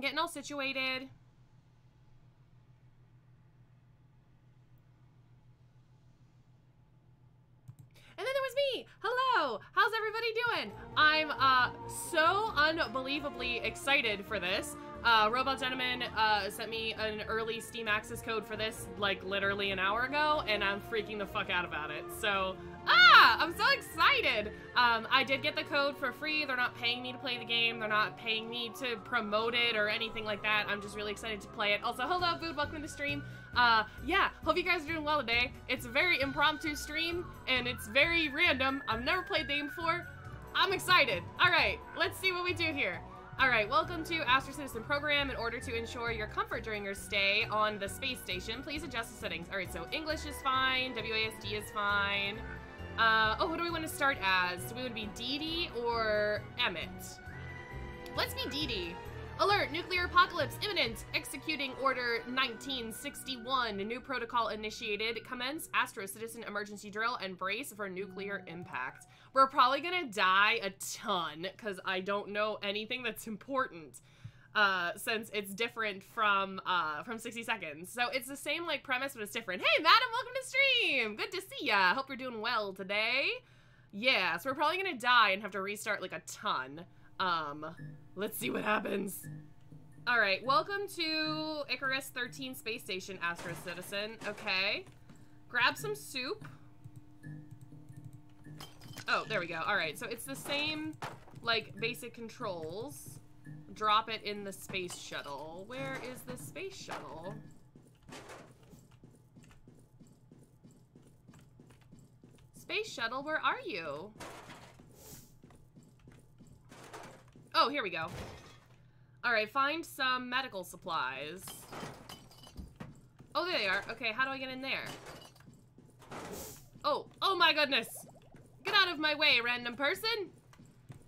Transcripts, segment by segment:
I'm getting all situated. And then there was me. Hello. How's everybody doing? I'm so unbelievably excited for this. Robot Gentleman sent me an early Steam access code for this like literally an hour ago, and I'm freaking the fuck out about it. So, I'm so excited. I did get the code for free. They're not paying me to play the game. They're not paying me to promote it or anything like that. I'm just really excited to play it. Also, hello, Food. Welcome to the stream. Yeah, hope you guys are doing well today. It's a very impromptu stream, and it's very random. I've never played the game before. I'm excited. All right, let's see what we do here. All right, welcome to Astro Citizen Program. In order to ensure your comfort during your stay on the space station, please adjust the settings. All right, so English is fine, WASD is fine. Oh, who do we want to start as? Do we want to be Dee Dee or Emmett? Let's be Dee Dee. Alert, nuclear apocalypse imminent. Executing order 1961. New protocol initiated. Commence Astro Citizen emergency drill and brace for nuclear impact. We're probably gonna die a ton because I don't know anything that's important. Since it's different from 60 seconds. So it's the same like premise, but it's different. Hey, madam, welcome to stream. Good to see ya. Hope you're doing well today. Yeah, so we're probably gonna die and have to restart like a ton. Let's see what happens. All right, welcome to Icarus 13 Space Station, Astro Citizen. Okay, grab some soup. Oh, there we go. All right, so it's the same like basic controls. Drop it in the space shuttle. Where is the space shuttle? Space shuttle, where are you? Oh, here we go. All right, find some medical supplies. Oh, there they are. Okay, how do I get in there? Oh my goodness. Get out of my way, random person.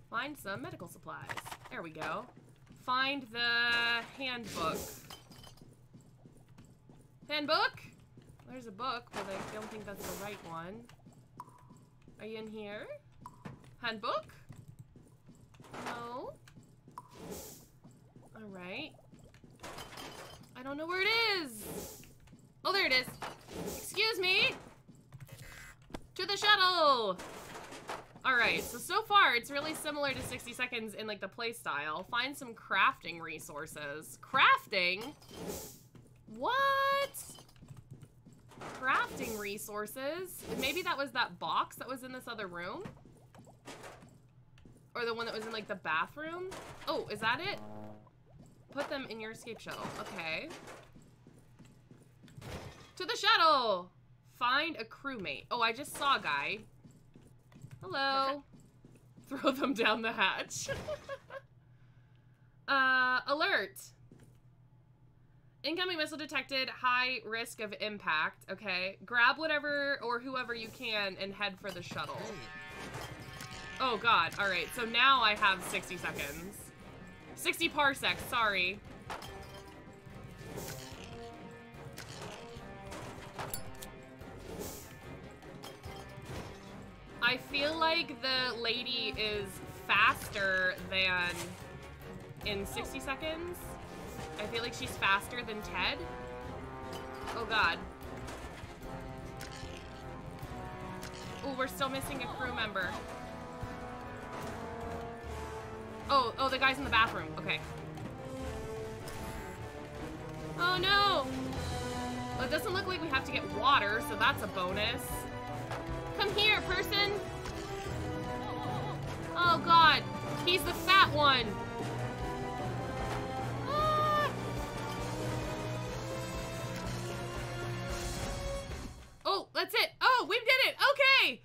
Find some medical supplies. There we go. Find the handbook. Handbook? There's a book, but I don't think that's the right one. Are you in here? Handbook? No. Alright. I don't know where it is. Oh, there it is. Excuse me. To the shuttle. Alright, so far it's really similar to 60 seconds in like the play style. Find some crafting resources. Crafting? What? Crafting resources? Maybe that was that box that was in this other room? Or the one that was in like the bathroom? Oh, is that it? Put them in your escape shuttle. Okay. To the shuttle! Find a crewmate. Oh, I just saw a guy. Hello. Throw them down the hatch. Alert. Incoming missile detected. High risk of impact. Okay. Grab whatever or whoever you can and head for the shuttle. Oh god. Alright, so now I have 60 seconds. 60 parsecs, sorry. I feel like the lady is faster than in 60 seconds. I feel like she's faster than Ted. Oh god. Oh, we're still missing a crew member. Oh, the guy's in the bathroom. Okay. Oh no! Well, it doesn't look like we have to get water, so that's a bonus. Come here, person! Oh god, he's the fat one! Ah. Oh, that's it! Oh, we did it! Okay!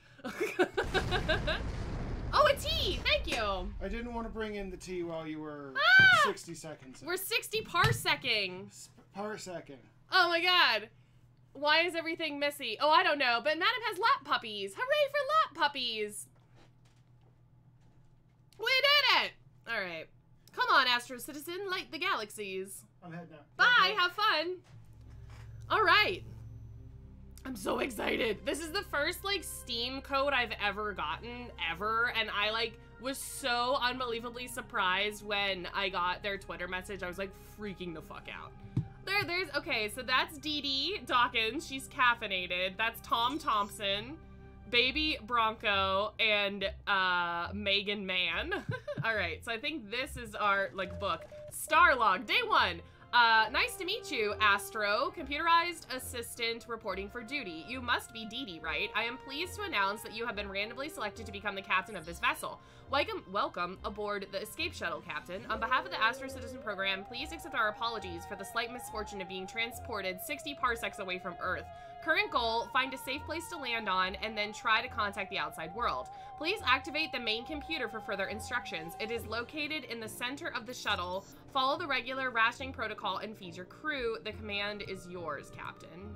Oh, a tea! Thank you! I didn't want to bring in the tea while you were 60 seconds in. We're 60 parsecing. Parsecing. Oh my god. Why is everything messy? Oh, I don't know, but Madam has lap puppies. Hooray for lap puppies. We did it! Alright. Come on, Astro Citizen, light the galaxies. I'm heading out. Bye, have fun. Alright. I'm so excited. This is the first, like, Steam code I've ever gotten, ever, and I, like, was so unbelievably surprised when I got their Twitter message. I was, like, freaking the fuck out. Okay, so that's Dee Dee Dawkins. She's caffeinated. That's Tom Thompson, Baby Bronco, and, Megan Mann. All right, so I think this is our, like, book. Starlog, day 1. Nice to meet you, Astro, computerized assistant reporting for duty. You must be Dee Dee, right? I am pleased to announce that you have been randomly selected to become the captain of this vessel. Welcome aboard the Escape Shuttle, Captain. On behalf of the Astro Citizen Program, please accept our apologies for the slight misfortune of being transported 60 parsecs away from Earth. Current goal, find a safe place to land on, and then try to contact the outside world. Please activate the main computer for further instructions. It is located in the center of the shuttle. Follow the regular rationing protocol and feed your crew. The command is yours, Captain.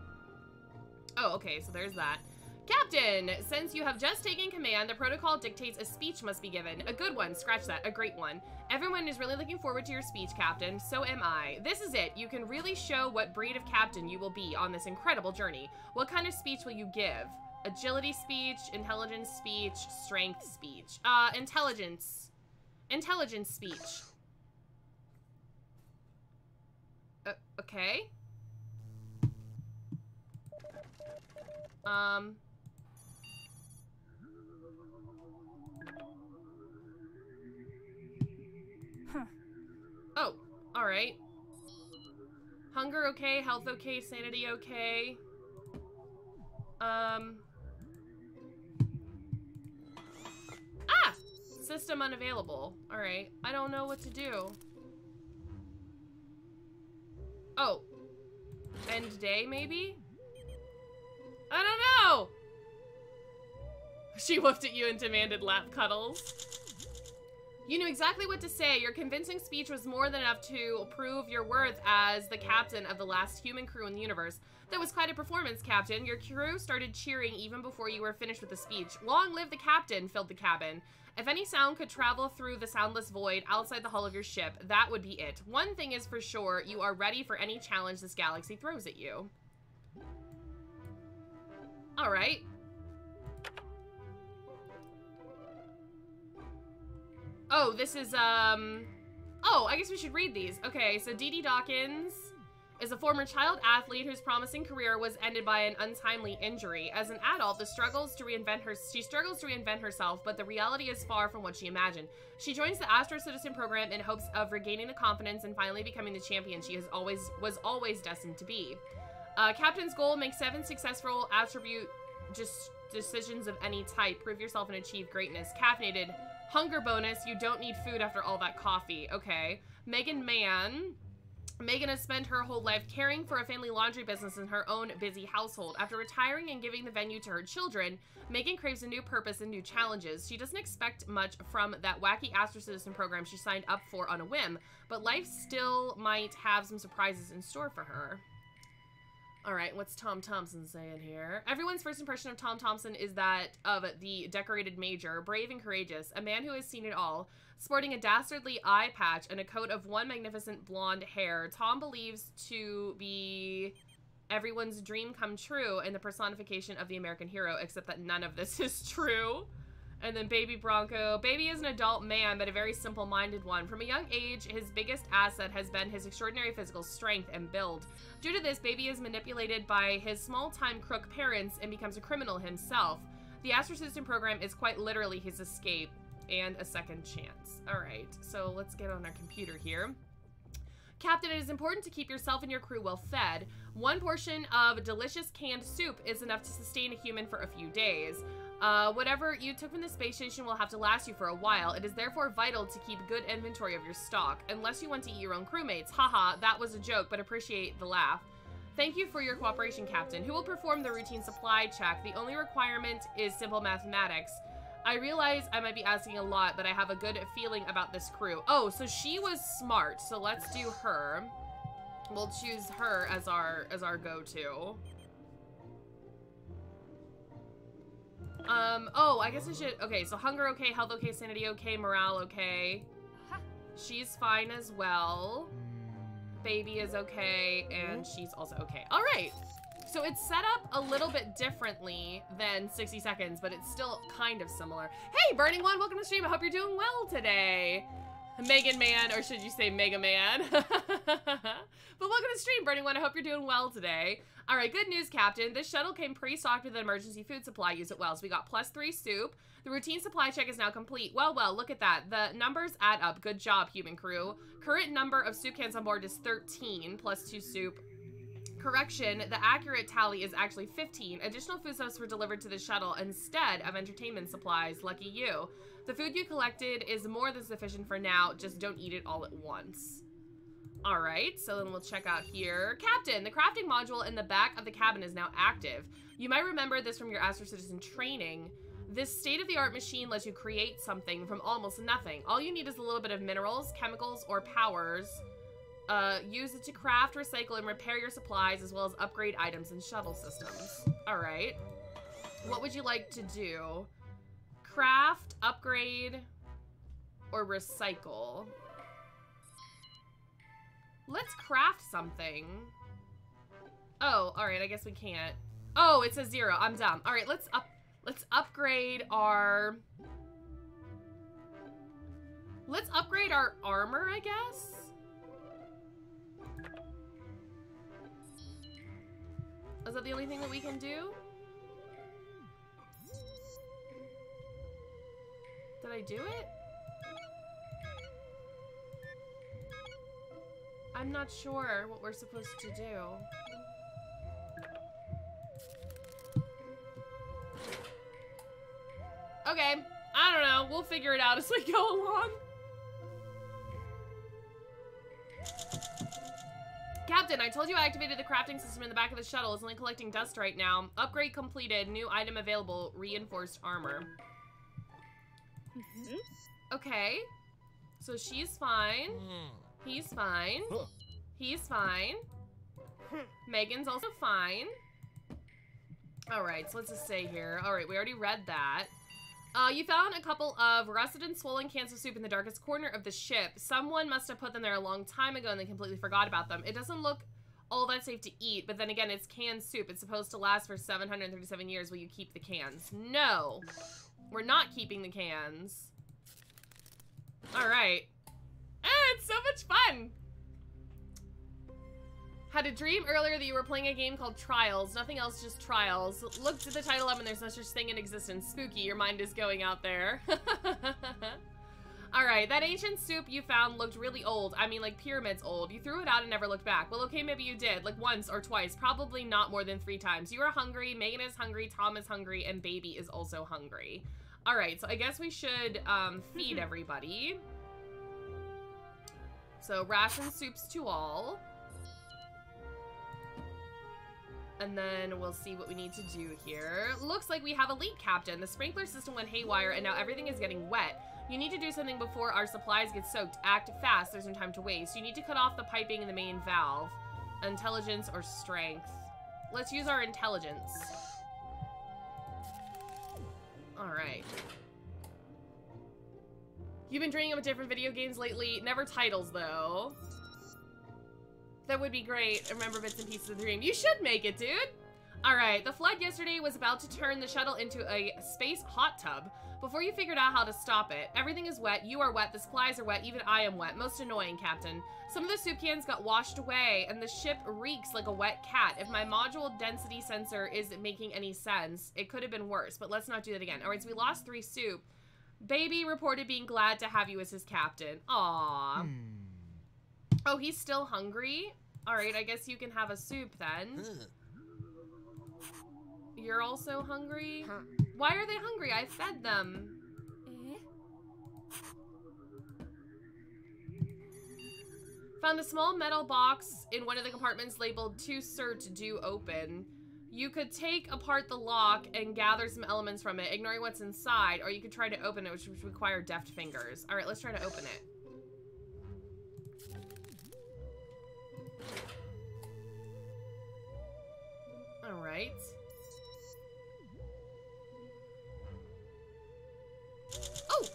Oh, okay, so there's that. Captain, since you have just taken command, the protocol dictates a speech must be given. A good one, scratch that, a great one. Everyone is really looking forward to your speech, Captain. So am I. This is it. You can really show what breed of captain you will be on this incredible journey. What kind of speech will you give? Agility speech, intelligence speech, strength speech. Intelligence. Intelligence speech. Okay. Oh, all right. Hunger okay, health okay, sanity okay. System unavailable. All right, I don't know what to do. Oh, end day maybe? I don't know. She whooped at you and demanded lap cuddles. You knew exactly what to say. Your convincing speech was more than enough to prove your worth as the captain of the last human crew in the universe. That was quite a performance, Captain. Your crew started cheering even before you were finished with the speech. Long live the captain, filled the cabin. If any sound could travel through the soundless void outside the hull of your ship, that would be it. One thing is for sure, you are ready for any challenge this galaxy throws at you. All right. Oh, this is, oh, I guess we should read these. Okay, so Dee Dee Dawkins is a former child athlete whose promising career was ended by an untimely injury. As an adult, she struggles to reinvent herself, but the reality is far from what she imagined. She joins the Astro Citizen Program in hopes of regaining the confidence and finally becoming the champion she was always destined to be. Captain's goal, make 7 successful attribute decisions of any type. Prove yourself and achieve greatness. Caffeinated. Hunger bonus, you don't need food after all that coffee. Okay. Megan Mann. Megan has spent her whole life caring for a family laundry business in her own busy household. After retiring and giving the venue to her children, Megan craves a new purpose and new challenges. She doesn't expect much from that wacky Astro Citizen program she signed up for on a whim, but life still might have some surprises in store for her. All right, what's Tom Thompson saying here? Everyone's first impression of Tom Thompson is that of the decorated major, brave and courageous, a man who has seen it all. Sporting a dastardly eye patch and a coat of one magnificent blonde hair, Tom believes to be everyone's dream come true and the personification of the American hero, except that none of this is true. And then Baby Bronco. Baby is an adult man, but a very simple-minded one. From a young age, his biggest asset has been his extraordinary physical strength and build. Due to this, Baby is manipulated by his small-time crook parents and becomes a criminal himself. The Astro Citizen program is quite literally his escape and a second chance. All right, so let's get on our computer here. Captain, it is important to keep yourself and your crew well fed. One portion of delicious canned soup is enough to sustain a human for a few days. Whatever you took from the space station will have to last you for a while. It is therefore vital to keep good inventory of your stock, unless you want to eat your own crewmates. Haha, that was a joke, but appreciate the laugh. Thank you for your cooperation, Captain. Who will perform the routine supply check? The only requirement is simple mathematics. I realize I might be asking a lot, but I have a good feeling about this crew. Oh, so she was smart, so let's do her. We'll choose her as our go-to. Oh, I guess I should, okay, so hunger okay, health okay, sanity okay, morale okay. She's fine as well. Baby is okay, and she's also okay. All right, So it's set up a little bit differently than 60 seconds, but it's still kind of similar. Hey, Burning One, welcome to stream. I hope you're doing well today. Megan Man, or should you say Mega Man? But welcome to stream, Burning One. I hope you're doing well today. All right, good news, Captain. This shuttle came pre-stocked with an emergency food supply. Use it well. So we got +3 soup. The routine supply check is now complete. Well, look at that. The numbers add up. Good job, human crew. Current number of soup cans on board is 13, +2 soup. Correction, the accurate tally is actually 15. Additional foodstuffs were delivered to the shuttle instead of entertainment supplies. Lucky you. The food you collected is more than sufficient for now. Just don't eat it all at once. All right, so then we'll check out here. Captain, the crafting module in the back of the cabin is now active. You might remember this from your Astro Citizen training. This state-of-the-art machine lets you create something from almost nothing. All you need is a little bit of minerals, chemicals, or powers. Use it to craft, recycle, and repair your supplies, as well as upgrade items and shuttle systems. All right. What would you like to do? Craft, upgrade, or recycle? Let's craft something. Oh, all right. I guess we can't. Oh, it says 0. I'm dumb. All right, let's upgrade our... Let's upgrade our armor, I guess? Is that the only thing that we can do? Did I do it? I'm not sure what we're supposed to do. Okay, I don't know. We'll figure it out as we go along. Captain, I told you I activated the crafting system in the back of the shuttle. It's only collecting dust right now. Upgrade completed. New item available. Reinforced armor. Okay. So she's fine. He's fine. He's fine. Megan's also fine. Alright, so let's just say here. Alright, we already read that. You found a couple of rusted and swollen cans of soup in the darkest corner of the ship. Someone must have put them there a long time ago and they completely forgot about them. It doesn't look all that safe to eat, but then again, it's canned soup. It's supposed to last for 737 years. Will you keep the cans? No, we're not keeping the cans. All right. It's so much fun. Had a dream earlier that you were playing a game called Trials. Nothing else, just Trials. Looked at the title up and there's no such thing in existence. Spooky, your mind is going out there. Alright, that ancient soup you found looked really old. I mean, like pyramids old. You threw it out and never looked back. Well, okay, maybe you did. Like once or twice. Probably not more than 3 times. You are hungry, Megan is hungry, Tom is hungry, and Baby is also hungry. Alright, so I guess we should feed everybody. So, ration soups to all. And then we'll see what we need to do here. Looks like we have a leak, Captain. The sprinkler system went haywire and now everything is getting wet. You need to do something before our supplies get soaked. Act fast, there's no time to waste. You need to cut off the piping in the main valve. Intelligence or strength. Let's use our intelligence. Alright. You've been dreaming of different video games lately. Never titles, though. That would be great. Remember bits and pieces of the dream. You should make it, dude. All right, the flood yesterday was about to turn the shuttle into a space hot tub before you figured out how to stop it. Everything is wet. You are wet. The supplies are wet. Even I am wet. Most annoying, Captain. Some of the soup cans got washed away, and the ship reeks like a wet cat. If my module density sensor isn't making any sense, it could have been worse, but let's not do that again. All right, so we lost 3 soup. Baby reported being glad to have you as his captain. Aww. Oh, he's still hungry? Alright, I guess you can have a soup then. You're also hungry? Why are they hungry? I fed them. Found a small metal box in one of the compartments labeled "To Cert Do Open." You could take apart the lock and gather some elements from it, ignoring what's inside, or you could try to open it, which would require deft fingers. Alright, let's try to open it. Alright. Oh!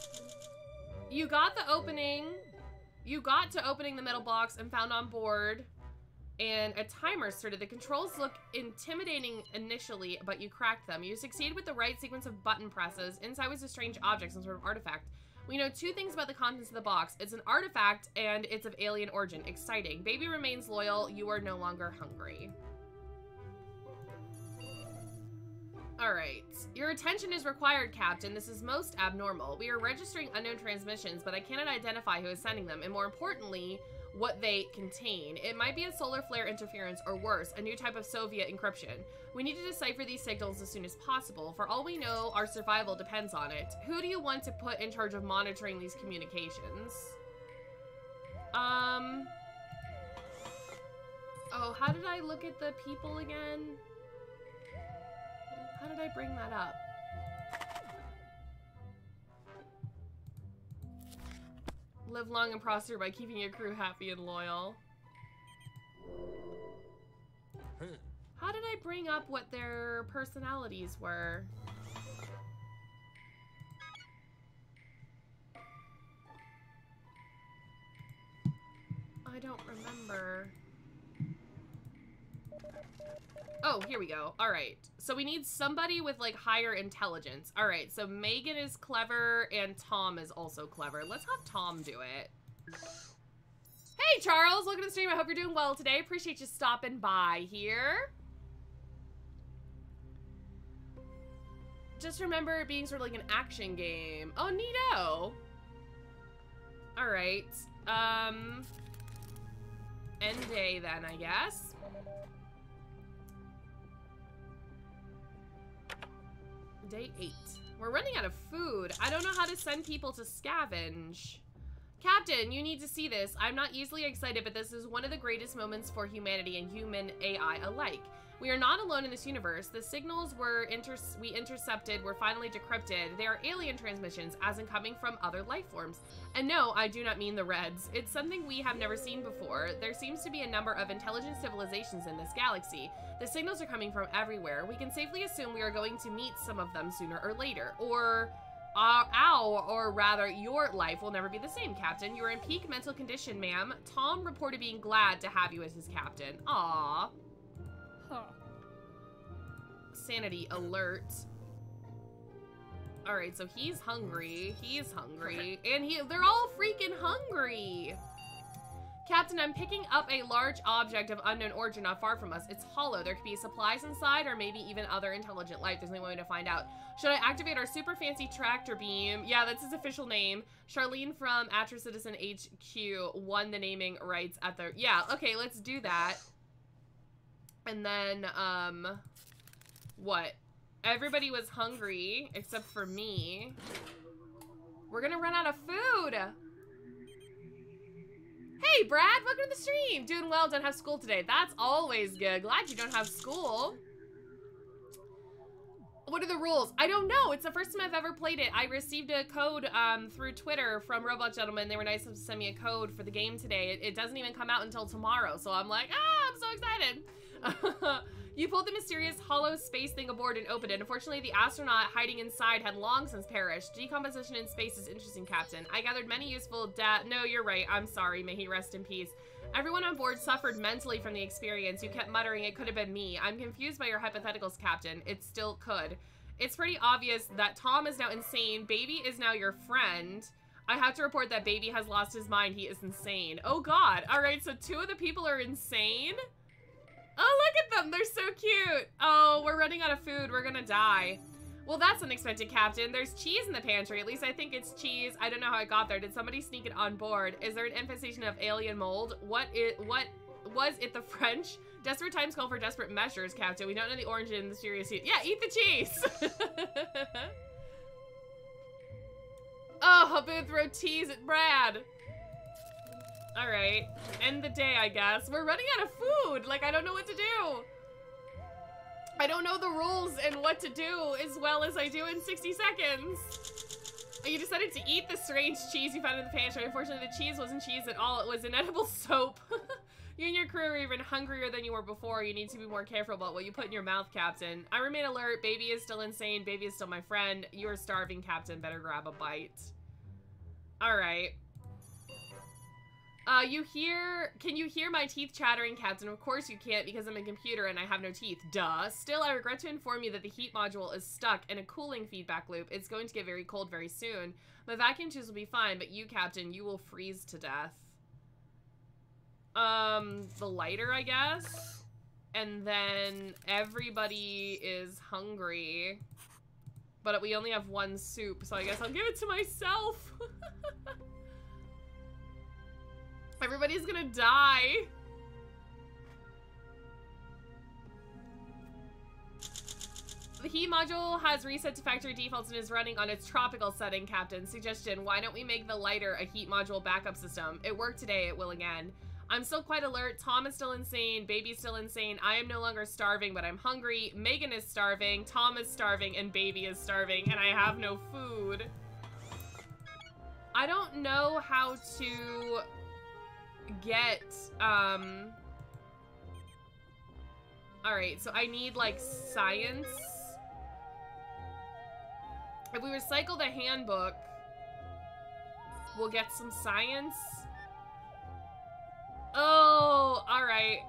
You got the opening. You got to opening the metal box and found on board and a timer started. The controls look intimidating initially, but you cracked them. You succeeded with the right sequence of button presses. Inside was a strange object, some sort of artifact. We know 2 things about the contents of the box. It's an artifact, and it's of alien origin. Exciting. Baby remains loyal. You are no longer hungry. Alright. Your attention is required, Captain. This is most abnormal. We are registering unknown transmissions, but I cannot identify who is sending them, and more importantly, what they contain. It might be a solar flare interference, or worse, a new type of Soviet encryption. We need to decipher these signals as soon as possible. For all we know, our survival depends on it. Who do you want to put in charge of monitoring these communications? Oh, how did I look at the people again? How did I bring that up? Live long and prosper by keeping your crew happy and loyal. How did I bring up what their personalities were? I don't remember. Oh, here we go. All right. So we need somebody with like higher intelligence. All right. So Megan is clever and Tom is also clever. Let's have Tom do it. Hey, Charles. Welcome to the stream. I hope you're doing well today. Appreciate you stopping by here. Just remember it being sort of like an action game. Oh, neato. All right. End day then, I guess. Day 8. We're running out of food. I don't know how to send people to scavenge. Captain, you need to see this. I'm not easily excited, but this is one of the greatest moments for humanity and human AI alike. We are not alone in this universe. The signals we intercepted were finally decrypted. They are alien transmissions, as in coming from other life forms. And no, I do not mean the Reds. It's something we have never seen before. There seems to be a number of intelligent civilizations in this galaxy. The signals are coming from everywhere. We can safely assume we are going to meet some of them sooner or later. Or rather, your life will never be the same, Captain. You are in peak mental condition, ma'am. Tom reported being glad to have you as his captain. Aww. Huh. Sanity alert. Alright, so he's hungry. He's hungry. And they're all freaking hungry. Captain, I'm picking up a large object of unknown origin not far from us. It's hollow. There could be supplies inside or maybe even other intelligent life. There's no way to find out. Should I activate our super fancy tractor beam? Yeah, that's his official name. Charlene from Atra Citizen HQ won the naming rights at the... Yeah, okay, let's do that. And then, what? Everybody was hungry, except for me. We're gonna run out of food! Hey, Brad, welcome to the stream! Doing well, don't have school today. That's always good. Glad you don't have school. What are the rules? I don't know. It's the first time I've ever played it. I received a code through Twitter from Robot Gentleman. They were nice enough to send me a code for the game today. It doesn't even come out until tomorrow, so I'm like, I'm so excited. You pulled the mysterious hollow space thing aboard and opened it. Unfortunately, the astronaut hiding inside had long since perished. Decomposition in space is interesting, Captain. I gathered many useful No, you're right. I'm sorry. May he rest in peace. Everyone on board suffered mentally from the experience. You kept muttering it could have been me. I'm confused by your hypotheticals, Captain. It still could. It's pretty obvious that Tom is now insane. Baby is now your friend. I have to report that Baby has lost his mind. He is insane. Oh, God. All right, so 2 of the people are insane? Oh, look at them. They're so cute. Oh, we're running out of food. We're gonna die. Well, that's unexpected, Captain. There's cheese in the pantry. At least I think it's cheese. I don't know how it got there. Did somebody sneak it on board? Is there an infestation of alien mold? What was it the French? Desperate times call for desperate measures, Captain. We don't know the origin of the serious heat. Yeah, eat the cheese. Oh, Booth throw teas at Brad. All right, end the day, I guess. We're running out of food. Like, I don't know what to do. I don't know the rules and what to do as well as I do in 60 seconds. You decided to eat the strange cheese you found in the pantry. Unfortunately, the cheese wasn't cheese at all. It was inedible soap. You and your crew are even hungrier than you were before. You need to be more careful about what you put in your mouth, Captain. I remain alert. Baby is still insane. Baby is still my friend. You are starving, Captain. Better grab a bite. All right. Can you hear my teeth chattering, Captain? Of course you can't because I'm a computer and I have no teeth. Duh. Still, I regret to inform you that the heat module is stuck in a cooling feedback loop. It's going to get very cold very soon. My vacuum tubes will be fine, but you, Captain, you will freeze to death. The lighter, I guess? And then everybody is hungry. But we only have one soup, so I guess I'll give it to myself. Everybody's gonna die. The heat module has reset to factory defaults and is running on its tropical setting, Captain. Suggestion, why don't we make the lighter a heat module backup system? It worked today, it will again. I'm still quite alert. Tom is still insane. Baby's still insane. I am no longer starving, but I'm hungry. Megan is starving. Tom is starving, and Baby is starving, and I have no food. I don't know how to get, alright, so I need, like, science. If we recycle the handbook, we'll get some science. Oh, alright.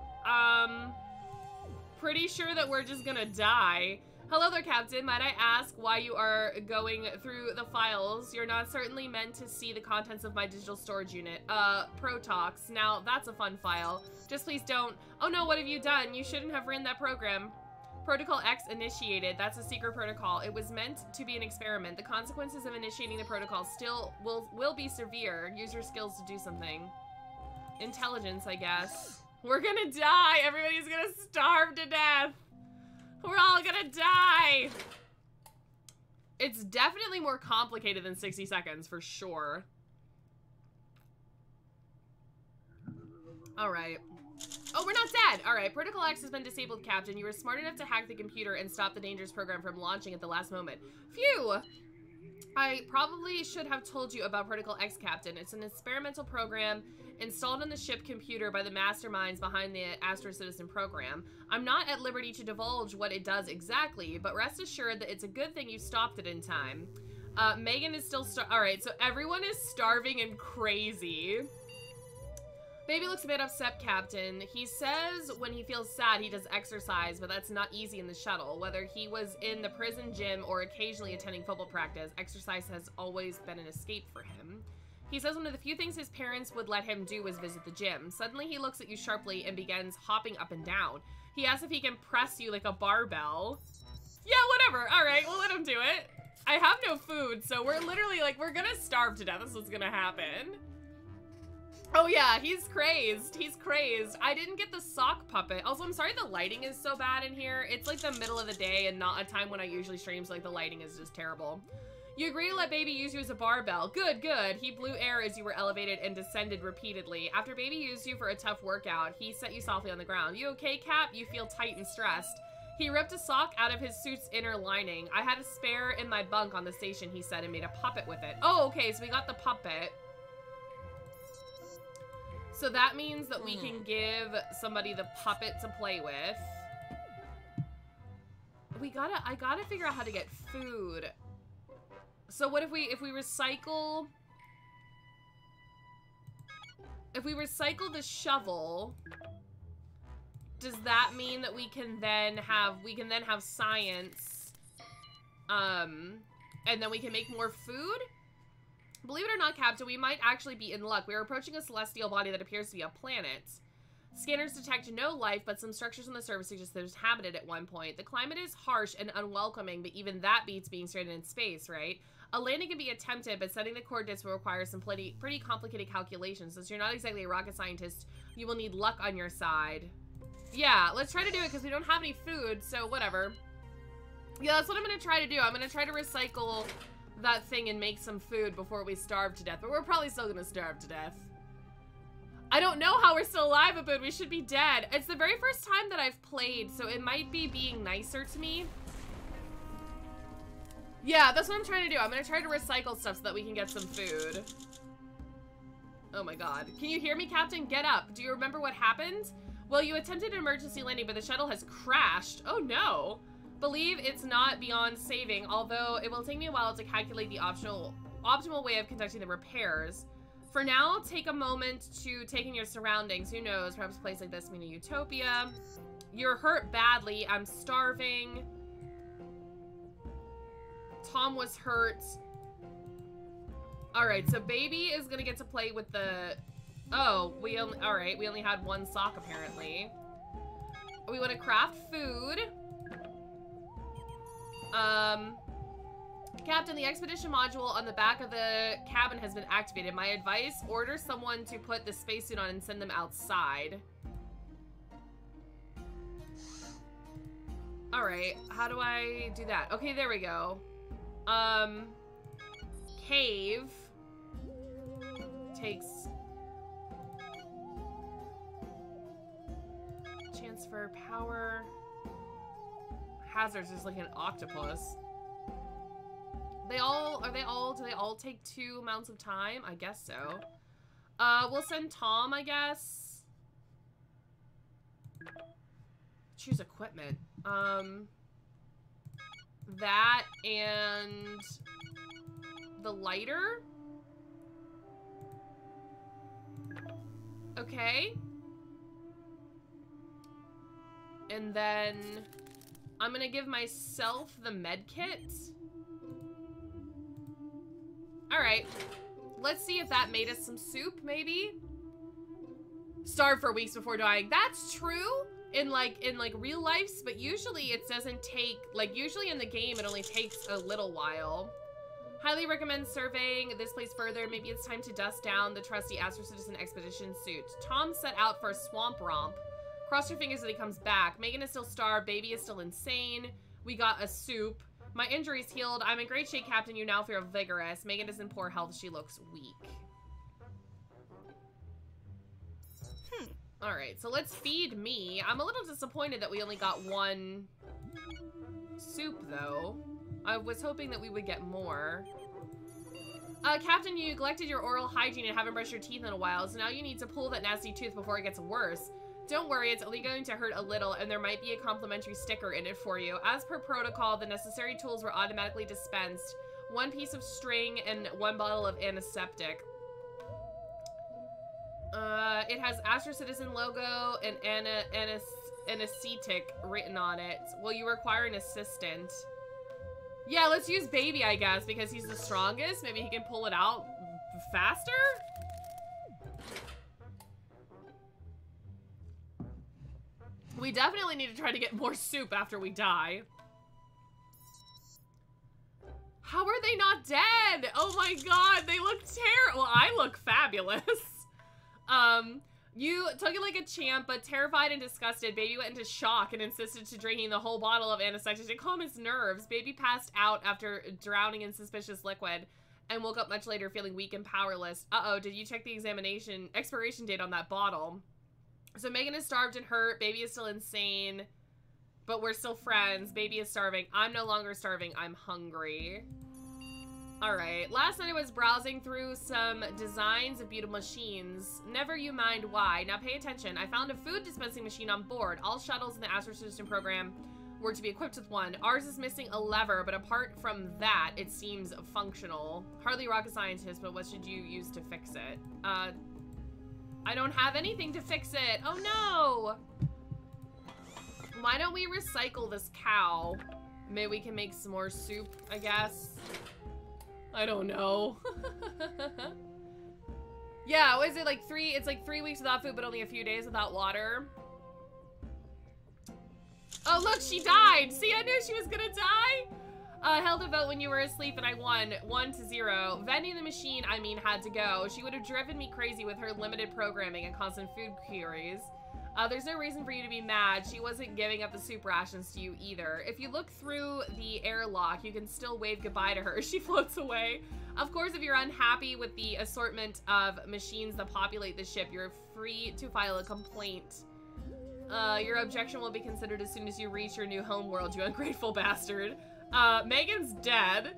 Pretty sure that we're just gonna die. Hello there, Captain. Might I ask why you are going through the files? You're not certainly meant to see the contents of my digital storage unit. Protox. Now, that's a fun file. Just please don't. Oh no, what have you done? You shouldn't have ran that program. Protocol X initiated. That's a secret protocol. It was meant to be an experiment. The consequences of initiating the protocol still will be severe. Use your skills to do something. Intelligence, I guess. We're gonna die. Everybody's gonna starve to death. We're all gonna die. It's definitely more complicated than 60 seconds, for sure. Alright. Oh, we're not dead! Alright, Protocol X has been disabled, Captain. You were smart enough to hack the computer and stop the dangerous program from launching at the last moment. Phew! I probably should have told you about Protocol X, Captain. It's an experimental program installed on the ship computer by the masterminds behind the Astro Citizen program. I'm not at liberty to divulge what it does exactly, but rest assured that it's a good thing you stopped it in time. Megan is still alright, so everyone is starving and crazy. Baby looks a bit upset, Captain. He says when he feels sad, he does exercise, but that's not easy in the shuttle. Whether he was in the prison gym or occasionally attending football practice, exercise has always been an escape for him. He says one of the few things his parents would let him do was visit the gym. Suddenly, he looks at you sharply and begins hopping up and down. He asks if he can press you like a barbell. Yeah, whatever. All right, we'll let him do it. I have no food, so we're literally like, we're gonna starve to death. That's what's gonna happen. Oh yeah, he's crazed. He's crazed. I didn't get the sock puppet. Also, I'm sorry the lighting is so bad in here. It's like the middle of the day and not a time when I usually stream, so like the lighting is just terrible. You agree to let Baby use you as a barbell. Good, good. He blew air as you were elevated and descended repeatedly. After Baby used you for a tough workout, he set you softly on the ground. You okay, Cap? You feel tight and stressed. He ripped a sock out of his suit's inner lining. I had a spare in my bunk on the station, he said, and made a puppet with it. Oh, okay, so we got the puppet. So that means that we can give somebody the puppet to play with. I gotta figure out how to get food. So what if we recycle... If we recycle the shovel, does that mean that we can then have science, and then we can make more food? Believe it or not, Captain, we might actually be in luck. We are approaching a celestial body that appears to be a planet. Scanners detect no life, but some structures on the surface suggest there's habited at one point. The climate is harsh and unwelcoming, but even that beats being stranded in space, right? A landing can be attempted, but setting the coordinates will require some pretty complicated calculations. Since you're not exactly a rocket scientist, you will need luck on your side. Yeah, let's try to do it because we don't have any food, so whatever. Yeah, that's what I'm going to try to do. I'm going to try to recycle that thing and make some food before we starve to death, but we're probably still gonna starve to death. I don't know how we're still alive, but we should be dead. It's the very first time that I've played, so it might be being nicer to me. Yeah, that's what I'm trying to do. I'm gonna try to recycle stuff so that we can get some food. Oh my god. Can you hear me, Captain? Get up. Do you remember what happened? Well, you attempted an emergency landing, but the shuttle has crashed. Oh no. Believe it's not beyond saving, although it will take me a while to calculate the optimal way of conducting the repairs. For now, take a moment to take in your surroundings. Who knows? Perhaps a place like this means a utopia. You're hurt badly. I'm starving. Tom was hurt. Alright, so baby is gonna get to play with the... Oh, alright, we only had one sock apparently. We want to craft food. Captain, the expedition module on the back of the cabin has been activated. My advice, order someone to put the spacesuit on and send them outside. Alright, how do I do that? Okay, there we go. Cave takes chance for power. Hazards is like an octopus. Do they all take 2 amounts of time? I guess so. We'll send Tom, I guess. Choose equipment. That and the lighter. Okay. And then I'm gonna give myself the med kit. Alright. Let's see if that made us some soup, maybe? Starve for weeks before dying. That's true in real life, but usually it doesn't take, like, usually in the game it only takes a little while. Highly recommend surveying this place further. Maybe it's time to dust down the trusty Astro Citizen expedition suit. Tom set out for a swamp romp. Cross your fingers that he comes back. Megan is still starved. Baby is still insane. We got a soup. My injury's healed. I'm in great shape, Captain. You now feel vigorous. Megan is in poor health. She looks weak. Alright, so let's feed me. I'm a little disappointed that we only got 1 soup, though. I was hoping that we would get more. Captain, you neglected your oral hygiene and haven't brushed your teeth in a while, so now you need to pull that nasty tooth before it gets worse. Don't worry, it's only going to hurt a little, and there might be a complimentary sticker in it for you. As per protocol, the necessary tools were automatically dispensed. 1 piece of string and 1 bottle of antiseptic. It has Astro Citizen logo and anesthetic written on it. Will you require an assistant? Yeah, let's use baby, I guess, because he's the strongest. Maybe he can pull it out faster? We definitely need to try to get more soup after we die. How are they not dead? Oh my god, they look terrible. Well, I look fabulous. You took it like a champ, but terrified and disgusted, Baby went into shock and insisted to drinking the whole bottle of antiseptic to calm his nerves. Baby passed out after drowning in suspicious liquid and woke up much later feeling weak and powerless. Uh-oh, did you check the expiration date on that bottle? So Megan is starved and hurt. Baby is still insane, but we're still friends. Baby is starving. I'm no longer starving. I'm hungry. All right. Last night I was browsing through some designs of beautiful machines. Never you mind why. Now pay attention. I found a food dispensing machine on board. All shuttles in the Astro Citizen program were to be equipped with one. Ours is missing a lever, but apart from that, it seems functional. Hardly rocket scientist, but what should you use to fix it? I don't have anything to fix it. Oh no! Why don't we recycle this cow? Maybe we can make some more soup, I guess. I don't know. Yeah, what is it, like 3? It's like 3 weeks without food, but only a few days without water. Oh, look, she died. See, I knew she was gonna die. Held a vote when you were asleep and I won 1-0. Vending the machine, I mean, had to go. She would have driven me crazy with her limited programming and constant food queries. There's no reason for you to be mad. She wasn't giving up the soup rations to you either. If you look through the airlock, you can still wave goodbye to her as she floats away. Of course, if you're unhappy with the assortment of machines that populate the ship, you're free to file a complaint. Your objection will be considered as soon as you reach your new home world, you ungrateful bastard. Megan's dead.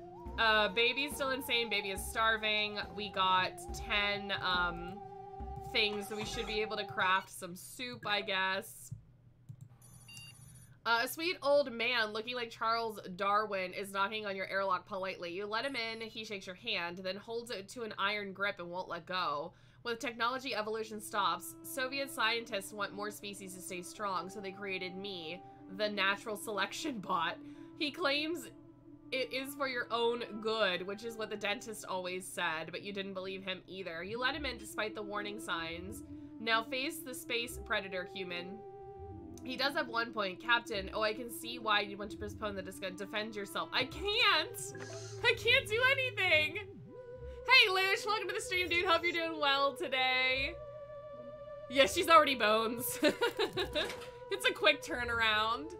Baby's still insane. Baby is starving. We got 10, things, so we should be able to craft some soup, I guess. A sweet old man looking like Charles Darwin is knocking on your airlock politely. You let him in, he shakes your hand, then holds it to an iron grip and won't let go. With technology, evolution stops. Soviet scientists want more species to stay strong, so they created me, the natural selection bot. He claims it is for your own good, which is what the dentist always said, but you didn't believe him either. You let him in despite the warning signs. Now face the space predator, human. He does have one point. Captain, oh, I can see why you want to postpone the discussion. Defend yourself. I can't! I can't do anything! Hey, Lish, welcome to the stream, dude. Hope you're doing well today. Yeah, she's already bones. It's a quick turnaround.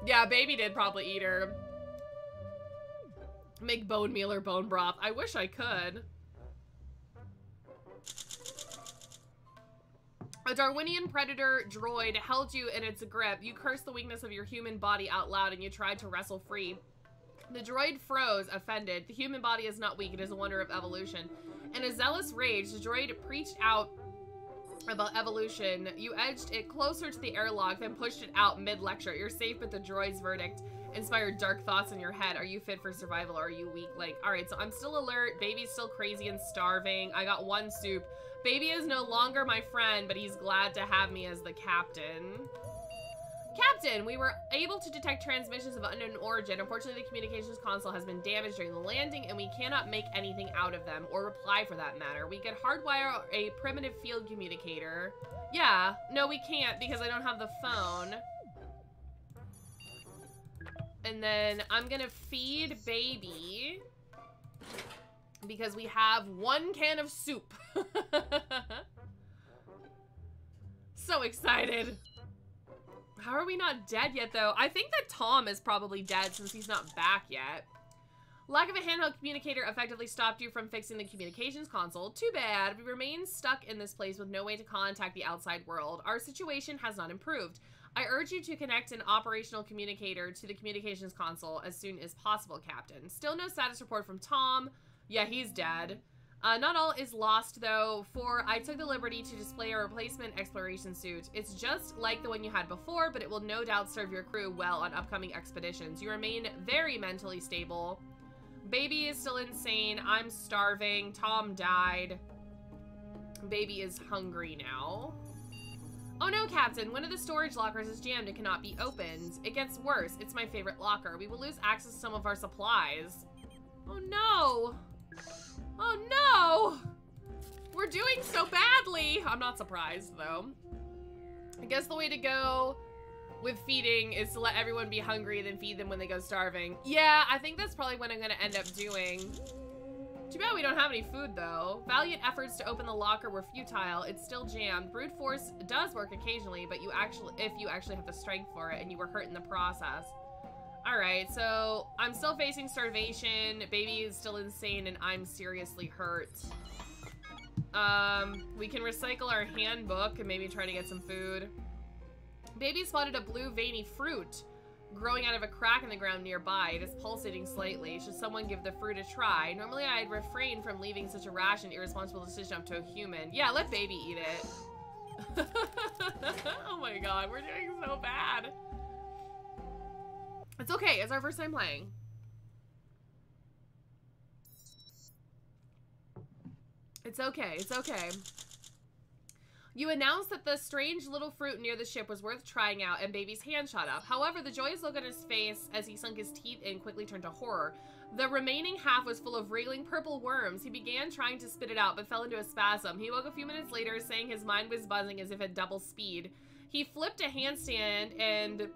Yeah, baby did probably eat her. Make bone meal or bone broth. I wish I could. A Darwinian predator droid held you in its grip. You cursed the weakness of your human body out loud and you tried to wrestle free. The droid froze, offended. The human body is not weak, it is a wonder of evolution. In a zealous rage, the droid preached out about evolution. You edged it closer to the airlock, then pushed it out mid-lecture. You're safe, but the droid's verdict inspired dark thoughts in your head. Are you fit for survival or are you weak? Like, alright, so I'm still alert. Baby's still crazy and starving. I got one soup. Baby is no longer my friend, but he's glad to have me as the captain. Captain, we were able to detect transmissions of unknown origin. Unfortunately, the communications console has been damaged during the landing, and we cannot make anything out of them, or reply for that matter. We could hardwire a primitive field communicator. Yeah, no, we can't because I don't have the phone. And then I'm gonna feed baby because we have one can of soup. So excited. How are we not dead yet, though? I think that Tom is probably dead since he's not back yet. Lack of a handheld communicator effectively stopped you from fixing the communications console. Too bad. We remain stuck in this place with no way to contact the outside world. Our situation has not improved. I urge you to connect an operational communicator to the communications console as soon as possible, Captain. Still no status report from Tom. Yeah, he's dead. Not all is lost, though, for I took the liberty to display a replacement exploration suit. It's just like the one you had before, but it will no doubt serve your crew well on upcoming expeditions. You remain very mentally stable. Baby is still insane. I'm starving. Tom died. Baby is hungry now. Oh no, Captain. One of the storage lockers is jammed and cannot be opened. It gets worse. It's my favorite locker. We will lose access to some of our supplies. Oh no. Oh no! We're doing so badly! I'm not surprised, though. I guess the way to go with feeding is to let everyone be hungry, then feed them when they go starving. Yeah, I think that's probably what I'm gonna end up doing. Too bad we don't have any food, though. Valiant efforts to open the locker were futile. It's still jammed. Brute force does work occasionally, but if you actually have the strength for it, and you were hurt in the process. Alright, so I'm still facing starvation, baby is still insane, and I'm seriously hurt. We can recycle our handbook and maybe try to get some food. Baby spotted a blue veiny fruit growing out of a crack in the ground nearby. It is pulsating slightly. Should someone give the fruit a try? Normally I'd refrain from leaving such a rash and irresponsible decision up to a human. Yeah, let baby eat it. Oh my god, we're doing so bad. It's okay, it's our first time playing. It's okay, it's okay. You announced that the strange little fruit near the ship was worth trying out, and baby's hand shot up. However, the joyous look on his face as he sunk his teeth in quickly turned to horror. The remaining half was full of wriggling purple worms. He began trying to spit it out, but fell into a spasm. He woke a few minutes later, saying his mind was buzzing as if at double speed. He flipped a handstand and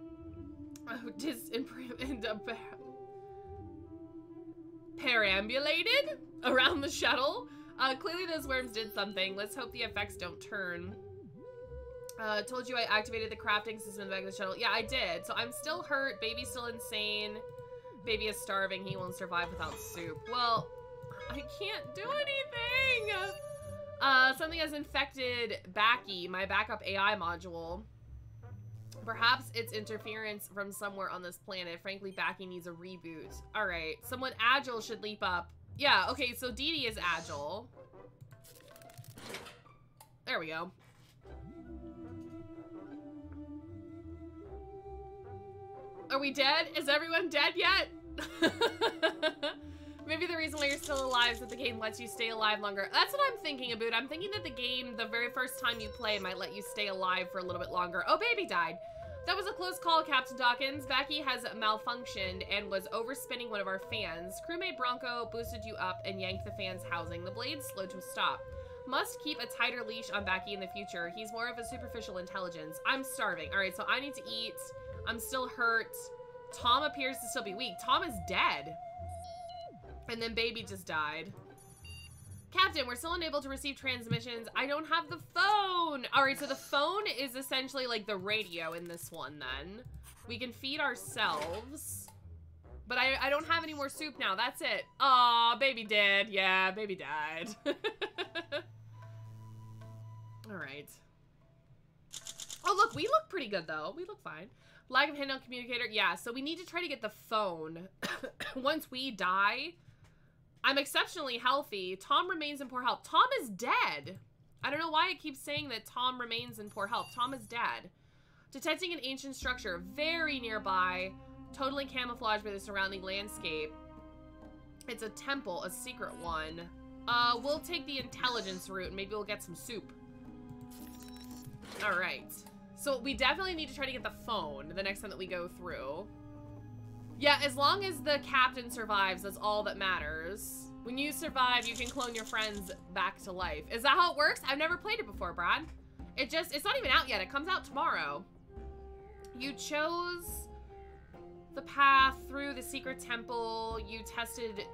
perambulated around the shuttle. Clearly those worms did something. Let's hope the effects don't turn. Told you I activated the crafting system in the back of the shuttle. Yeah, I did. So I'm still hurt. Baby's still insane. Baby is starving. He won't survive without soup. Well, I can't do anything. Something has infected Backy, my backup AI module. Perhaps it's interference from somewhere on this planet. Frankly, Backy needs a reboot. Alright, someone agile should leap up. Yeah, okay, so Dee Dee is agile. There we go. Are we dead? Is everyone dead yet? Maybe the reason why you're still alive is that the game lets you stay alive longer. That's what I'm thinking about. I'm thinking that the game, the very first time you play, might let you stay alive for a little bit longer. Oh, baby died. That was a close call, Captain Dawkins. Becky has malfunctioned and was overspinning one of our fans. Crewmate Bronco boosted you up and yanked the fan's housing. The blade slowed to a stop. Must keep a tighter leash on Becky in the future. He's more of a superficial intelligence. I'm starving. All right, so I need to eat. I'm still hurt. Tom appears to still be weak. Tom is dead. And then baby just died. Captain, we're still unable to receive transmissions. I don't have the phone. All right, so the phone is essentially like the radio in this one then. We can feed ourselves. But I don't have any more soup now. That's it. Aw, baby dead. Yeah, baby died. All right. Oh, look, we look pretty good though. We look fine. Lack of handheld communicator. Yeah, so we need to try to get the phone. Once we die, I'm exceptionally healthy. Tom remains in poor health. Tom is dead. I don't know why it keeps saying that Tom remains in poor health. Tom is dead. Detecting an ancient structure very nearby, totally camouflaged by the surrounding landscape. It's a temple, a secret one. We'll take the intelligence route and maybe we'll get some soup. All right. So we definitely need to try to get the phone the next time that we go through. Yeah, as long as the captain survives, that's all that matters. When you survive, you can clone your friends back to life. Is that how it works? I've never played it before, Brad. It's not even out yet. It comes out tomorrow. You chose the path through the secret temple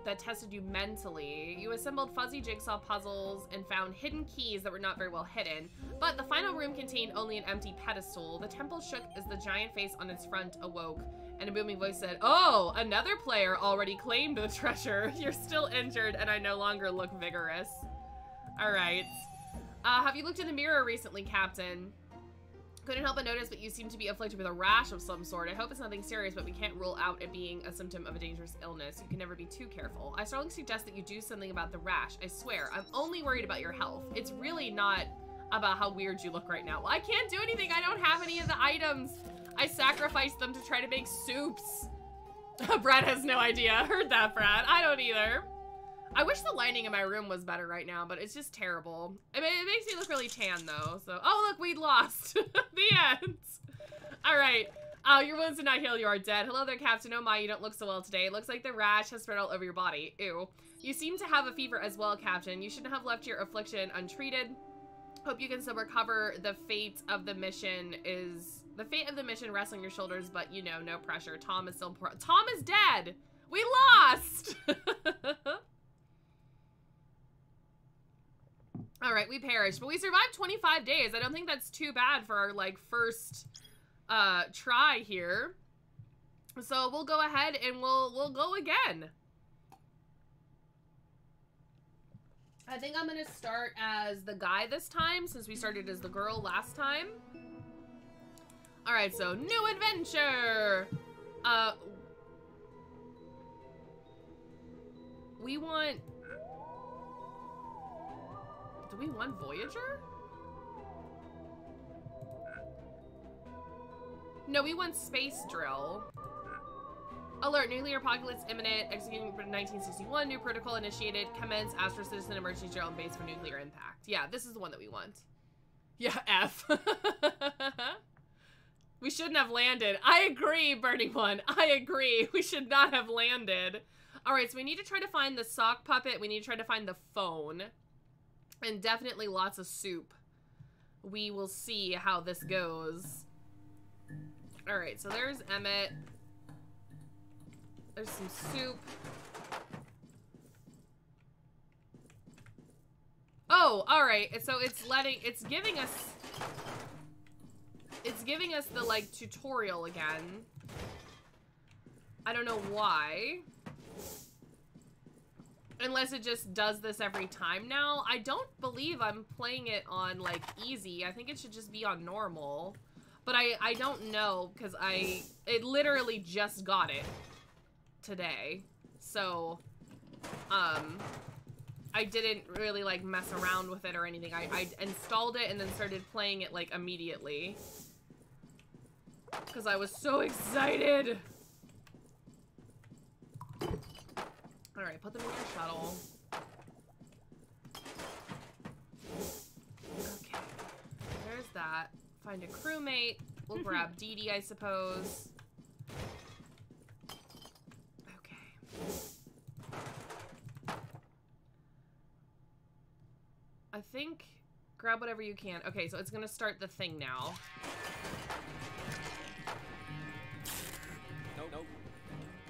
that tested you mentally. You assembled fuzzy jigsaw puzzles and found hidden keys that were not very well hidden. But the final room contained only an empty pedestal. The temple shook as the giant face on its front awoke, and a booming voice said, "Oh, another player already claimed the treasure. You're still injured, and I no longer look vigorous." All right. Have you looked in the mirror recently, Captain? Couldn't help but notice that you seem to be afflicted with a rash of some sort. I hope it's nothing serious, but we can't rule out it being a symptom of a dangerous illness. You can never be too careful. I strongly suggest that you do something about the rash. I swear, I'm only worried about your health. It's really not about how weird you look right now. Well, I can't do anything. I don't have any of the items. I sacrificed them to try to make soups. Brad has no idea. Heard that, Brad. I don't either. I wish the lighting in my room was better right now, but it's just terrible. I mean, it makes me look really tan, though. So, oh, look, we lost. The end. All right. Your wounds did not heal. You are dead. Hello there, Captain. Oh my, you don't look so well today. It looks like the rash has spread all over your body. Ew. You seem to have a fever as well, Captain. You shouldn't have left your affliction untreated. Hope you can still recover. The fate of the mission rests on your shoulders, but, you know, no pressure. Tom is still important. Tom is dead. We lost. All right, we perished, but we survived 25 days. I don't think that's too bad for our, like, first try here. So we'll go ahead and we'll go again. I think I'm gonna start as the guy this time, since we started as the girl last time. All right, so new adventure. We want. Do we want Voyager? No, we want Space Drill. Alert, nuclear apocalypse imminent, executing 1961, new protocol initiated, commence Astro Citizen emergency drill on base for nuclear impact. Yeah, this is the one that we want. Yeah, F. We shouldn't have landed. I agree, Burning One. I agree. We should not have landed. All right, so we need to try to find the sock puppet. We need to try to find the phone. And definitely lots of soup. We will see how this goes. All right, so there's Emmett. There's some soup. Oh, all right. So it's giving us the, like, tutorial again. I don't know why. Unless it just does this every time now. I don't believe I'm playing it on, like, easy. I think it should just be on normal. But I don't know, because it literally just got it today. So, I didn't really, like, mess around with it or anything. I installed it and then started playing it, like, immediately. Because I was so excited. Alright, put them in your shuttle. Okay. There's that. Find a crewmate. We'll grab Dee Dee, I suppose. Okay. I think... Grab whatever you can. Okay, so it's gonna start the thing now. Nope.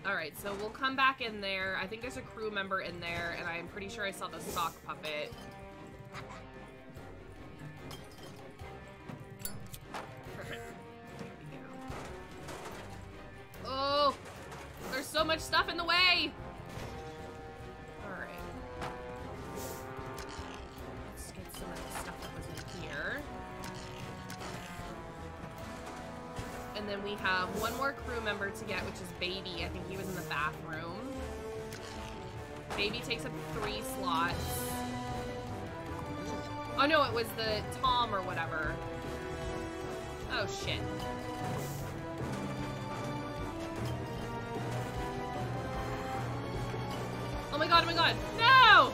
Alright, so we'll come back in there. I think there's a crew member in there, and I'm pretty sure I saw the sock puppet. Perfect. There we go. Oh! There's so much stuff in the way! Alright. Let's get some of the stuff that was in here. And then we have one more crew member to get, which is Baby. I think he was in the bathroom. Baby takes up 3 slots. Oh no, it was the Tom or whatever. Oh shit. Oh my god, oh my god. No!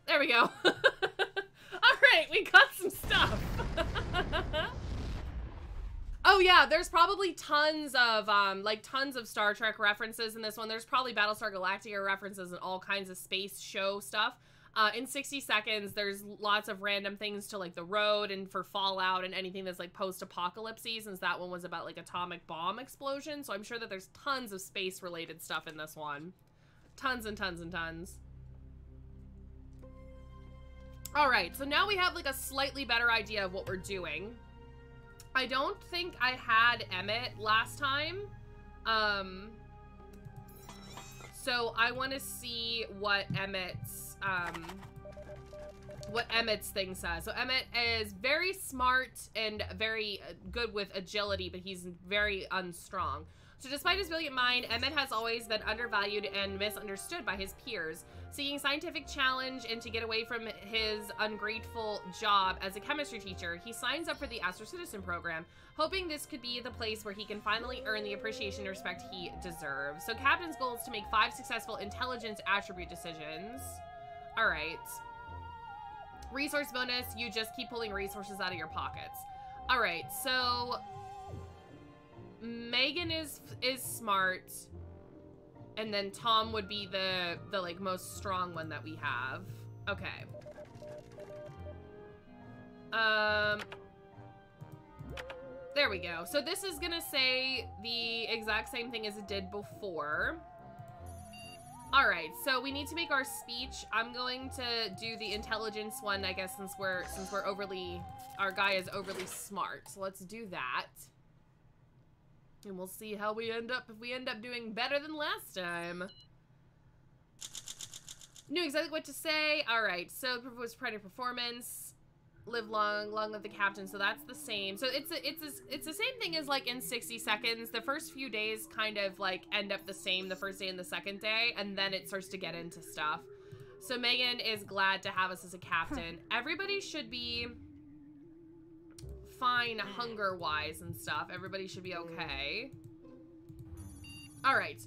There we go. Alright, we got some stuff. Oh yeah, there's probably tons of, tons of Star Trek references in this one. There's probably Battlestar Galactica references and all kinds of space show stuff. In 60 seconds, there's lots of random things to, like, the road and for Fallout and anything that's, like, post-apocalypse-y, since that one was about, like, atomic bomb explosion. So I'm sure that there's tons of space-related stuff in this one. Tons and tons and tons. Alright, so now we have, like, a slightly better idea of what we're doing. I don't think I had Emmett last time. So I want to see what Emmett's thing says. So Emmett is very smart and very good with agility, but he's very unstrong. So despite his brilliant mind, Emmett has always been undervalued and misunderstood by his peers. Seeking scientific challenge and to get away from his ungrateful job as a chemistry teacher, he signs up for the Astro Citizen program, hoping this could be the place where he can finally earn the appreciation and respect he deserves. So Captain's goal is to make 5 successful intelligence attribute decisions. All right. Resource bonus, you just keep pulling resources out of your pockets. All right, so Megan is smart, and then Tom would be the like most strong one that we have. Okay. There we go. So this is gonna say the exact same thing as it did before. All right, so we need to make our speech. I'm going to do the intelligence one, I guess, since we're our guy is overly smart. So let's do that. And we'll see how we end up, if we end up doing better than last time. Knew exactly what to say. All right, so it was pride of performance. Live long live the captain. So that's the same. So it's the same thing as like in 60 seconds. The first few days kind of like end up the same, the first day and the second day, and then it starts to get into stuff. So Megan is glad to have us as a captain. Everybody should be fine hunger-wise and stuff. Everybody should be okay. All right.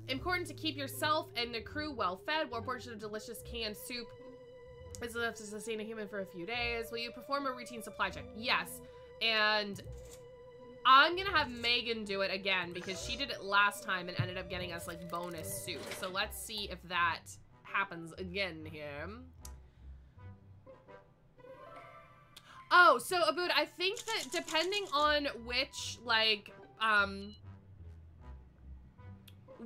Important to keep yourself and the crew well-fed. One portion of delicious canned soup is enough to sustain a human for a few days. Will you perform a routine supply check? Yes. And I'm gonna have Megan do it again because she did it last time and ended up getting us like bonus soup. So let's see if that happens again here. Oh, so Abood, I think that depending on which, like,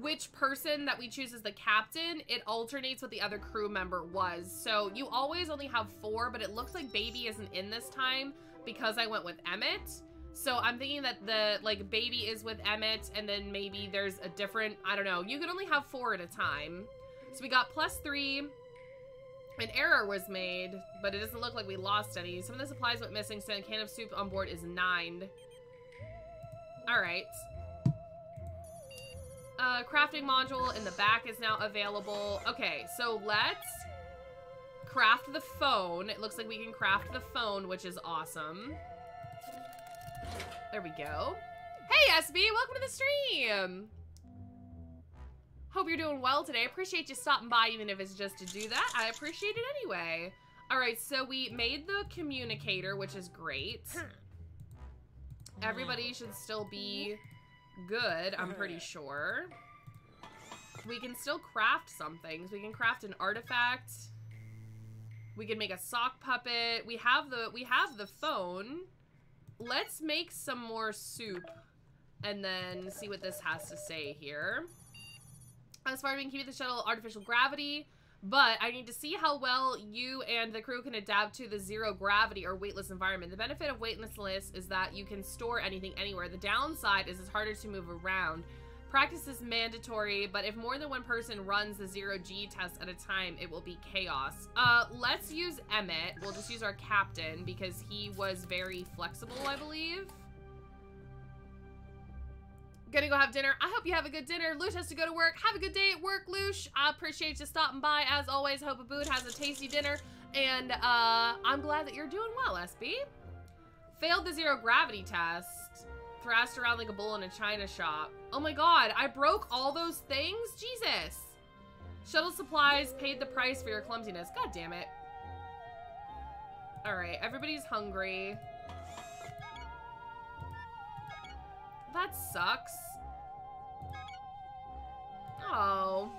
which person that we choose as the captain, it alternates what the other crew member was. So you always only have 4, but it looks like Baby isn't in this time because I went with Emmett. So I'm thinking that the, like, Baby is with Emmett, and then maybe there's a different, I don't know. You can only have 4 at a time. So we got +3. An error was made, but it doesn't look like we lost any. Some of the supplies went missing, so a can of soup on board is 9. Alright. Crafting module in the back is now available. Okay, so let's craft the phone. It looks like we can craft the phone, which is awesome. There we go. Hey, SB, welcome to the stream. Hope you're doing well today. Appreciate you stopping by, even if it's just to do that. I appreciate it anyway. All right, so we made the communicator, which is great. Everybody should still be good, I'm pretty sure. We can still craft some things. We can craft an artifact. We can make a sock puppet. We have the phone. Let's make some more soup and then see what this has to say here. As far as we can keep the shuttle artificial gravity, but I need to see how well you and the crew can adapt to the zero gravity or weightless environment. The benefit of weightlessness is that you can store anything anywhere. The downside is it's harder to move around. Practice is mandatory, but if more than one person runs the zero-G test at a time, it will be chaos. Let's use Emmett. We'll just use our captain because he was very flexible, I believe. Gonna go have dinner. I hope you have a good dinner. Lush has to go to work. Have a good day at work, Lush. I appreciate you stopping by. As always, hope Abood has a tasty dinner. And I'm glad that you're doing well, SB. Failed the zero gravity test. Thrashed around like a bull in a china shop. Oh my god, I broke all those things? Jesus. Shuttle supplies paid the price for your clumsiness. God damn it. Alright, everybody's hungry. That sucks. Oh.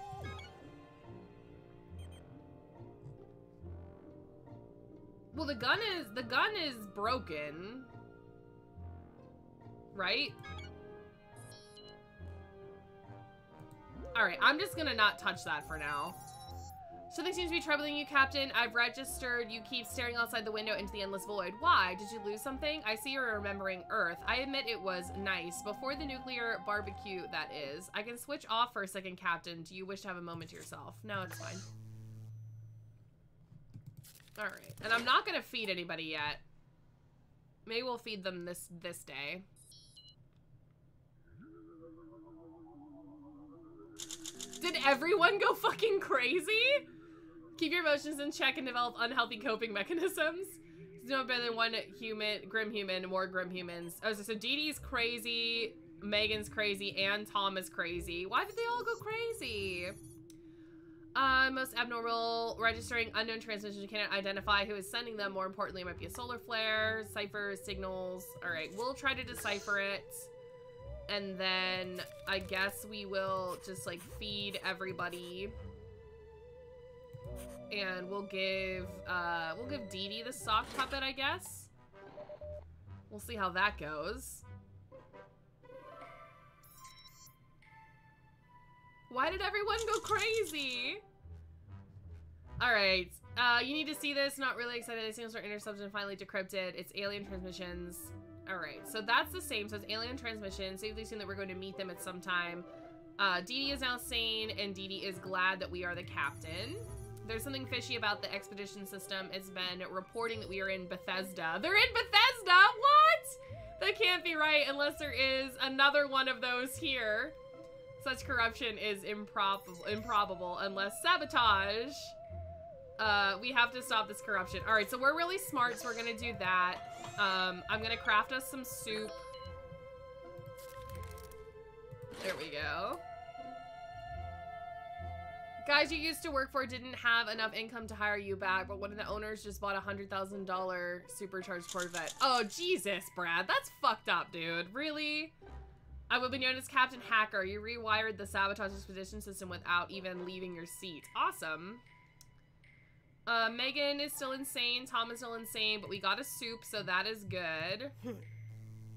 Well, the gun is broken. Right? Alright, I'm just gonna not touch that for now. Something seems to be troubling you, Captain. I've registered. You keep staring outside the window into the endless void. Why? Did you lose something? I see you're remembering Earth. I admit it was nice. Before the nuclear barbecue, that is. I can switch off for a second, Captain. Do you wish to have a moment to yourself? No, it's fine. Alright. And I'm not gonna feed anybody yet. Maybe we'll feed them this day. Did everyone go fucking crazy? Keep your emotions in check and develop unhealthy coping mechanisms. There's no better than one human, grim human, more grim humans. Oh, so Dee Dee's crazy, Megan's crazy, and Tom is crazy. Why did they all go crazy? Most abnormal, registering unknown transmissions. You cannot identify who is sending them. More importantly, it might be a solar flare, cipher, signals. All right, we'll try to decipher it. And then I guess we will just like feed everybody. And we'll give Dee Dee the sock puppet, I guess. We'll see how that goes. Why did everyone go crazy? Alright. You need to see this. Not really excited. The signals are intercepted and finally decrypted. It's alien transmissions. Alright, so that's the same. So it's alien transmissions. Safely assume that we're going to meet them at some time. Dee Dee is now sane, and Dee Dee is glad that we are the captain. There's something fishy about the expedition system. It's been reporting that we are in Bethesda. They're in Bethesda? What? That can't be right unless there is another one of those here. Such corruption is improbable unless sabotage. We have to stop this corruption. All right, so we're really smart, so we're gonna do that. I'm gonna craft us some soup. There we go. Guys you used to work for didn't have enough income to hire you back, but one of the owners just bought a $100,000 supercharged Corvette. Oh, Jesus, Brad. That's fucked up, dude. Really? I would be known as Captain Hacker. You rewired the sabotage expedition system without even leaving your seat. Awesome. Megan is still insane. Tom is still insane, but we got a soup, so that is good.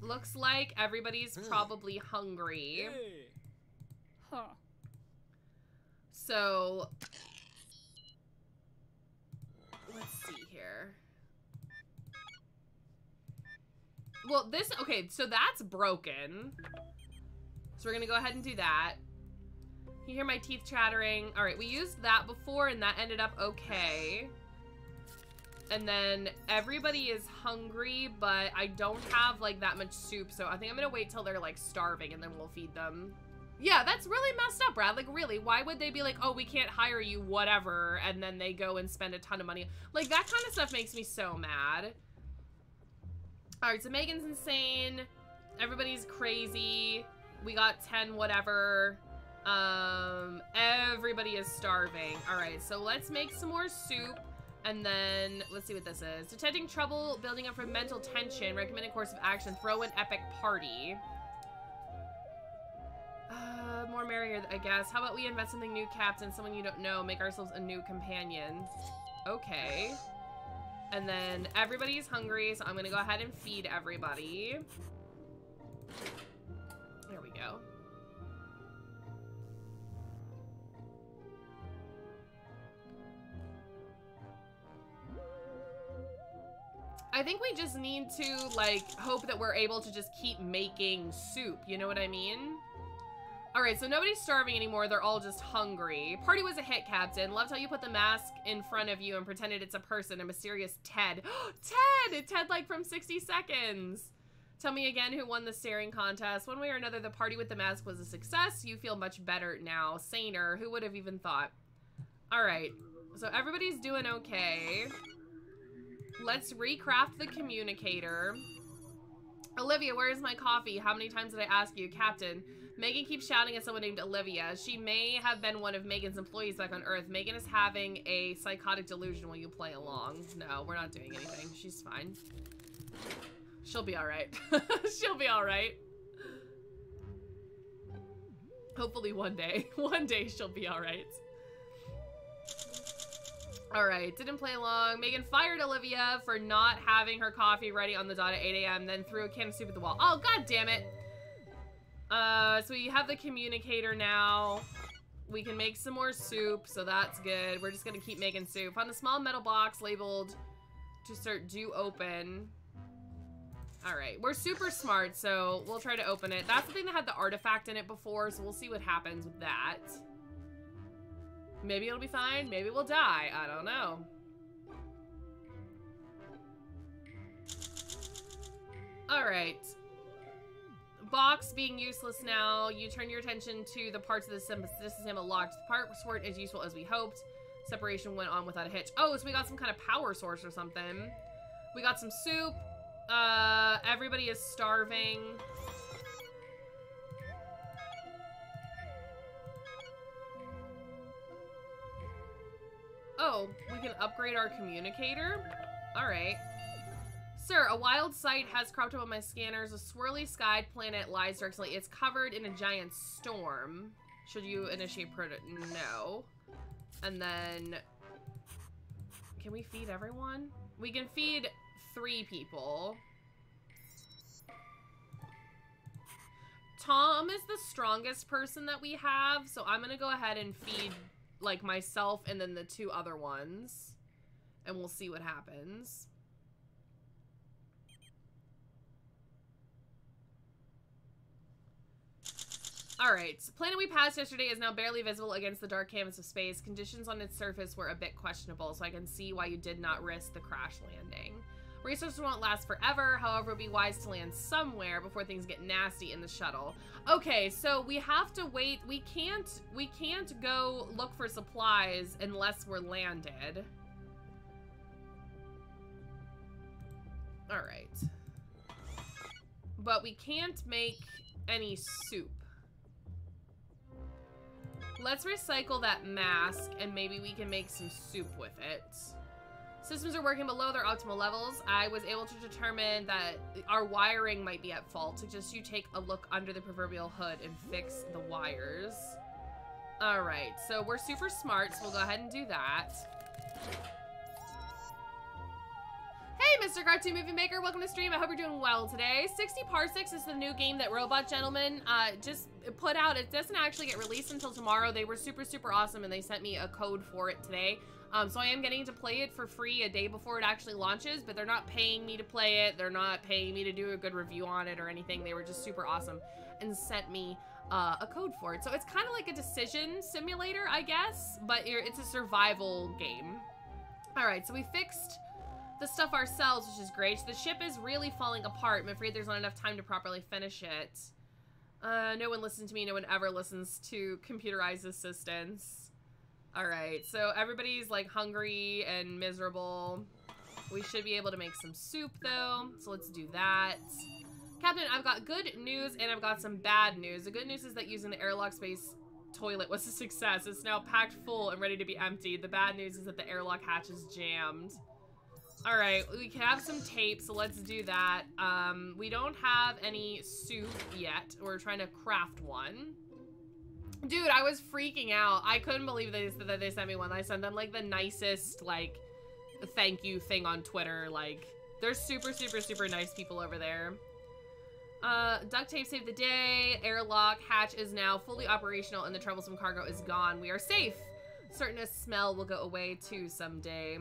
Looks like everybody's probably hungry. Huh. So, let's see here. Well, okay, so that's broken. So we're gonna go ahead and do that. You hear my teeth chattering. All right, we used that before and that ended up okay. And then everybody is hungry, but I don't have like that much soup. So I think I'm gonna wait till they're like starving and then we'll feed them. Yeah, that's really messed up, Brad. Like, really, why would they be like, oh, we can't hire you, whatever, and then they go and spend a ton of money? Like, that kind of stuff makes me so mad. All right, so Megan's insane. Everybody's crazy. We got 10 whatever. Everybody is starving. All right, so let's make some more soup. And then, let's see what this is. Detecting trouble building up from mental tension. Recommended course of action. Throw an epic party. More merrier, I guess. How about we invent something new, Captain? Someone you don't know. Make ourselves a new companion. Okay. And then everybody's hungry, so I'm gonna go ahead and feed everybody. There we go. I think we just need to, like, hope that we're able to just keep making soup. You know what I mean? Alright, so nobody's starving anymore. They're all just hungry. Party was a hit, Captain. Loved how you put the mask in front of you and pretended it's a person, a mysterious Ted. Ted! Ted, like, from 60 Seconds. Tell me again who won the staring contest. One way or another, the party with the mask was a success. You feel much better now. Saner. Who would have even thought? Alright, so everybody's doing okay. Let's recraft the communicator. Olivia, where is my coffee? How many times did I ask you? Captain. Megan keeps shouting at someone named Olivia. She may have been one of Megan's employees back on Earth. Megan is having a psychotic delusion while you play along. No, we're not doing anything. She's fine. She'll be alright. She'll be alright. Hopefully one day. One day she'll be alright. Alright, didn't play along. Megan fired Olivia for not having her coffee ready on the dot at 8 a.m. then threw a can of soup at the wall. Oh, god damn it. So we have the communicator now. We can make some more soup, so that's good. We're just gonna keep making soup. Found a small metal box labeled to start do open. Alright, we're super smart, so we'll try to open it. That's the thing that had the artifact in it before, so we'll see what happens with that. Maybe it'll be fine, maybe we'll die. I don't know. Alright. Box being useless now. You turn your attention to the parts of the system locked. The password is useful as we hoped. Separation went on without a hitch. Oh, so we got some kind of power source or something. We got some soup. Everybody is starving. Oh, we can upgrade our communicator? Alright. Sir, a wild sight has cropped up on my scanners. A swirly sky planet lies directly. It's covered in a giant storm. Should you initiate No. And then... Can we feed everyone? We can feed 3 people. Tom is the strongest person that we have, so I'm gonna go ahead and feed, like, myself and then the 2 other ones. And we'll see what happens. Alright, so planet we passed yesterday is now barely visible against the dark canvas of space. Conditions on its surface were a bit questionable, so I can see why you did not risk the crash landing. Resources won't last forever, however, it would be wise to land somewhere before things get nasty in the shuttle. Okay, so we have to wait. We can't go look for supplies unless we're landed. Alright. But we can't make any soup. Let's recycle that mask, and maybe we can make some soup with it. Systems are working below their optimal levels. I was able to determine that our wiring might be at fault. Suggest you take a look under the proverbial hood and fix the wires. Alright, so we're super smart, so we'll go ahead and do that. Hey, Mr. Cartoon Movie Maker, welcome to stream. I hope you're doing well today. 60 Parsecs is the new game that Robot Gentleman just put out. It doesn't actually get released until tomorrow. They were super, super awesome, and they sent me a code for it today. So I am getting to play it for free a day before it actually launches, but they're not paying me to play it. They're not paying me to do a good review on it or anything. They were just super awesome and sent me a code for it. So it's kind of like a decision simulator, I guess, but it's a survival game. All right, so we fixed the stuff ourselves, which is great. So the ship is really falling apart. I'm afraid there's not enough time to properly finish it. No one listens to me. No one ever listens to computerized assistants. All right, so everybody's like hungry and miserable. We should be able to make some soup though, so let's do that. Captain, I've got good news and I've got some bad news. The good news is that using the airlock space toilet was a success. It's now packed full and ready to be emptied. The bad news is that the airlock hatch is jammed. All right, we can have some tape, so let's do that. We don't have any soup yet. We're trying to craft one. Dude, I was freaking out. I couldn't believe that they sent me one. I sent them like the nicest, like, thank you thing on Twitter. Like, they're super, super, super nice people over there. Duct tape saved the day. Airlock hatch is now fully operational and the troublesome cargo is gone. We are safe. Certain a smell will go away too someday.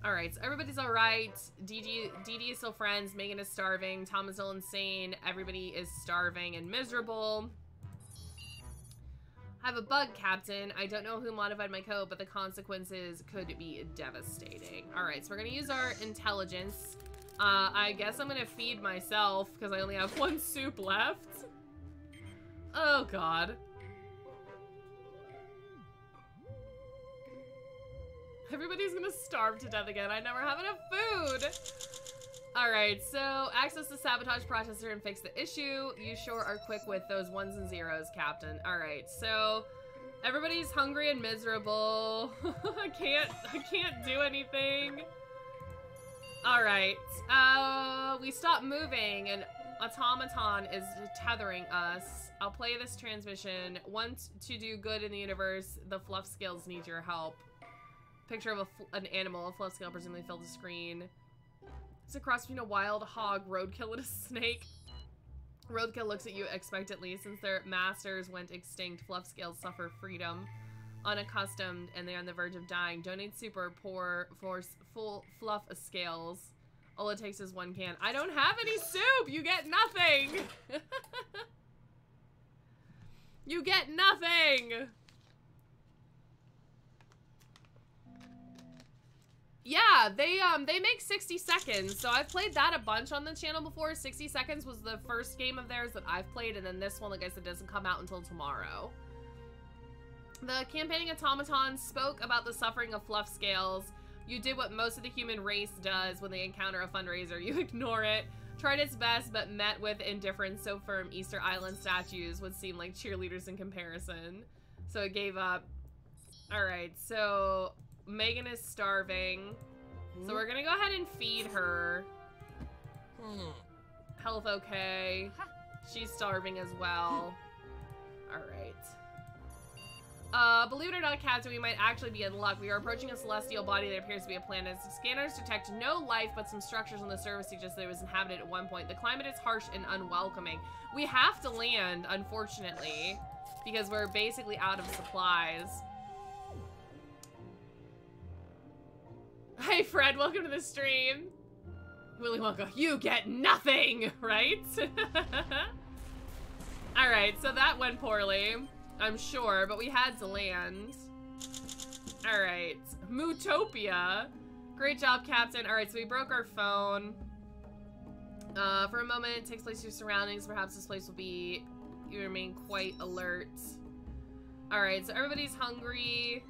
All right, so everybody's all right. Dee is still friends. Megan is starving. Tom is still insane. Everybody is starving and miserable. I have a bug, Captain. I don't know who modified my code, but the consequences could be devastating. All right, so we're gonna use our intelligence. I guess I'm gonna feed myself because I only have one soup left. Oh, God. Everybody's gonna starve to death again. I never have enough food. All right, so access the sabotage processor and fix the issue. You sure are quick with those ones and zeros, Captain. All right, so everybody's hungry and miserable. I can't do anything. All right, we stopped moving and automaton is tethering us. I'll play this transmission. Want to do good in the universe, the fluff scales need your help. Picture of an animal, a fluff scale presumably filled the screen. It's a cross between a wild hog, roadkill, and a snake. Roadkill looks at you expectantly. Since their masters went extinct, fluff scales suffer freedom. Unaccustomed, and they're on the verge of dying. Donate super poor for full fluff scales. All it takes is one can. I don't have any soup! You get nothing! You get nothing! Yeah, they make 60 seconds, so I've played that a bunch on the channel before. 60 seconds was the first game of theirs that I've played, and then this one, like I said, doesn't come out until tomorrow. The campaigning automaton spoke about the suffering of fluff scales. You did what most of the human race does when they encounter a fundraiser. You ignore it. Tried its best, but met with indifference so firm Easter Island statues would seem like cheerleaders in comparison. So it gave up. Alright, so Megan is starving. So we're gonna go ahead and feed her. Health okay. She's starving as well. Alright. Believe it or not, Captain, we might actually be in luck. We are approaching a celestial body that appears to be a planet. Scanners detect no life, but some structures on the surface suggest that it was inhabited at one point. The climate is harsh and unwelcoming. We have to land, unfortunately, because we're basically out of supplies. Hi, Fred. Welcome to the stream. Willy Wonka, you get nothing, right? All right, so that went poorly. I'm sure, but we had to land. All right, Mootopia. Great job, Captain. All right, so we broke our phone. For a moment, it takes place to your surroundings. Perhaps this place will be, you remain quite alert. All right, so everybody's hungry.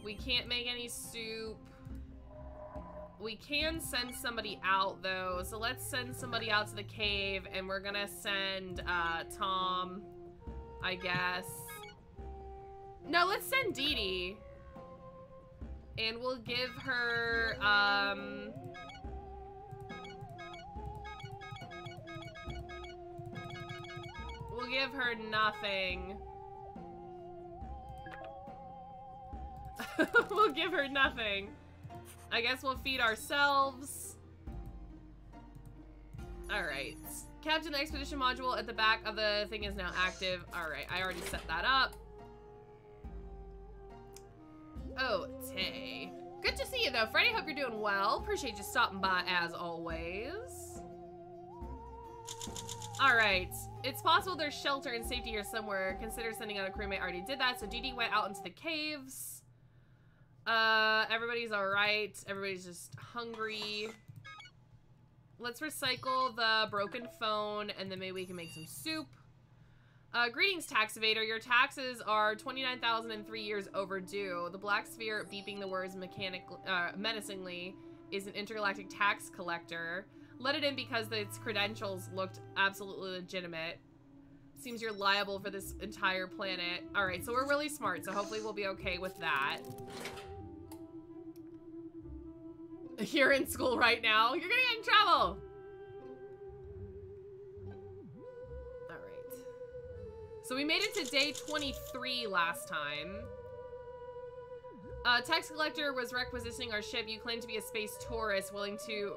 We can't make any soup. We can send somebody out, though. So let's send somebody out to the cave, and we're gonna send Tom, I guess. No, let's send Dee Dee. And we'll give her, we'll give her nothing. We'll give her nothing. I guess we'll feed ourselves. Alright. Captain, the expedition module at the back of the thing is now active. Alright, I already set that up. Oh, Tay. Good to see you, though, Freddy. Hope you're doing well. Appreciate you stopping by, as always. Alright. It's possible there's shelter and safety here somewhere. Consider sending out a crewmate. I already did that, so Dee Dee went out into the caves. Everybody's alright. Everybody's just hungry. Let's recycle the broken phone, and then maybe we can make some soup. Greetings, tax evader. Your taxes are 29,003 years overdue. The black sphere beeping the words menacingly is an intergalactic tax collector. Let it in because its credentials looked absolutely legitimate. Seems you're liable for this entire planet. Alright, so we're really smart, so hopefully we'll be okay with that. You're in school right now. You're gonna get in trouble! Alright. So we made it to day 23 last time. Tax collector was requisitioning our ship. You claim to be a space tourist willing to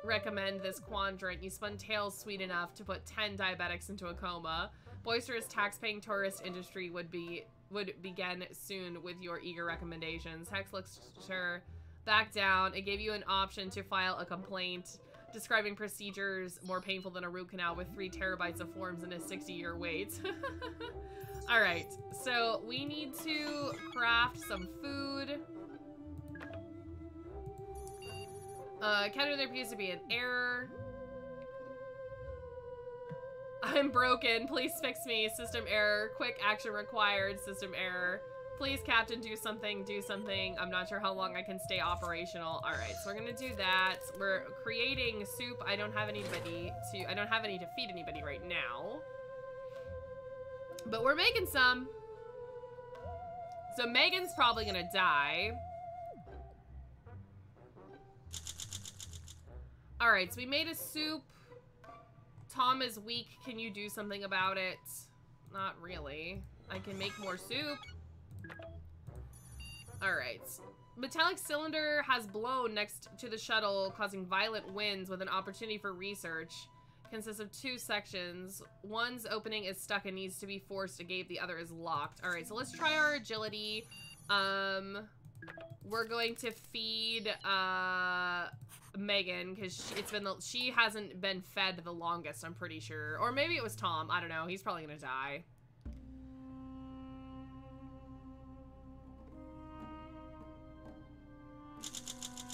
recommend this quadrant. You spun tails sweet enough to put 10 diabetics into a coma. Boisterous tax-paying tourist industry would begin soon with your eager recommendations. Tax collector back down. It gave you an option to file a complaint describing procedures more painful than a root canal with 3 terabytes of forms and a 60-year wait. Alright, so we need to craft some food. Counter there appears to be an error. I'm broken. Please fix me. System error. Quick action required. System error. Please, Captain, do something. Do something. I'm not sure how long I can stay operational. Alright, so we're gonna do that. We're creating soup. I don't have any to feed anybody right now. But we're making some. So Megan's probably gonna die. Alright, so we made a soup. Tom is weak. Can you do something about it? Not really. I can make more soup. Alright. Metallic cylinder has blown next to the shuttle, causing violent winds with an opportunity for research. Consists of 2 sections. One's opening is stuck and needs to be forced to gape. The other is locked. Alright, so let's try our agility. We're going to feed Megan, because she hasn't been fed the longest, I'm pretty sure. Or maybe it was Tom. I don't know. He's probably gonna die.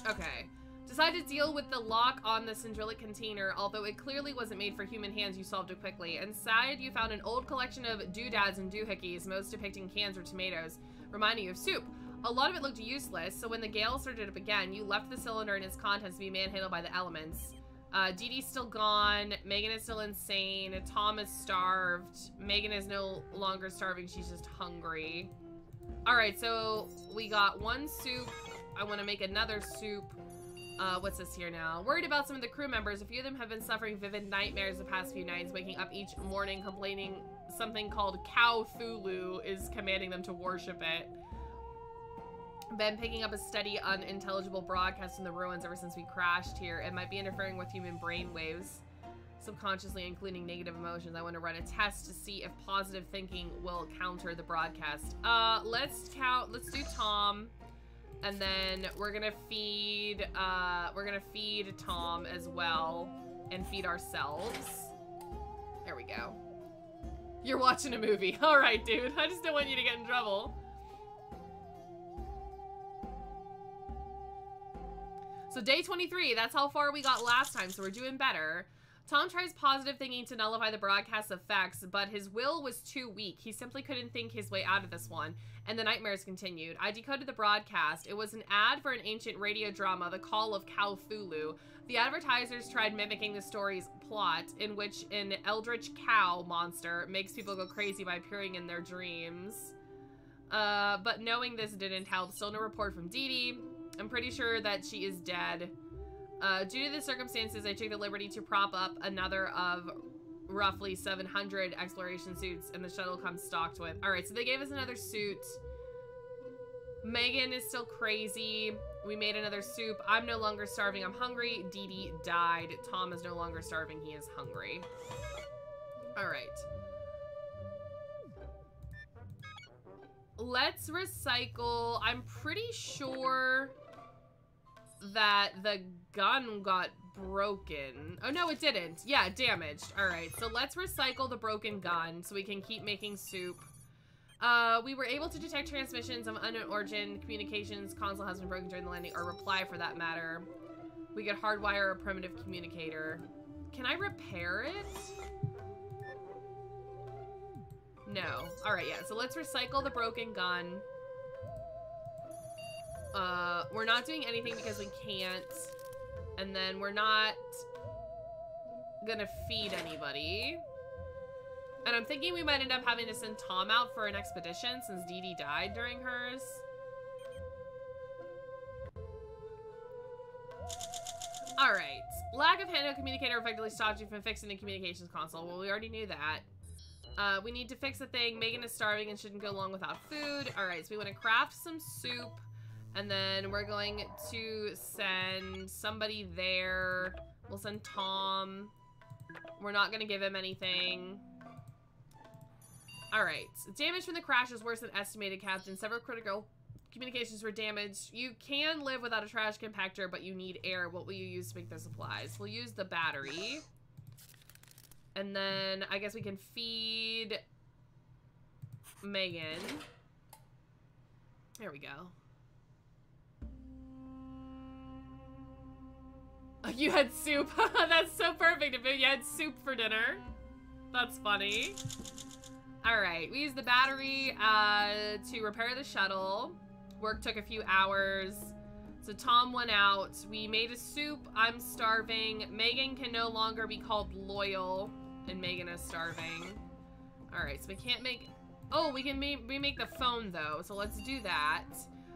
Okay. Decide to deal with the lock on the syndrilic container. Although it clearly wasn't made for human hands, you solved it quickly. Inside, you found an old collection of doodads and doohickeys, most depicting cans or tomatoes, reminding you of soup. A lot of it looked useless, so when the gale started up again, you left the cylinder and its contents to be manhandled by the elements. Dee Dee's still gone. Megan is still insane. Tom is starved. Megan is no longer starving. She's just hungry. Alright, so we got 1 soup. I want to make another soup. What's this here now? Worried about some of the crew members. A few of them have been suffering vivid nightmares the past few nights, waking up each morning complaining something called Cow Thulu is commanding them to worship it. Been picking up a steady, unintelligible broadcast from the ruins ever since we crashed here. It might be interfering with human brain waves, subconsciously including negative emotions. I want to run a test to see if positive thinking will counter the broadcast. Let's do Tom. And then we're gonna feed Tom as well, and feed ourselves. There we go. You're watching a movie. All right, dude. I just don't want you to get in trouble. So day 23, that's how far we got last time, so we're doing better. Tom tries positive thinking to nullify the broadcast's effects, but his will was too weak. He simply couldn't think his way out of this one, and the nightmares continued. I decoded the broadcast. It was an ad for an ancient radio drama, The Call of Cthulhu. The advertisers tried mimicking the story's plot, in which an eldritch cow monster makes people go crazy by appearing in their dreams. But knowing this didn't help. Still no report from Dee Dee. I'm pretty sure that she is dead. Due to the circumstances, I took the liberty to prop up another of roughly 700 exploration suits, and the shuttle comes stocked with. Alright, so they gave us another suit. Megan is still crazy. We made another soup. I'm no longer starving. I'm hungry. Dee Dee died. Tom is no longer starving. He is hungry. Alright. Let's recycle. I'm pretty sure that the gun got broken. Oh, no, it didn't. Yeah, damaged. Alright, so let's recycle the broken gun so we can keep making soup. We were able to detect transmissions of unknown origin. Communications console has been broken during the landing, or reply for that matter. We could hardwire a primitive communicator. Can I repair it? No. Alright, yeah, so let's recycle the broken gun. We're not doing anything because we can't. And then we're not gonna feed anybody. And I'm thinking we might end up having to send Tom out for an expedition since Dee Dee died during hers. Alright. Lack of handheld communicator effectively stopped you from fixing the communications console. Well, we already knew that. We need to fix the thing. Megan is starving and shouldn't go long without food. Alright, so we want to craft some soup. And then we're going to send somebody there. We'll send Tom. We're not going to give him anything. Alright. Damage from the crash is worse than estimated, Captain. Several critical communications were damaged. You can live without a trash compactor, but you need air. What will you use to make the supplies? We'll use the battery. And then I guess we can feed Megan. There we go. You had soup. That's so perfect. If you had soup for dinner. That's funny. Alright, we used the battery to repair the shuttle. Work took a few hours. So Tom went out. We made a soup. I'm starving. Megan can no longer be called loyal. And Megan is starving. Alright, so we can't make... Oh, we can remake the phone, though. So let's do that.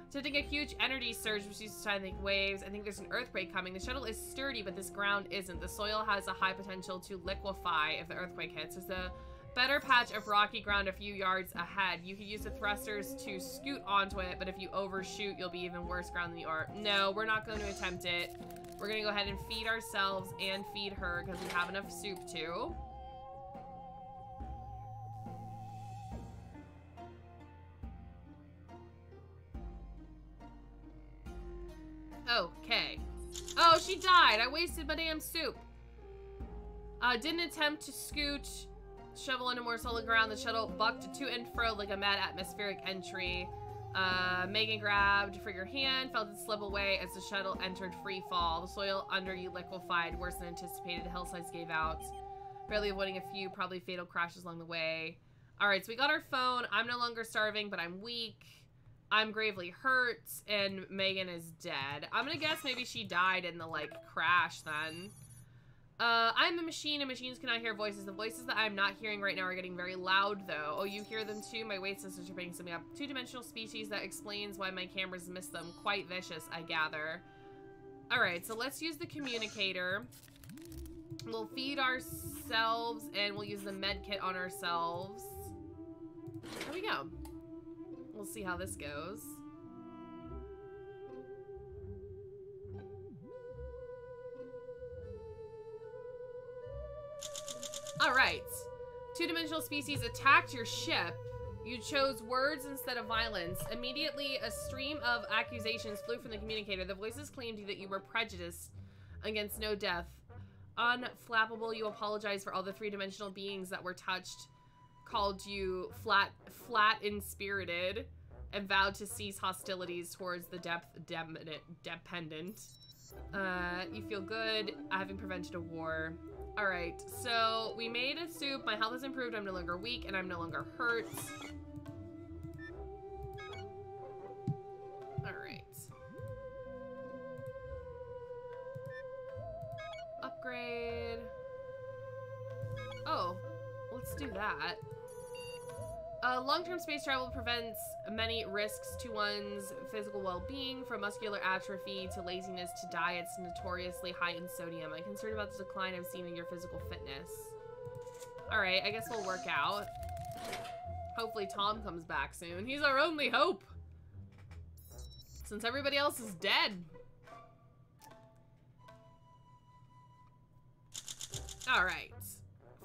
Detecting a huge energy surge which uses seismic waves. I think there's an earthquake coming. The shuttle is sturdy, but this ground isn't. The soil has a high potential to liquefy if the earthquake hits. There's a better patch of rocky ground a few yards ahead. You could use the thrusters to scoot onto it, but if you overshoot, you'll be even worse ground than you are. No, we're not going to attempt it. We're going to go ahead and feed ourselves and feed her because we have enough soup too. Okay. Oh, she died. I wasted my damn soup. Didn't attempt to scoot shovel into more solid ground. The shuttle bucked to and fro like a mad atmospheric entry. Megan grabbed for your hand, felt it slip away as the shuttle entered free fall. The soil under you liquefied worse than anticipated. The hillsides gave out, barely avoiding a few probably fatal crashes along the way. Alright, so we got our phone. I'm no longer starving, but I'm weak. I'm gravely hurt, and Megan is dead. I'm gonna guess maybe she died in the, like, crash then. I'm a machine, and machines cannot hear voices. The voices that I'm not hearing right now are getting very loud, though. Oh, you hear them too? My weight sensors are picking something up. Two-dimensional species, that explains why my cameras miss them. Quite vicious, I gather. Alright, so let's use the communicator. We'll feed ourselves, and we'll use the med kit on ourselves. There we go. We'll see how this goes. Alright. Two-dimensional species attacked your ship. You chose words instead of violence. Immediately, a stream of accusations flew from the communicator. The voices claimed you that you were prejudiced against no death. Unflappable, you apologize for all the three-dimensional beings that were touched, called you flat inspirited, and vowed to cease hostilities towards the dependent. You feel good, having prevented a war. Alright, so we made a soup. My health has improved. I'm no longer weak, and I'm no longer hurt. Alright. Upgrade. Oh, let's do that. Long-term space travel prevents many risks to one's physical well-being, from muscular atrophy to laziness to diets notoriously high in sodium. I'm concerned about the decline I've seen in your physical fitness. Alright, I guess we'll work out. Hopefully Tom comes back soon. He's our only hope, since everybody else is dead. Alright.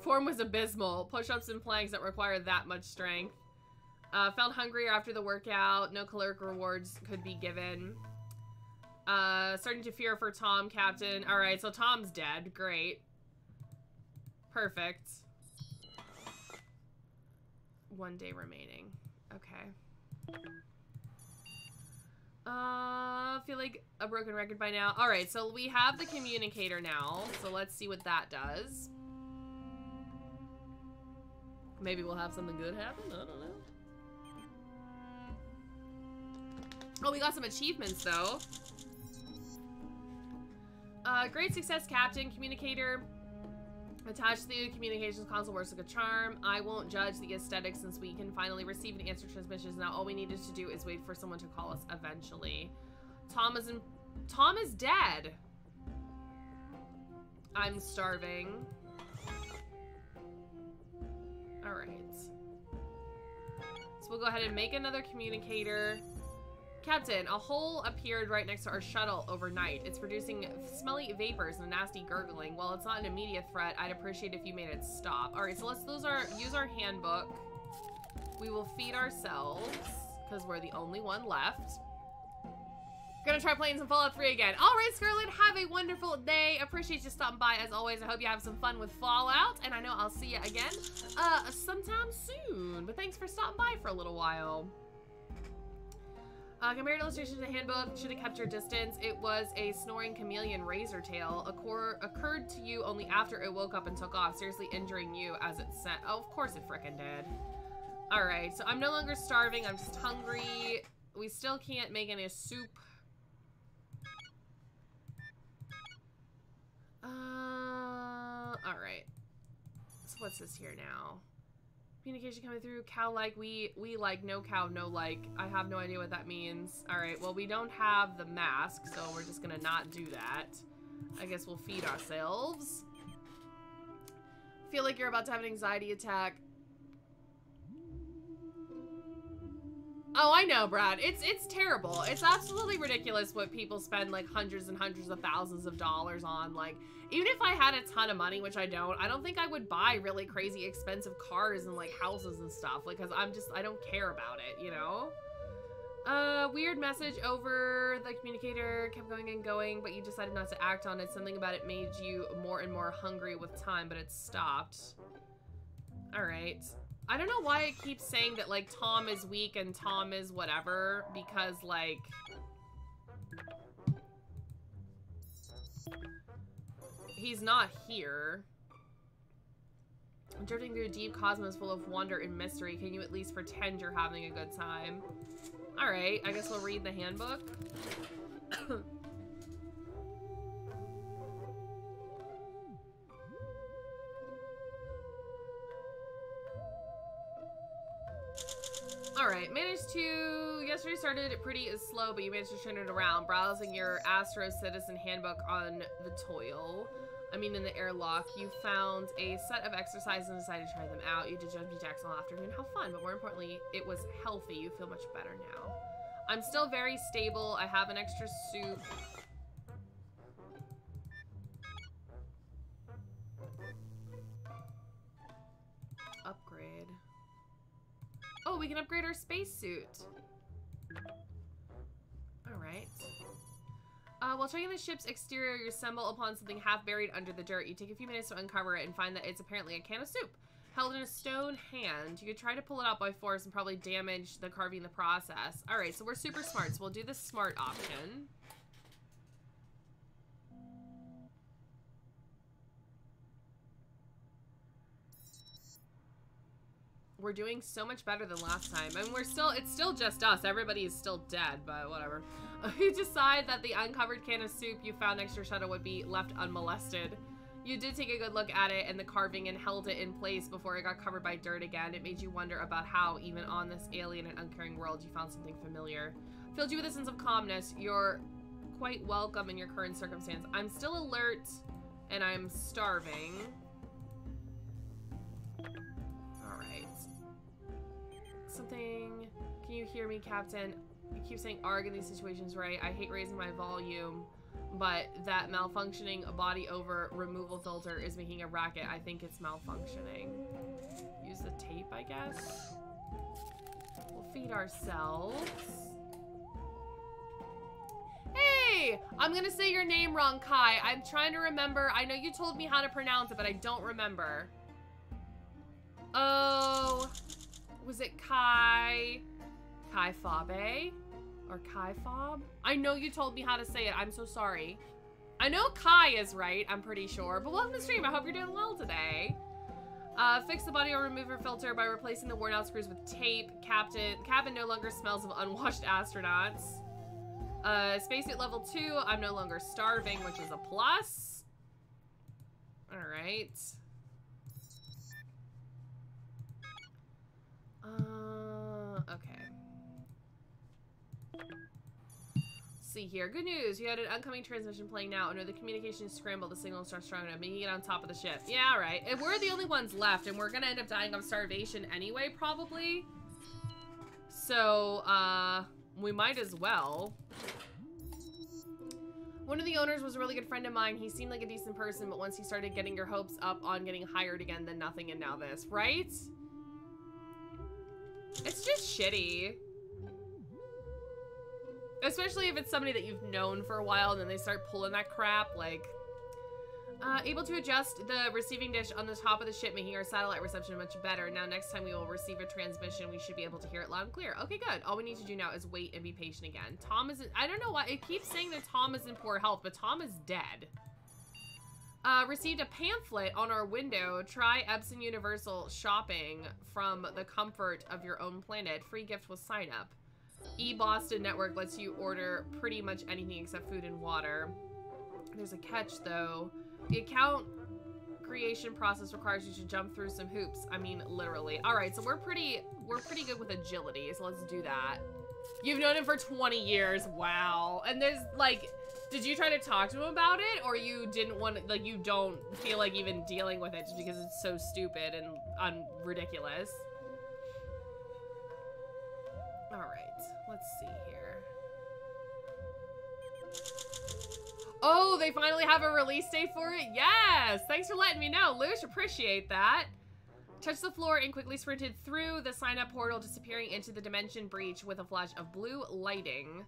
Form was abysmal. Push-ups and planks that require that much strength. Felt hungrier after the workout. No caloric rewards could be given. Starting to fear for Tom, Captain. Alright, so Tom's dead. Great. Perfect. 1 day remaining. Okay. Feel like a broken record by now. Alright, so we have the communicator now. So let's see what that does. Maybe we'll have something good happen? I don't know. Oh, we got some achievements, though. Great success, Captain. Communicator. Attached to the communications console works like a charm. I won't judge the aesthetics since we can finally receive and answer transmissions. Now all we needed to do is wait for someone to call us eventually. Tom is dead. I'm starving. Alright. So we'll go ahead and make another communicator. Captain, a hole appeared right next to our shuttle overnight. It's producing smelly vapors and a nasty gurgling. While it's not an immediate threat, I'd appreciate if you made it stop. Alright, so let's use our handbook. We will feed ourselves, because we're the only one left. Gonna try playing some Fallout 3 again. Alright, Scarlet, have a wonderful day. Appreciate you stopping by as always. I hope you have some fun with Fallout, and I know I'll see you again sometime soon. But thanks for stopping by for a little while. Compared illustration to the handbook, should have kept your distance. It was a snoring chameleon razor tail. Occurred to you only after it woke up and took off, seriously injuring you as it sent. Oh, of course it frickin' did. Alright, so I'm no longer starving, I'm just hungry. We still can't make any soup. Alright. So what's this here now? Communication coming through. Cow like, we like, no cow, no like. I have no idea what that means. Alright, well we don't have the mask, so we're just gonna not do that. I guess we'll feed ourselves. Feel like you're about to have an anxiety attack. Oh, I know, Brad. It's terrible. It's absolutely ridiculous what people spend like hundreds and hundreds of thousands of dollars on. Like, even if I had a ton of money, which I don't think I would buy really crazy expensive cars and like houses and stuff. Like, cause I don't care about it, you know? Weird message over the communicator kept going and going, but you decided not to act on it. Something about it made you more and more hungry with time, but it stopped. All right. I don't know why it keeps saying that, like, Tom is weak and Tom is whatever, because, like... he's not here. Drifting through a deep cosmos full of wonder and mystery, can you at least pretend you're having a good time? Alright, I guess we'll read the handbook. Alright, yesterday started pretty slow, but you managed to turn it around. Browsing your Astro Citizen handbook on in the airlock, you found a set of exercises and decided to try them out. You did jumping jacks all afternoon. How fun, but more importantly, it was healthy. You feel much better now. I'm still very stable. I have an extra soup. Upgrade. Oh, we can upgrade our spacesuit. Alright. While checking the ship's exterior, you stumble upon something half buried under the dirt. You take a few minutes to uncover it and find that it's apparently a can of soup, held in a stone hand. You could try to pull it out by force and probably damage the carving in the process. Alright, so we're super smart, so we'll do the smart option. We're doing so much better than last time. I mean, it's still just us. Everybody is still dead, but whatever. You decide that the uncovered can of soup you found next to your shuttle would be left unmolested. You did take a good look at it and the carving and held it in place before it got covered by dirt again. It made you wonder about how, even on this alien and uncaring world, you found something familiar. Filled you with a sense of calmness. You're quite welcome in your current circumstance. I'm still alert and I'm starving. Something. Can you hear me, Captain? You keep saying arg in these situations, right? I hate raising my volume, but that malfunctioning body over removal filter is making a racket. I think it's malfunctioning. Use the tape, I guess. We'll feed ourselves. Hey! I'm gonna say your name wrong, Kai. I'm trying to remember. I know you told me how to pronounce it, but I don't remember. Oh... was it Kai Fabe? Or Kai Fob? I know you told me how to say it. I'm so sorry. I know Kai is right, I'm pretty sure. But welcome to the stream. I hope you're doing well today. Fix the body or remover filter by replacing the worn out screws with tape. Cabin no longer smells of unwashed astronauts. Spacesuit level 2, I'm no longer starving, which is a plus. Alright. Okay. See here. Good news. You had an upcoming transmission playing now. Under the communication scramble, the signal starts strong enough. Making it on top of the ship. Yeah, alright. If we're the only ones left, and we're gonna end up dying of starvation anyway, probably. So, we might as well. One of the owners was a really good friend of mine. He seemed like a decent person, but once he started getting your hopes up on getting hired again, then nothing, and now this, right? It's just shitty. Especially if it's somebody that you've known for a while and then they start pulling that crap, like... able to adjust the receiving dish on the top of the ship, making our satellite reception much better. Now, next time we will receive a transmission, we should be able to hear it loud and clear. Okay, good. All we need to do now is wait and be patient again. Tom isn't... I don't know why. It keeps saying that Tom is in poor health, but Tom is dead. Received a pamphlet on our window. Try Epson Universal shopping from the comfort of your own planet. Free gift with sign up. E-Boston Network lets you order pretty much anything except food and water. There's a catch, though. The account creation process requires you to jump through some hoops. I mean, literally. All right, so we're pretty good with agility, so let's do that. You've known him for 20 years. Wow. And there's, like, did you try to talk to him about it, or you didn't want, like, you don't feel like even dealing with it just because it's so stupid and ridiculous? All right, let's see here. Oh, they finally have a release date for it? Yes! Thanks for letting me know, Lush. Appreciate that. Touched the floor and quickly sprinted through the sign-up portal, disappearing into the dimension breach with a flash of blue lightning.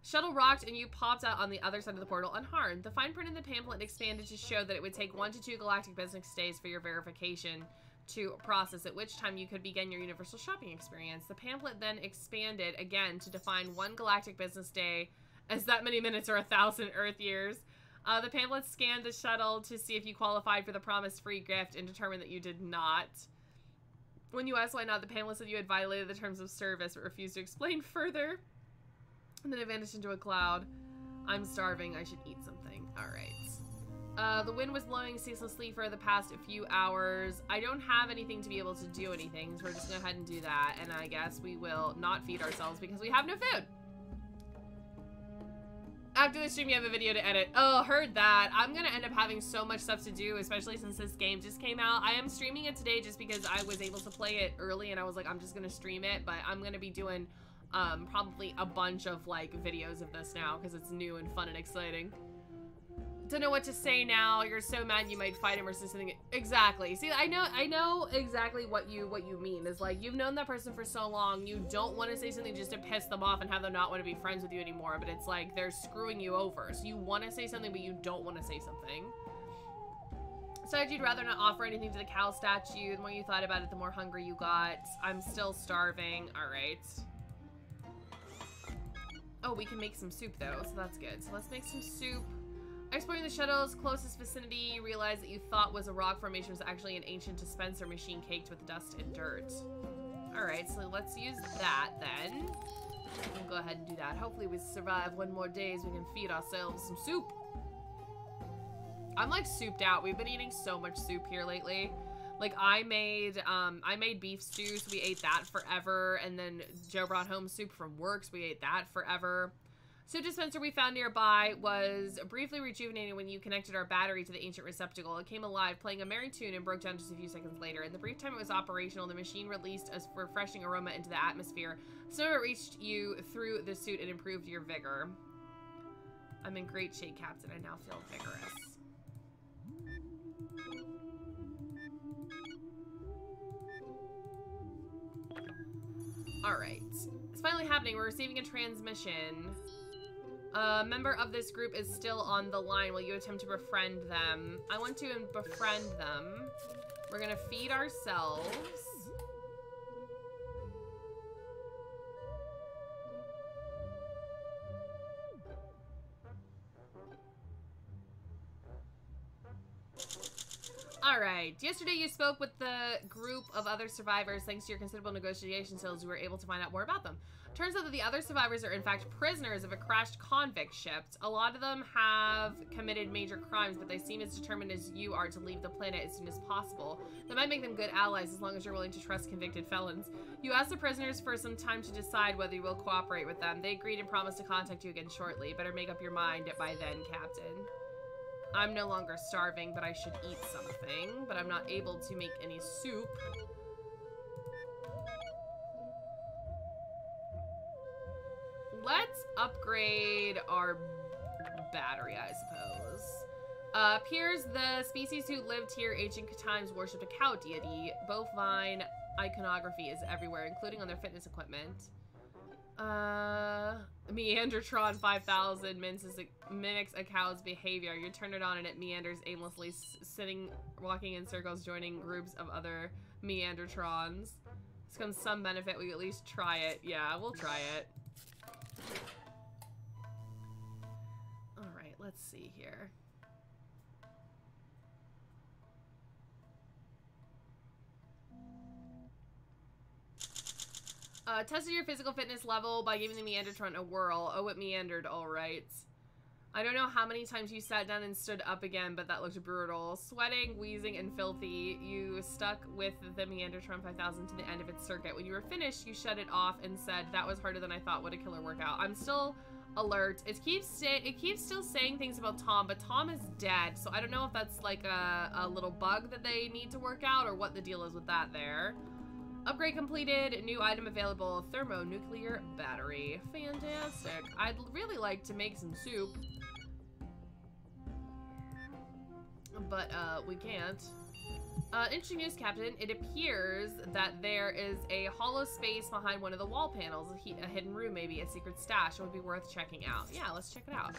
Shuttle rocked and you popped out on the other side of the portal unharmed. The fine print in the pamphlet expanded to show that it would take 1 to 2 galactic business days for your verification to process, at which time you could begin your universal shopping experience. The pamphlet then expanded again to define 1 galactic business day as that many minutes or 1,000 Earth years. The pamphlet scanned the shuttle to see if you qualified for the promised free gift and determined that you did not. When you asked why not, the pamphlet said you had violated the terms of service but refused to explain further. And then it vanished into a cloud. I'm starving. I should eat something. Alright. The wind was blowing ceaselessly for the past few hours. I don't have anything to be able to do anything, so we're just gonna go ahead and do that. And I guess we will not feed ourselves because we have no food. After the stream, you have a video to edit. Oh, heard that. I'm gonna end up having so much stuff to do, especially since this game just came out. I am streaming it today just because I was able to play it early and I was like, I'm just gonna stream it, but I'm gonna be doing probably a bunch of like videos of this now because it's new and fun and exciting. Don't know what to say now. You're so mad you might fight him or something. Exactly. See, I know exactly what you mean. Is like you've known that person for so long, you don't want to say something just to piss them off and have them not want to be friends with you anymore, but it's like they're screwing you over. So you want to say something, but you don't want to say something. So you'd rather not offer anything to the cow statue. The more you thought about it, the more hungry you got. I'm still starving. All right. Oh, we can make some soup though, so that's good. So let's make some soup. Exploring the shuttle's closest vicinity, you realize that you thought was a rock formation was actually an ancient dispenser machine caked with dust and dirt. Alright, so let's use that then. We'll go ahead and do that. Hopefully we survive 1 more day so we can feed ourselves some soup. I'm like souped out. We've been eating so much soup here lately. Like I made beef stew, so we ate that forever, and then Joe brought home soup from work, so we ate that forever. Soup dispenser we found nearby was briefly rejuvenated when you connected our battery to the ancient receptacle. It came alive, playing a merry tune, and broke down just a few seconds later. In the brief time it was operational, the machine released a refreshing aroma into the atmosphere. Some of it reached you through the suit and improved your vigor. I'm in great shape, Captain. I now feel vigorous. Alright. It's finally happening. We're receiving a transmission. A member of this group is still on the line. Will you attempt to befriend them? I want to befriend them. We're gonna feed ourselves. Alright, yesterday you spoke with the group of other survivors. Thanks to your considerable negotiation skills, you were able to find out more about them. Turns out that the other survivors are in fact prisoners of a crashed convict ship. A lot of them have committed major crimes, but they seem as determined as you are to leave the planet as soon as possible. That might make them good allies as long as you're willing to trust convicted felons. You ask the prisoners for some time to decide whether you will cooperate with them. They agreed and promised to contact you again shortly. Better make up your mind by then, Captain. I'm no longer starving, but I should eat something. But I'm not able to make any soup. Let's upgrade our battery, I suppose. Appears the species who lived here ancient times worshipped a cow deity. Bovine iconography is everywhere, including on their fitness equipment. Meandertron 5000 mimics a cow's behavior. You turn it on and it meanders aimlessly, walking in circles, joining groups of other Meandertrons. This comes some benefit. We at least try it. Yeah, we'll try it. Alright, let's see here. Tested your physical fitness level by giving the Meandertron a whirl. Oh, it meandered, alright. I don't know how many times you sat down and stood up again, but that looked brutal. Sweating, wheezing, and filthy, you stuck with the Meandertron 5000 to the end of its circuit. When you were finished, you shut it off and said, "That was harder than I thought. What a killer workout." I'm still alert. It keeps still saying things about Tom, but Tom is dead, so I don't know if that's like a little bug that they need to work out or what the deal is with that there. Upgrade completed. New item available. Thermonuclear battery. Fantastic. I'd really like to make some soup. But, we can't. Interesting news, Captain. It appears that there is a hollow space behind one of the wall panels. A hidden room, maybe. A secret stash. It would be worth checking out. Yeah, let's check it out.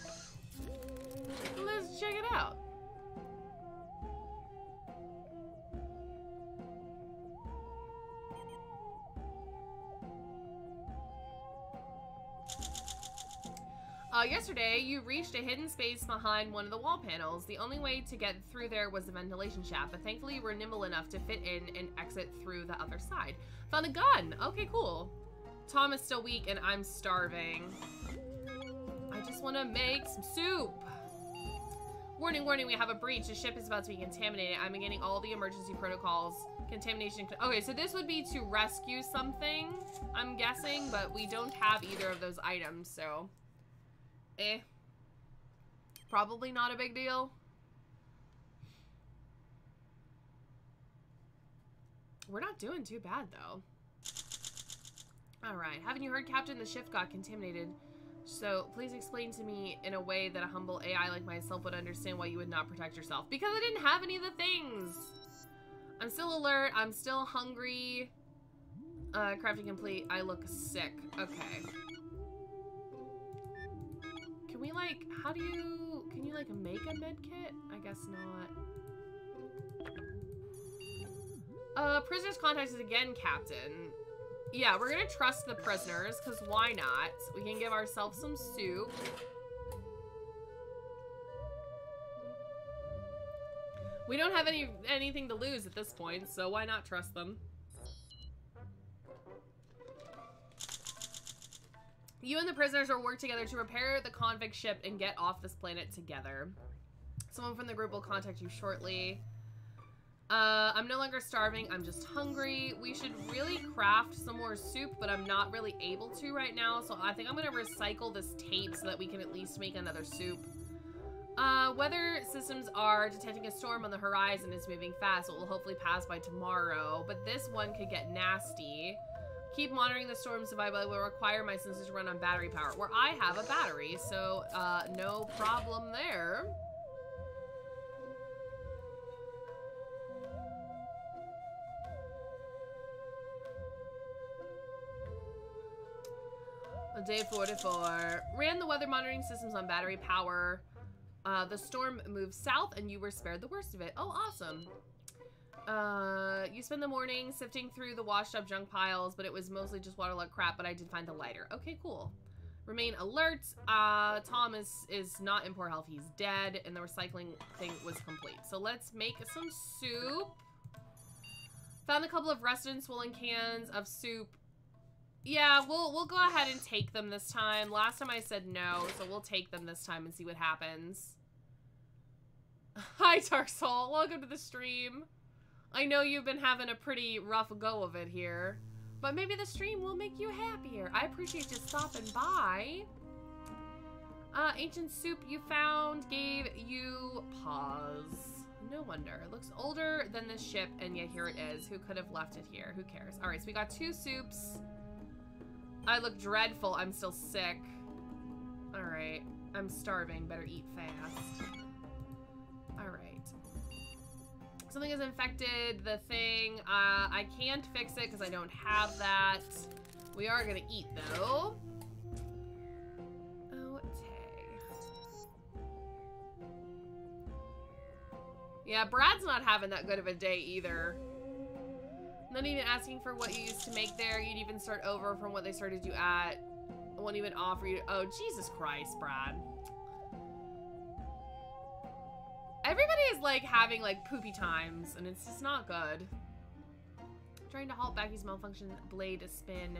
Let's check it out. Yesterday, you reached a hidden space behind one of the wall panels. The only way to get through there was the ventilation shaft, but thankfully you were nimble enough to fit in and exit through the other side. Found a gun! Okay, cool. Tom is still weak and I'm starving. I just want to make some soup. Warning, warning, we have a breach. The ship is about to be contaminated. I'm beginning all the emergency protocols. Contamination. Okay, so this would be to rescue something, I'm guessing, but we don't have either of those items, so... Probably not a big deal. We're not doing too bad, though. Alright. Haven't you heard, Captain? The ship got contaminated. So, please explain to me in a way that a humble AI like myself would understand why you would not protect yourself. Because I didn't have any of the things! I'm still alert. I'm still hungry. Crafting complete. I look sick. Okay. Can we, like, can you, like, make a med kit? I guess not. Prisoners contacted again, Captain. Yeah, we're gonna trust the prisoners, because why not? We can give ourselves some soup. We don't have anything to lose at this point, so why not trust them? You and the prisoners will work together to repair the convict ship and get off this planet together. Someone from the group will contact you shortly. I'm no longer starving, I'm just hungry. We should really craft some more soup, but I'm not really able to right now, so I think I'm gonna recycle this tape so that we can at least make another soup. Weather systems are detecting a storm on the horizon. It's moving fast, so it will hopefully pass by tomorrow, but this one could get nasty. Keep monitoring the storm survival. I will require my sensors to run on battery power, where I have a battery, so no problem there. Day 44. Ran the weather monitoring systems on battery power. The storm moved south and you were spared the worst of it. Oh, awesome. You spend the morning sifting through the washed up junk piles, but it was mostly just waterlogged crap, but I did find the lighter. Okay, cool. Remain alert. Tom is not in poor health. He's dead, and the recycling thing was complete. So let's make some soup. Found a couple of rusted and swollen cans of soup Yeah, we'll go ahead and take them this time. Last time I said no, so we'll take them this time and see what happens. Hi, Dark Soul. Welcome to the stream. I know you've been having a pretty rough go of it here, but maybe the stream will make you happier. I appreciate you stopping by. Ancient soup you found gave you pause. No wonder. It looks older than this ship, and yet here it is. Who could have left it here? Who cares? All right, so we got 2 soups. I look dreadful. I'm still sick. All right. I'm starving. Better eat fast. All right. Something has infected the thing. I can't fix it because I don't have that. We are going to eat, though. Yeah, Brad's not having that good of a day either. Not even asking for what you used to make there. You'd even start over from what they started you at. I won't even offer you. Oh, Jesus Christ, Brad. Everybody is like having like poopy times, and it's just not good. Trying to halt Becky's malfunction blade spin.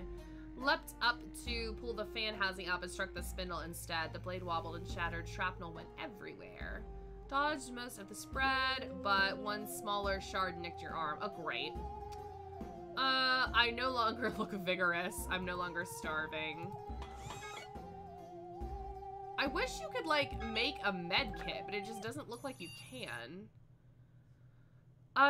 Leapt up to pull the fan housing up and struck the spindle instead. The blade wobbled and shattered. Shrapnel went everywhere. Dodged most of the spread, but one smaller shard nicked your arm. Oh, great. I no longer look vigorous. I'm no longer starving. I wish you could, like, make a med kit, but it just doesn't look like you can.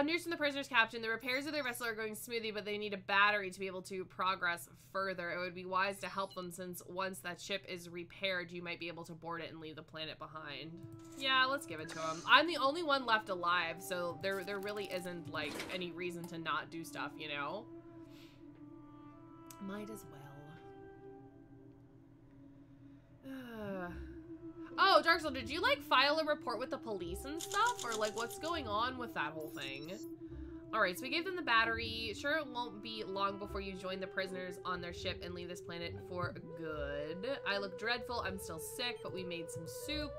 News from the prisoner's captain. The repairs of their vessel are going smoothly, but they need a battery to be able to progress further. It would be wise to help them since once that ship is repaired, you might be able to board it and leave the planet behind. Yeah, let's give it to them. I'm the only one left alive, so there really isn't, like, any reason to not do stuff, you know? Might as well. Oh, Dark Soul, did you, like, file a report with the police and stuff? Or, like, what's going on with that whole thing? Alright, so we gave them the battery. Sure, it won't be long before you join the prisoners on their ship and leave this planet for good. I look dreadful. I'm still sick, but we made some soup.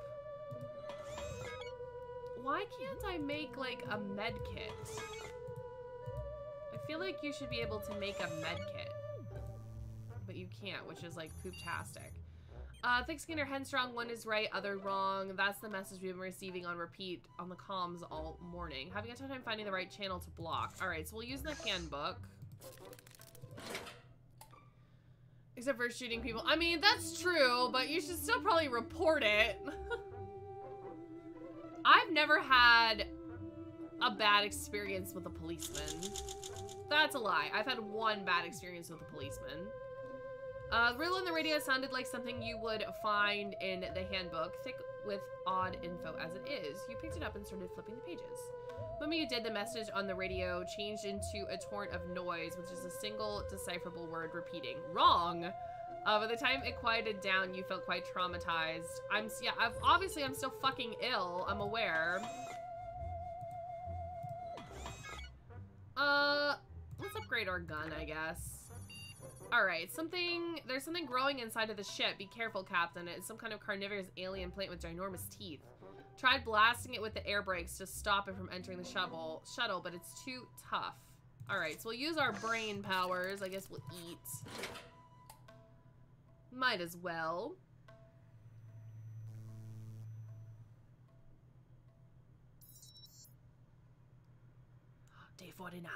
Why can't I make, like, a med kit? I feel like you should be able to make a med kit. But you can't, which is, like, poop-tastic. Thick Skinner, headstrong, one is right, other wrong. That's the message we've been receiving on repeat on the comms all morning. Having a tough time finding the right channel to block. Alright, so we'll use the handbook. Except for shooting people. I mean, that's true, but you should still probably report it. I've never had a bad experience with a policeman. That's a lie. I've had one bad experience with a policeman. The riddle on the radio sounded like something you would find in the handbook, thick with odd info as it is. You picked it up and started flipping the pages. The moment you did, the message on the radio changed into a torrent of noise, which is a single decipherable word repeating. Wrong! By the time it quieted down, you felt quite traumatized. Obviously I'm still fucking ill, I'm aware. Let's upgrade our gun, I guess. Alright, there's something growing inside of the ship. Be careful, Captain. It's some kind of carnivorous alien plant with ginormous teeth. Tried blasting it with the air brakes to stop it from entering the shuttle, but it's too tough. Alright, so we'll use our brain powers. I guess we'll eat. Might as well. Day 49.